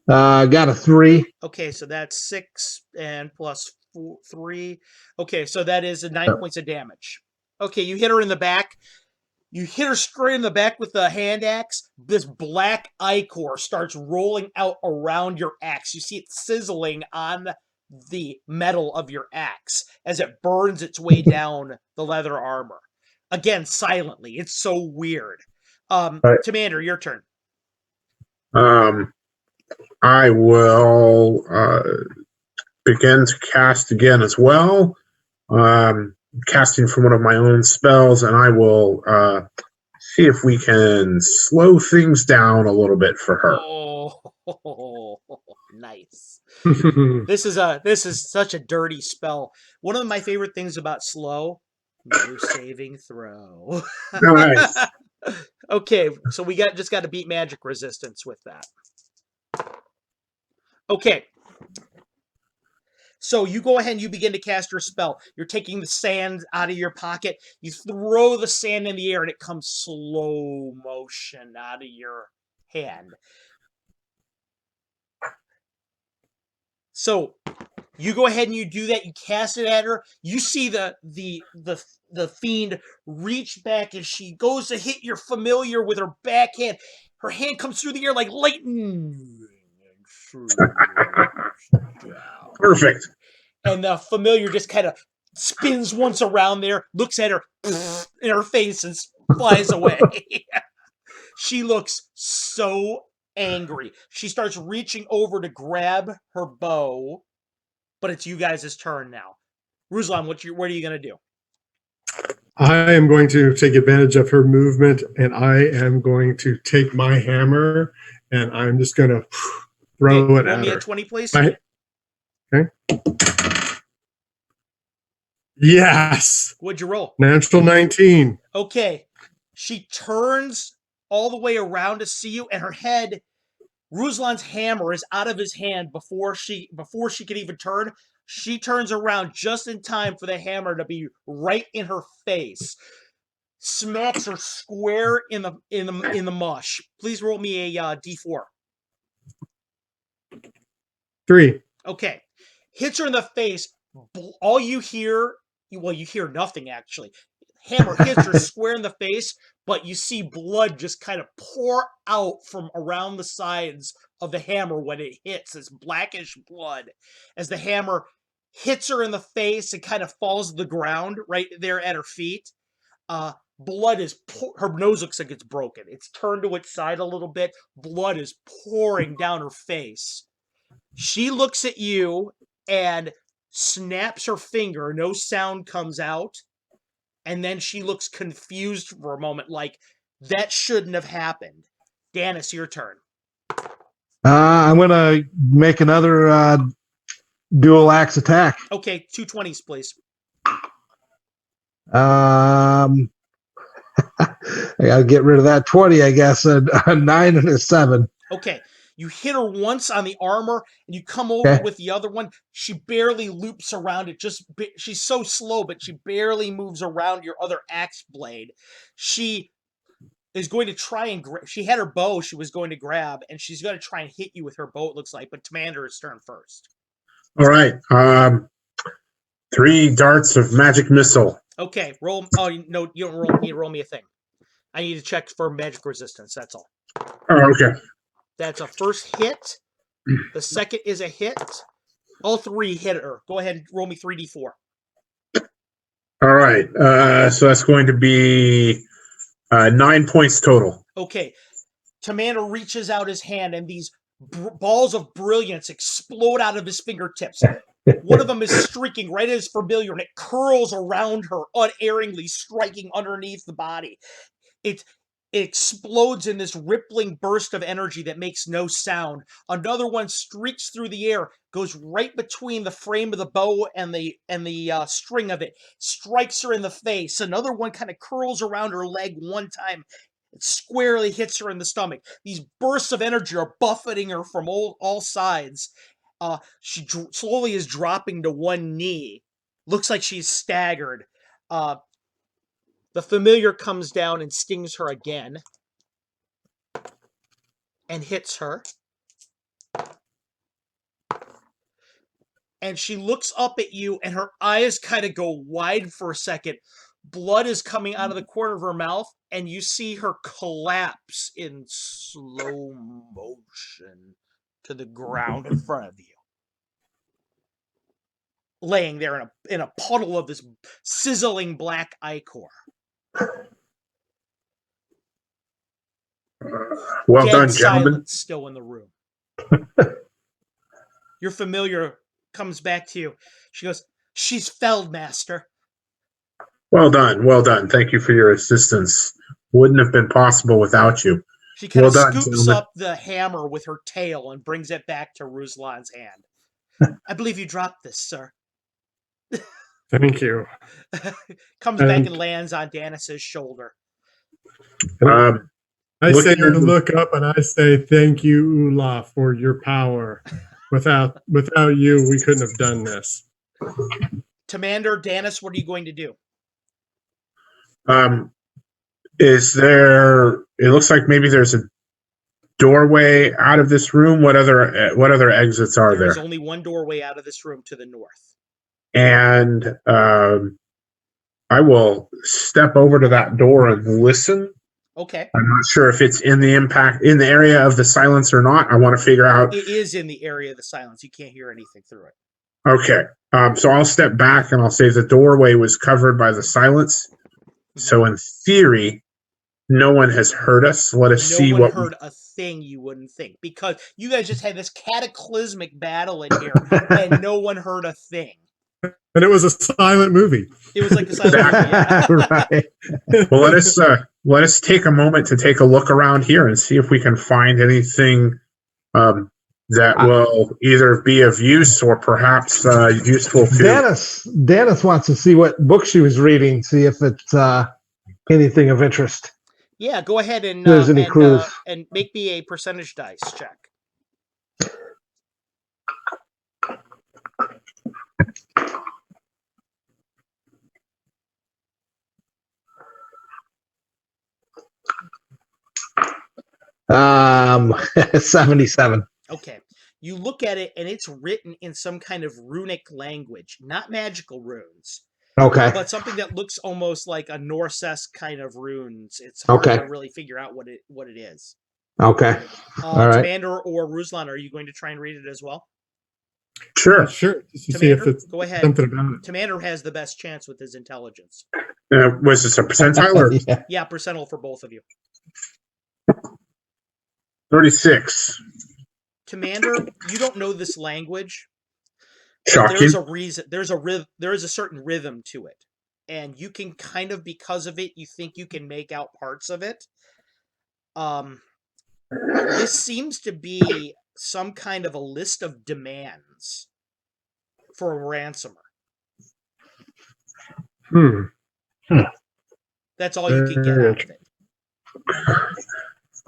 Got a 3. Okay, so that's 6 and plus 3. Okay, so that is 9 points of damage. Okay, you hit her in the back. You hit her straight in the back with the hand axe. This black ichor starts rolling out around your axe. You see it sizzling on the metal of your axe as it burns its way down the leather armor. Again, silently. It's so weird. Right. Commander, your turn. I will begin to cast again as well. Casting from one of my own spells, and I will see if we can slow things down a little bit for her. Oh, nice. This is such a dirty spell. One of my favorite things about slow, no saving throw. Nice. Okay, so we just got to beat magic resistance with that. Okay. So you go ahead and you begin to cast your spell. You're taking the sand out of your pocket. You throw the sand in the air and it comes slow motion out of your hand. So you go ahead and you do that. You cast it at her. You see the fiend reach back as she goes to hit your familiar with her backhand. Her hand comes through the air like lightning. Perfect. And the familiar just kind of spins once around there, looks at her in her face, and flies away. She looks so angry. She starts reaching over to grab her bow, but it's you guys' turn now. Ruslan, what are you going to do? I am going to take advantage of her movement, and I am going to take my hammer, and I'm just going to throw it Roll at me her. a 20, please. Okay. Yes. What'd you roll? Natural 19. Okay. She turns all the way around to see you, and her head, Ruslan's hammer is out of his hand before she could even turn. She turns around just in time for the hammer to be right in her face. Smacks her square in the mush. Please roll me a d4. 3. Okay. Hits her in the face. All you hear, you hear nothing actually. Hammer hits her square in the face, but you see blood just kind of pour out from around the sides of the hammer when it hits. This blackish blood as the hammer hits her in the face and kind of falls to the ground right there at her feet. Blood is her nose looks like it's broken. It's turned to its side a little bit. Blood is pouring down her face. She looks at you and snaps her finger. No sound comes out. And then she looks confused for a moment, like, that shouldn't have happened. Dennis, your turn. I'm going to make another dual axe attack. Okay, 2 20s, please. I got to get rid of that 20, I guess. A 9 and a 7. Okay, you hit her once on the armor, and you come over with the other one. She barely loops around it. She's so slow, but she barely moves around your other axe blade. She is going to try and she had her bow she was going to grab, and she's going to try and hit you with her bow, it looks like, but Commander's turn first. All right. 3 darts of magic missile. Okay, roll. Oh, no, you don't need to roll me a thing. I need to check for magic resistance, that's all. Oh, okay. That's a first hit. The second is a hit. All 3 hit her. Go ahead and roll me 3d4. All right. So that's going to be 9 points total. Okay. Commander reaches out his hand, and these balls of brilliance explode out of his fingertips. One of them is streaking right at his familiar, and it curls around her, unerringly striking underneath the body. It explodes in this rippling burst of energy that makes no sound. Another one streaks through the air, goes right between the frame of the bow and the string of it, strikes her in the face. Another one kind of curls around her leg one time. It squarely hits her in the stomach. These bursts of energy are buffeting her from all sides. She slowly is dropping to one knee. Looks like she's staggered. The familiar comes down and stings her again. And hits her. And she looks up at you, and her eyes kind of go wide for a second. Blood is coming out of the corner of her mouth, and you see her collapse in slow motion to the ground in front of you. Laying there in a puddle of this sizzling black ichor. Well Dead done, gentlemen. silence still in the room. Your familiar comes back to you. She goes, "She's felled, master." Well done. Well done. Thank you for your assistance. Wouldn't have been possible without you. She kind of Well done, scoops gentlemen. up the hammer with her tail and brings it back to Ruslan's hand. "I believe you dropped this, sir." Thank you. Comes back and lands on Danis's shoulder. I say Looking into- look up and I say thank you, Ula, for your power. Without you, we couldn't have done this. Commander Danis, what are you going to do? Is there? It looks like maybe there's a doorway out of this room. What other exits are There is there? only one doorway out of this room to the north. And I will step over to that door and listen. Okay. I'm not sure if it's in the area of the silence or not. I want to figure out. It is in the area of the silence. You can't hear anything through it. Okay. So I'll step back and I'll say the doorway was covered by the silence. So in theory, no one has heard us. Let us see No one what. heard a thing you wouldn't think, because you guys just had this cataclysmic battle in here and no one heard a thing. And it was a silent movie. It was like the silent movie. Right. Well, let us take a moment to take a look around here and see if we can find anything that will either be of use or perhaps useful to. Dennis wants to see what book she was reading, see if it's anything of interest. Yeah, go ahead and There's any clues. And make me a percentage dice check. Um, 77. Okay. You look at it and it's written in some kind of runic language, not magical runes, Okay. but something that looks almost like a Norse-esque kind of runes. It's hard to really figure out what it is. Okay. All right. Commander or Ruslan, are you going to try and read it as well? Sure. Sure. Just to see Commander, if it's go ahead. something about it. Commander has the best chance with his intelligence. Was this a percentile or Yeah, percentile for both of you. 36? Commander, you don't know this language. Shocking. There's a reason. There is a certain rhythm to it, and you can kind of, because of it, you think you can make out parts of it. This seems to be some kind of a list of demands for a ransomer. That's all you can get out of it.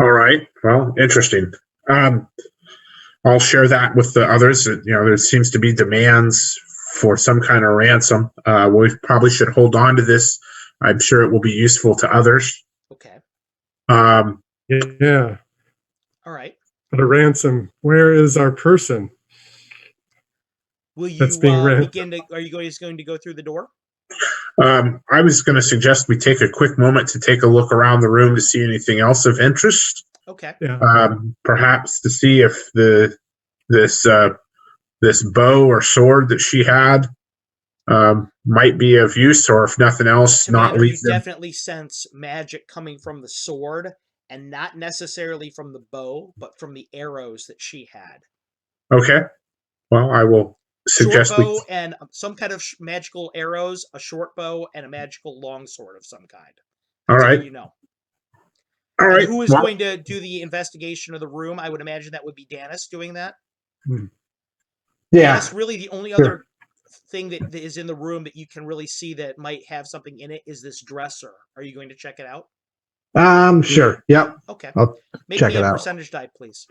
All right. Well, interesting. I'll share that with the others. There seems to be demands for some kind of ransom. We probably should hold on to this. I'm sure it will be useful to others. Okay. Yeah. All right. But a ransom. Where is our person? Will you That's being begin to? Are you guys going to go through the door? I was going to suggest we take a quick moment to take a look around the room to see anything else of interest. Okay. Yeah. Perhaps to see if this bow or sword that she had might be of use, or if nothing else, Commander, not leave you them. definitely sense magic coming from the sword, and not necessarily from the bow, but from the arrows that she had. Okay. Well, I will suggest short bow and some kind of magical arrows, a short bow, and a magical longsword of some kind. That's all you know. All right. And who is going to do the investigation of the room? I would imagine that would be Danis doing that. Yeah. Danis, really the only other thing that is in the room that you can really see that might have something in it is this dresser. Are you going to check it out? Sure. Yep. Okay. I'll Make check me it a out. percentage die, please.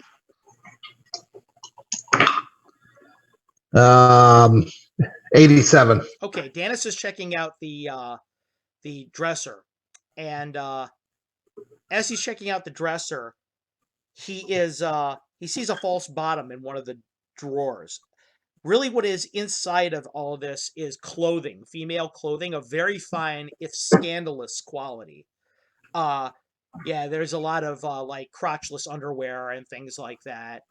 87. Okay, Danis is checking out the dresser, and as he's checking out the dresser, he sees a false bottom in one of the drawers. Really, what is inside of all of this is clothing, female clothing of very fine, if scandalous quality. Yeah, there's a lot of like crotchless underwear and things like that.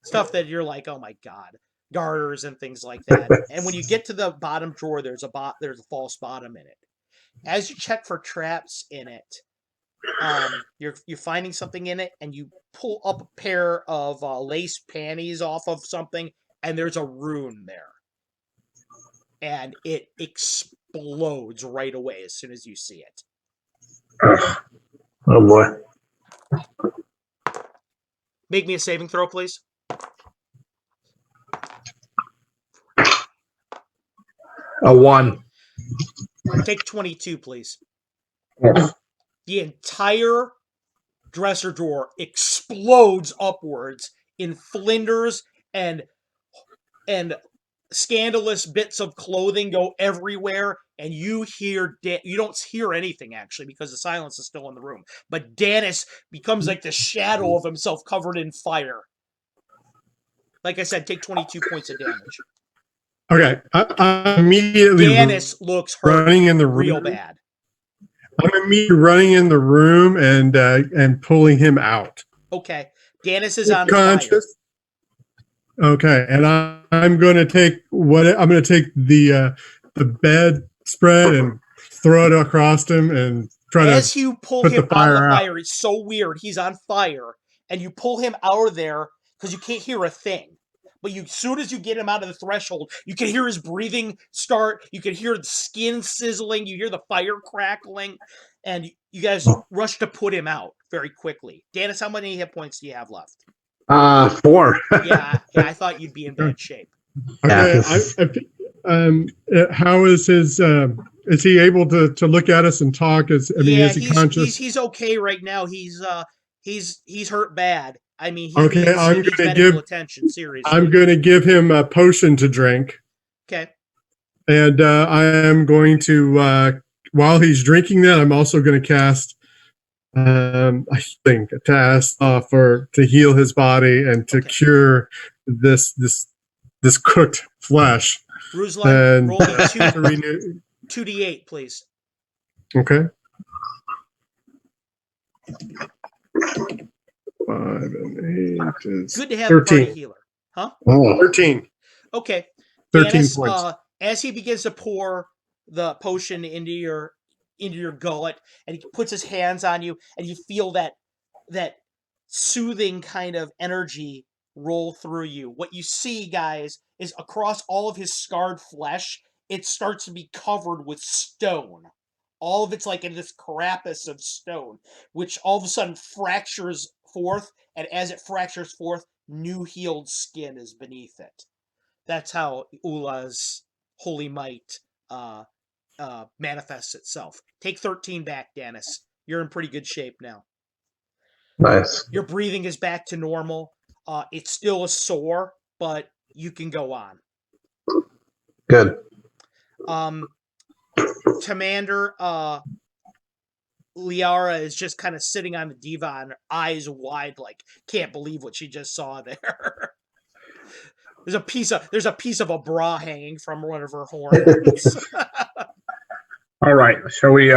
Stuff that you're like, oh my god, garters and things like that. And when you get to the bottom drawer, there's a false bottom in it. As you check for traps in it, you're finding something in it, and you pull up a pair of lace panties off of something, and there's a rune there, and it explodes right away as soon as you see it. Oh boy. Make me a saving throw, please. A 1. Take 22, please. Oh. The entire dresser drawer explodes upwards in flinders and scandalous bits of clothing go everywhere, and you don't hear anything actually because the silence is still in the room. But Dennis becomes like the shadow of himself covered in fire. Like I said, take 22 points of damage. Okay, I'm immediately Dennis looks hurt running in the real room. bad. I'm immediately running in the room and pulling him out. Okay, Dennis is on fire. Conscious. Okay, and I'm going to take the bedspread and throw it across him and try As to you pull put him the out of fire the out. fire, it's so weird. He's on fire, and you pull him out of there because you can't hear a thing. But as soon as you get him out of the threshold, you can hear his breathing start. You can hear the skin sizzling. You hear the fire crackling, and you guys rush to put him out very quickly. Dennis, how many hit points do you have left? 4. Yeah, I thought you'd be in bad shape. Okay, Yeah, how is his? Is he able to look at us and talk? Is he conscious? He's okay right now. He's hurt bad. I mean, Okay, he needs medical attention. Seriously, I'm going to give him a potion to drink. Okay. And I am going to, while he's drinking that, I'm also going to cast, I think, a task to heal his body and to cure this cooked flesh. Ruslan, roll me renew. 2d8, please. Okay. 5 and 8 is Good to have 13. a party healer, huh? 13. Okay. 13 Dennis, points. as he begins to pour the potion into your gullet, and he puts his hands on you, and you feel that soothing kind of energy roll through you. What you see, guys, is across all of his scarred flesh, it starts to be covered with stone. All of it's like in this carapace of stone, which all of a sudden fractures forth, and as it fractures forth, new healed skin is beneath it. That's how Ula's holy might manifests itself. Take 13 back, Dennis. You're in pretty good shape now. nice. Your breathing is back to normal. It's still a sore, but you can go on. Good. Commander Liara is just kind of sitting on the divan, eyes wide, like can't believe what she just saw there. There's a piece of a bra hanging from one of her horns. All right. Shall we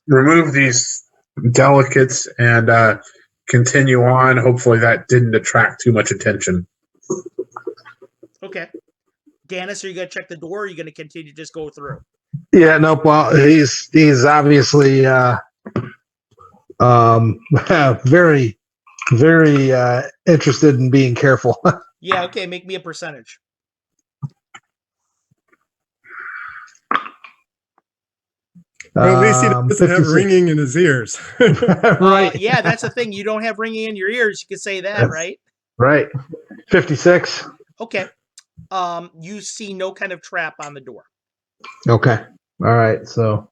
remove these delicates and continue on? Hopefully that didn't attract too much attention. Okay. Dennis, are you going to check the door, or are you going to continue to just go through? Yeah, no, well, he's obviously very, very interested in being careful. Yeah, okay, make me a percentage. Well, at least he doesn't have ringing in his ears. Right. Yeah, that's the thing. You don't have ringing in your ears. You could say that, right? Right. 56. Okay. You see no kind of trap on the door. Okay. All right. So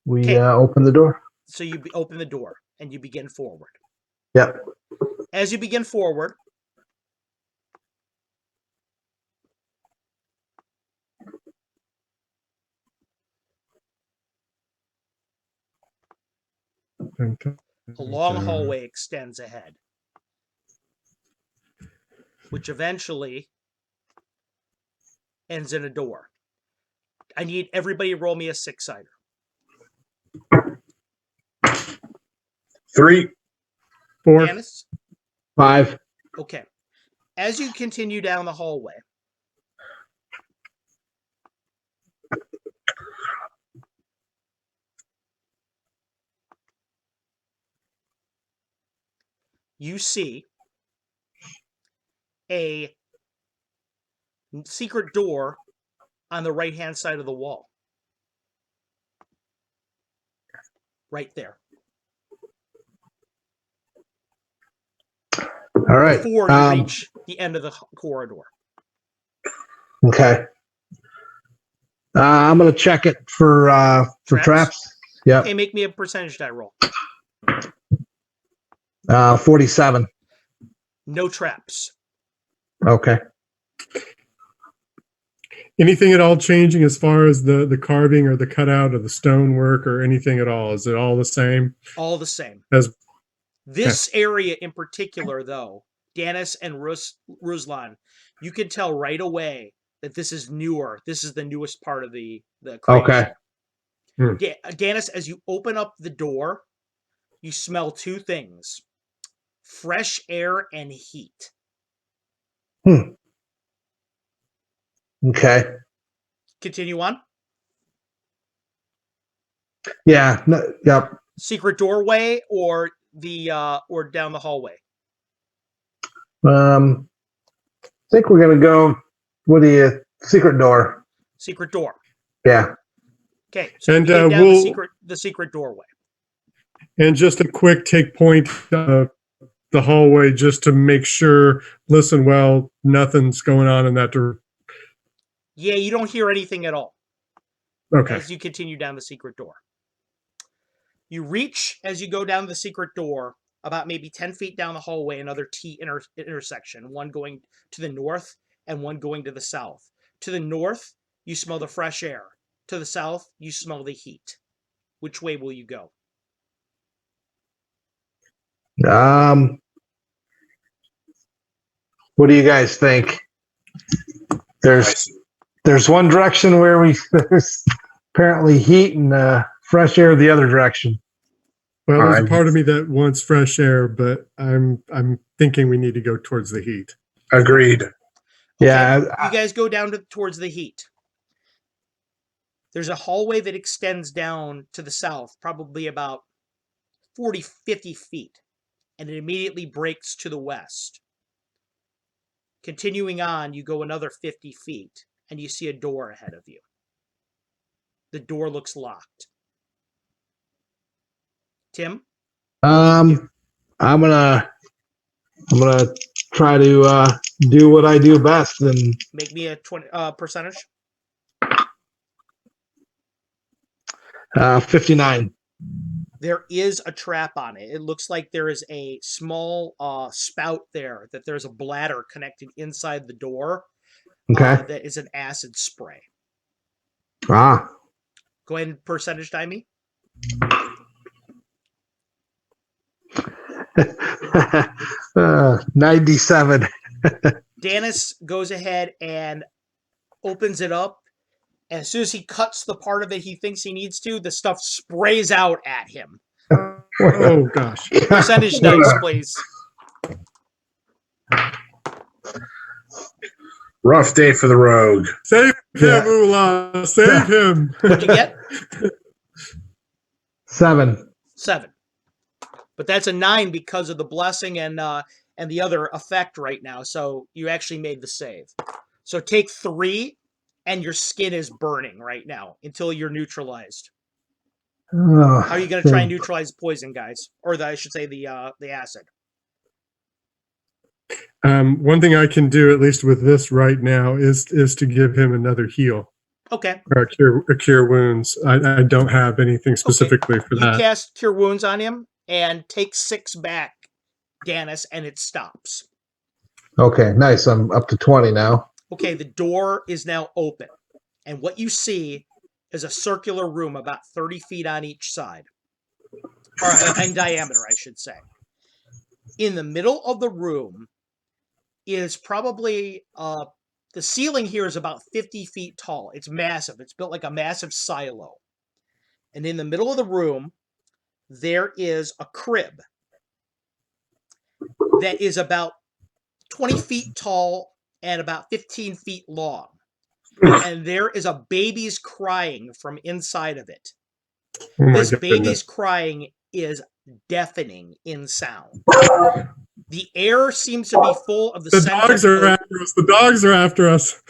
we Okay. Open the door. So you open the door and you begin forward. Yep. As you begin forward, a long hallway extends ahead, which eventually ends in a door. I need everybody to roll me a 6-sider. 3. 4. Dennis? 5. Okay. As you continue down the hallway, you see a secret door on the right-hand side of the wall. Right there. All right. Before you reach the end of the corridor. Okay. I'm going to check it for traps. Yeah. Okay, make me a percentage die roll. 47. No traps. Okay. Anything at all changing as far as the carving or the cutout of the stonework or anything at all? Is it all the same? All the same. As This area in particular, though, Danis and Ruslan, you can tell right away that this is newer. This is the newest part of the creation. Okay. Danis, as you open up the door, you smell two things: fresh air and heat. Okay. Continue on. Yeah. No, yep. Secret doorway or down the hallway. I think we're gonna go with the secret door. Secret door. Yeah. Okay. So And, you came down we'll- the secret doorway. And just a quick take point of the hallway, just to make sure, listen well, nothing's going on in that direction. Yeah, you don't hear anything at all Okay. as you continue down the secret door. You reach, as you go down the secret door, about maybe 10 feet down the hallway, another T intersection, one going to the north and one going to the south. To the north, you smell the fresh air. To the south, you smell the heat. Which way will you go? What do you guys think? There's one direction where there's apparently heat and fresh air the other direction. Well, there's a part of me that wants fresh air, but I'm thinking we need to go towards the heat. Agreed. Okay, Yeah. you guys go down towards the heat. There's a hallway that extends down to the south, probably about 40, 50 feet, and it immediately breaks to the west. Continuing on, you go another 50 feet, and you see a door ahead of you. The door looks locked. Tim? I'm gonna try to do what I do best and Make me a 20 percentage. 59. There is a trap on it. It looks like there is a small spout there, that there's a bladder connected inside the door. Okay. That is an acid spray. Ah. Go ahead and percentage time me. 97. Danis goes ahead and opens it up. And as soon as he cuts the part of it he thinks he needs to, the stuff sprays out at him. Oh, gosh. Percentage dice, please. Rough day for the rogue. Save Yeah. him, Ula. Save him. What'd you get? 7. 7. But that's a 9 because of the blessing and the other effect right now. So you actually made the save. So take 3, and your skin is burning right now until you're neutralized. Oh, How are you going to try and neutralize poison, guys? Or I should say the acid. One thing I can do, at least with this right now, is to give him another heal Okay. or a cure wounds. I don't have anything specifically for You that. cast Cure Wounds on him and take 6 back, Danis, and it stops. okay, nice. I'm up to 20 now. Okay, the door is now open. And what you see is a circular room about 30 feet on each side. Or in diameter, I should say. In the middle of the room is probably, the ceiling here is about 50 feet tall. It's massive. It's built like a massive silo. And in the middle of the room, there is a crib that is about 20 feet tall and about 15 feet long. And there is a baby's crying from inside of it. Oh my This goodness. baby's crying is deafening in sound. The air seems to be full of the The scent dogs of are after us. The dogs are after us.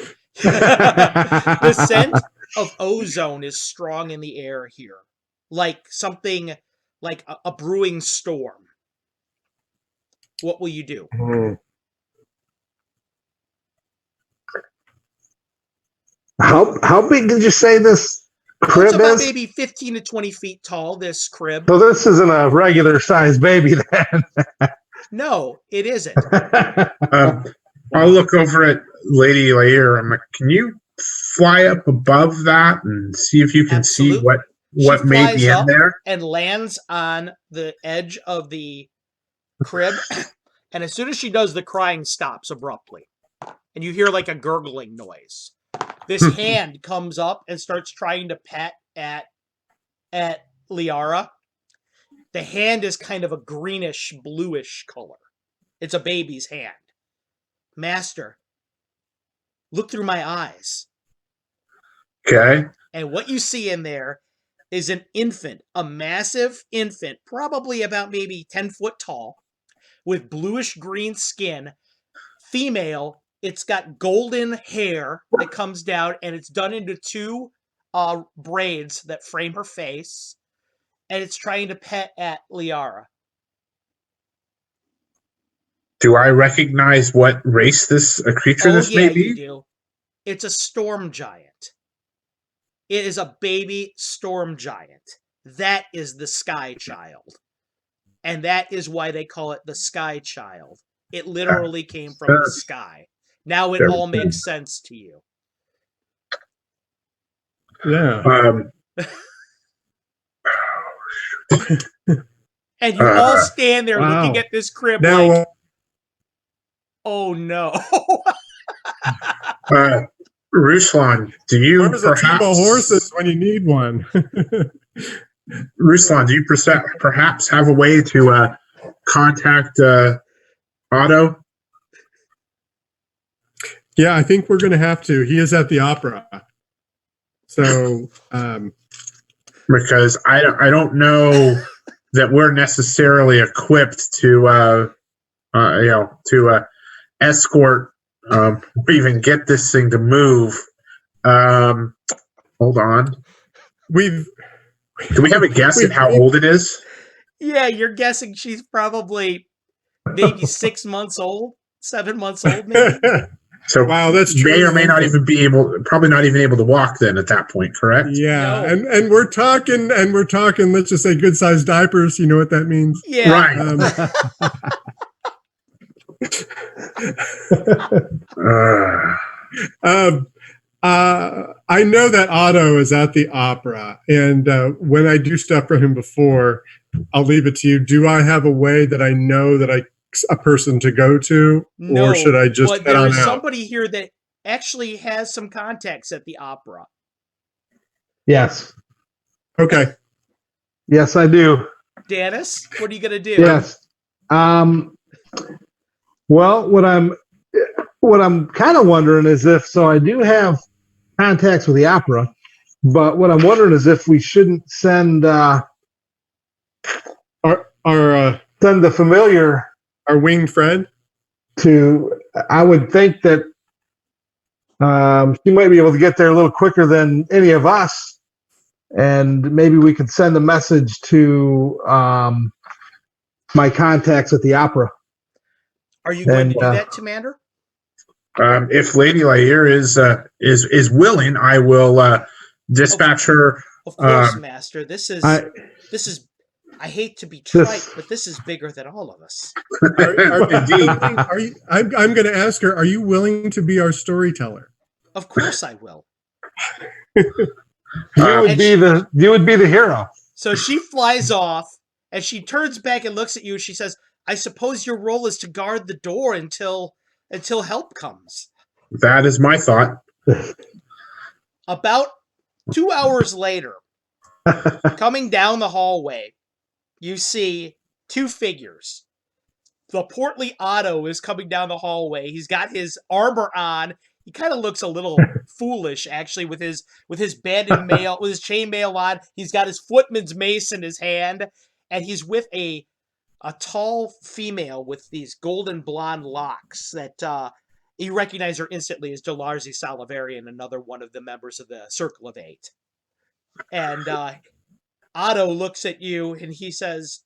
the scent of ozone is strong in the air here, like something like a brewing storm. What will you do? How big did you say this crib it's about is? maybe 15 to 20 feet tall, this crib. So this isn't a regular sized baby then. No, it isn't. I'll look over at Lady Lair. I'm like, can you fly up above that and see if you can see Absolutely. what She may flies be in up there? and lands on the edge of the crib. And as soon as she does, the crying stops abruptly. And you hear like a gurgling noise. This hand comes up and starts trying to pet at Liara. The hand is kind of a greenish, bluish color. It's a baby's hand. Master, look through my eyes. Okay. And what you see in there is an infant, a massive infant, probably about maybe 10 foot tall, with bluish green skin, female. It's got golden hair that comes down, and it's done into two braids that frame her face, and it's trying to pet at Liara. Do I recognize what race this creature Oh this yeah, may be? you do. It's a storm giant. It is a baby storm giant. That is the Sky Child. And that is why they call it the Sky Child. It literally came from the sky. Now it all makes sense to you. Yeah. And you all stand there Wow. looking at this crib Now, like, oh no. Ruslan, do you where's a team of perhaps horses when you need one? Ruslan, do you perhaps have a way to contact Otto? Yeah, I think we're going to have to. He is at the opera. So, Because I don't know that we're necessarily equipped to escort or even get this thing to move. Hold on. we've Do we have a guess at how old it is? Yeah, you're guessing she's probably maybe 6 months old, 7 months old, maybe. So wow, that's true. may or may not even be able, probably not even able to walk then at that point, correct? Yeah, No. and we're talking, let's just say good sized diapers. You know what that means? Yeah. Right. I know that Otto is at the opera, and when I do stuff for him before, I'll leave it to you. Do I have a way that I know that a person to go to, No, or should I just but head there on is out? somebody here that actually has some contacts at the opera. Yes. Okay. Yes, I do. Dennis, what are you gonna do? Yes. Well, what I'm kind of wondering is if I do have contacts with the opera, but what I'm wondering is if we shouldn't send Our the familiar our winged friend. to. I would think that she might be able to get there a little quicker than any of us, and maybe we could send a message to my contacts at the opera. Are you going to And, do that, Commander? If Lady Lair is willing, I will dispatch her. Of course, Master. This is. I hate to be trite, but this is bigger than all of us. Indeed. I'm going to ask her. Are you willing to be our storyteller? Of course, I will. You would be the hero. So she flies off, and she turns back and looks at you. And she says, "I suppose your role is to guard the door until help comes." That is my thought. About 2 hours later, coming down the hallway, you see two figures. The portly Otto is coming down the hallway. He's got his armor on. He kind of looks a little foolish, actually, with his banded mail, with his chainmail on. He's got his footman's mace in his hand, and he's with a tall female with these golden blonde locks that you recognize her instantly as Delarzi Salivarian, another one of the members of the Circle of Eight. And Otto looks at you and he says,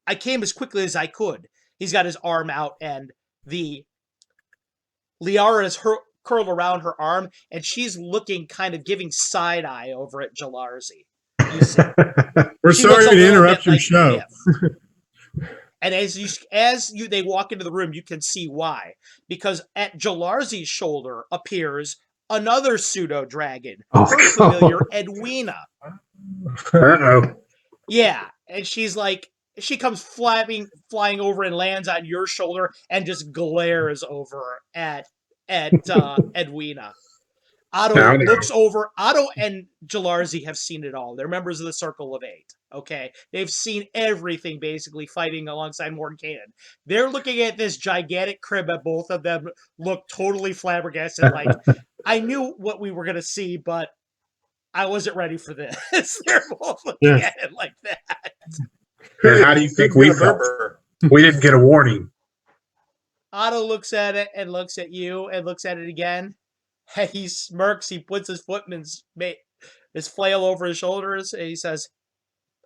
"I came as quickly as I could." He's got his arm out, and the Liara's curled around her arm, and she's looking kind of giving side eye over at Jalarzi. You see, We're she looks sorry a to little interrupt bit your like show. miffed. And as you they walk into the room, you can see why. Because at Jalarzi's shoulder appears another pseudo dragon, Oh, her familiar Edwina. Uh-oh. Yeah, and she's like, she comes flying over and lands on your shoulder and just glares over at Edwina. Otto Now, looks over. Otto and Jalarzi have seen it all. They're members of the Circle of Eight. Okay, they've seen everything basically fighting alongside Mordenkainen. They're looking at this gigantic crib, and both of them look totally flabbergasted. Like, I knew what we were gonna see, but I wasn't ready for this. They're both looking at it like that. and how do you think we felt? We didn't get a warning. Otto looks at it and looks at you and looks at it again. And he smirks. He puts his foot in his flail over his shoulders, and he says,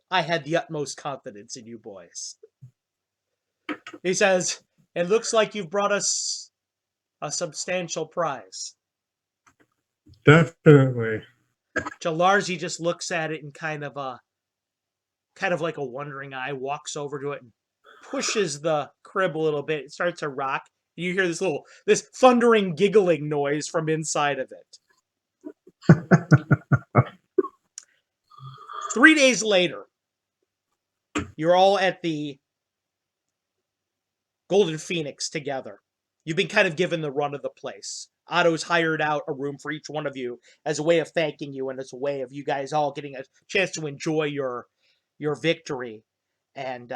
I had the utmost confidence in you boys. He says, it looks like you've brought us a substantial prize. Definitely. Jalarzi just looks at it and kind of like a wondering eye, walks over to it and pushes the crib a little bit. It starts to rock. You hear this thundering giggling noise from inside of it. 3 days later, you're all at the Golden Phoenix together. You've been kind of given the run of the place. Otto's hired out a room for each one of you as a way of thanking you, and as a way of you guys all getting a chance to enjoy your victory. And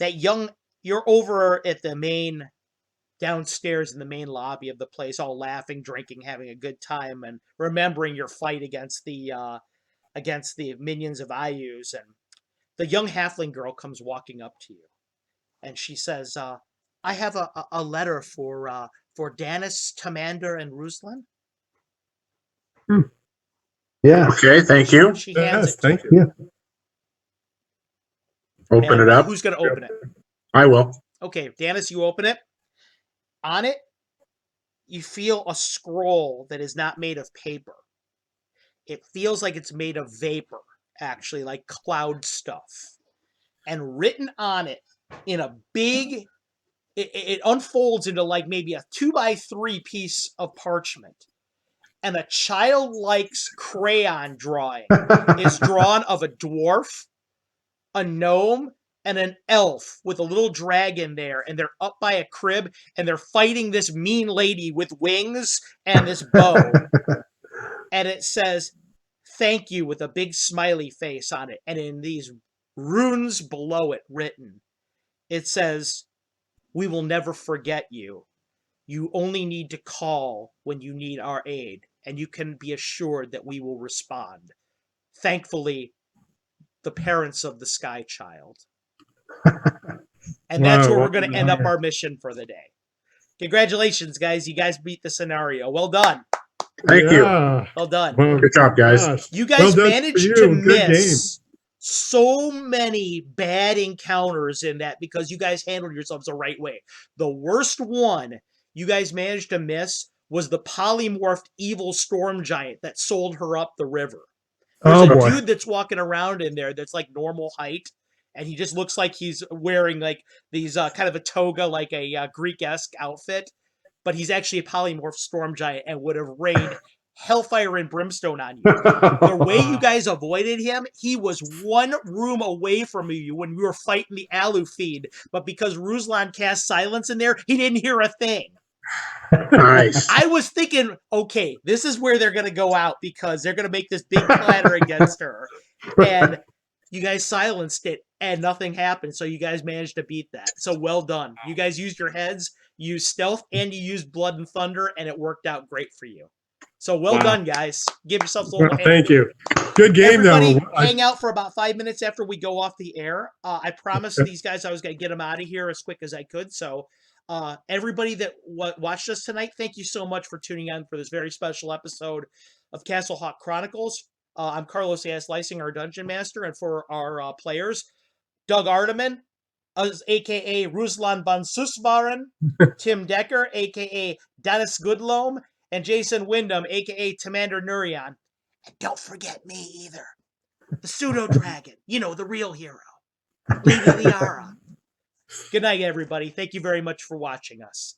you're over at the main, downstairs in the main lobby of the place, all laughing, drinking, having a good time, and remembering your fight against the minions of Ayus. And the young halfling girl comes walking up to you, and she says, I have a letter for Danis, Tamander, and Ruslan. Yeah. Okay, thank you. She hands Yes, it to thank you. you. Open And, it up. who's going to open it? I will. Okay, Danis, you open it. On it, you feel a scroll that is not made of paper. It feels like it's made of vapor, actually, like cloud stuff. And written on it in a big, it unfolds into like maybe a 2x3 piece of parchment. And a childlike's crayon drawing is drawn of a dwarf, a gnome, and an elf with a little dragon there, and they're up by a crib, and they're fighting this mean lady with wings and this bow. And it says, thank you, with a big smiley face on it. And in these runes below it written, it says, we will never forget you. You only need to call when you need our aid, and you can be assured that we will respond. Thankfully, the parents of the Sky Child. And that's where we're going to end up our mission for the day. Congratulations, guys. You guys beat the scenario. Well done. Thank you. Well done. Good job, guys. Gosh. You guys Well done managed for you. to Good miss so many bad encounters in that because you guys handled yourselves the right way. The worst one you guys managed to miss was the polymorphed evil storm giant that sold her up the river. There's a dude that's walking around in there that's like normal height, and he just looks like he's wearing like these kind of a toga, like a Greek-esque outfit, but he's actually a polymorphed storm giant and would have rained hellfire and brimstone on you. The way you guys avoided him, he was one room away from you when we were fighting the Alu feed, but because Ruslan cast silence in there, he didn't hear a thing. Nice. I was thinking, okay, this is where they're going to go out because they're going to make this big clatter against her. And you guys silenced it and nothing happened. So you guys managed to beat that. So well done. You guys used your heads, you used stealth, and you used blood and thunder, and it worked out great for you. So well done, guys. Give yourselves a little hand. Thank you. Good game, Everybody, though. hang out for about 5 minutes after we go off the air. I promised these guys I was going to get them out of here as quick as I could. So everybody that watched us tonight, thank you so much for tuning in for this very special episode of caslHawk Chronicles. I'm Carlos A.S. Lysing, our Dungeon Master, and for our players, Doug Arteman, aka Ruslan von Susbaren, Tim Decker, aka Dennis Goodloam, and Jason Wyndham, aka Tamander Nurion. And don't forget me either. The pseudo dragon, the real hero, Lady Liara. Good night, everybody. Thank you very much for watching us.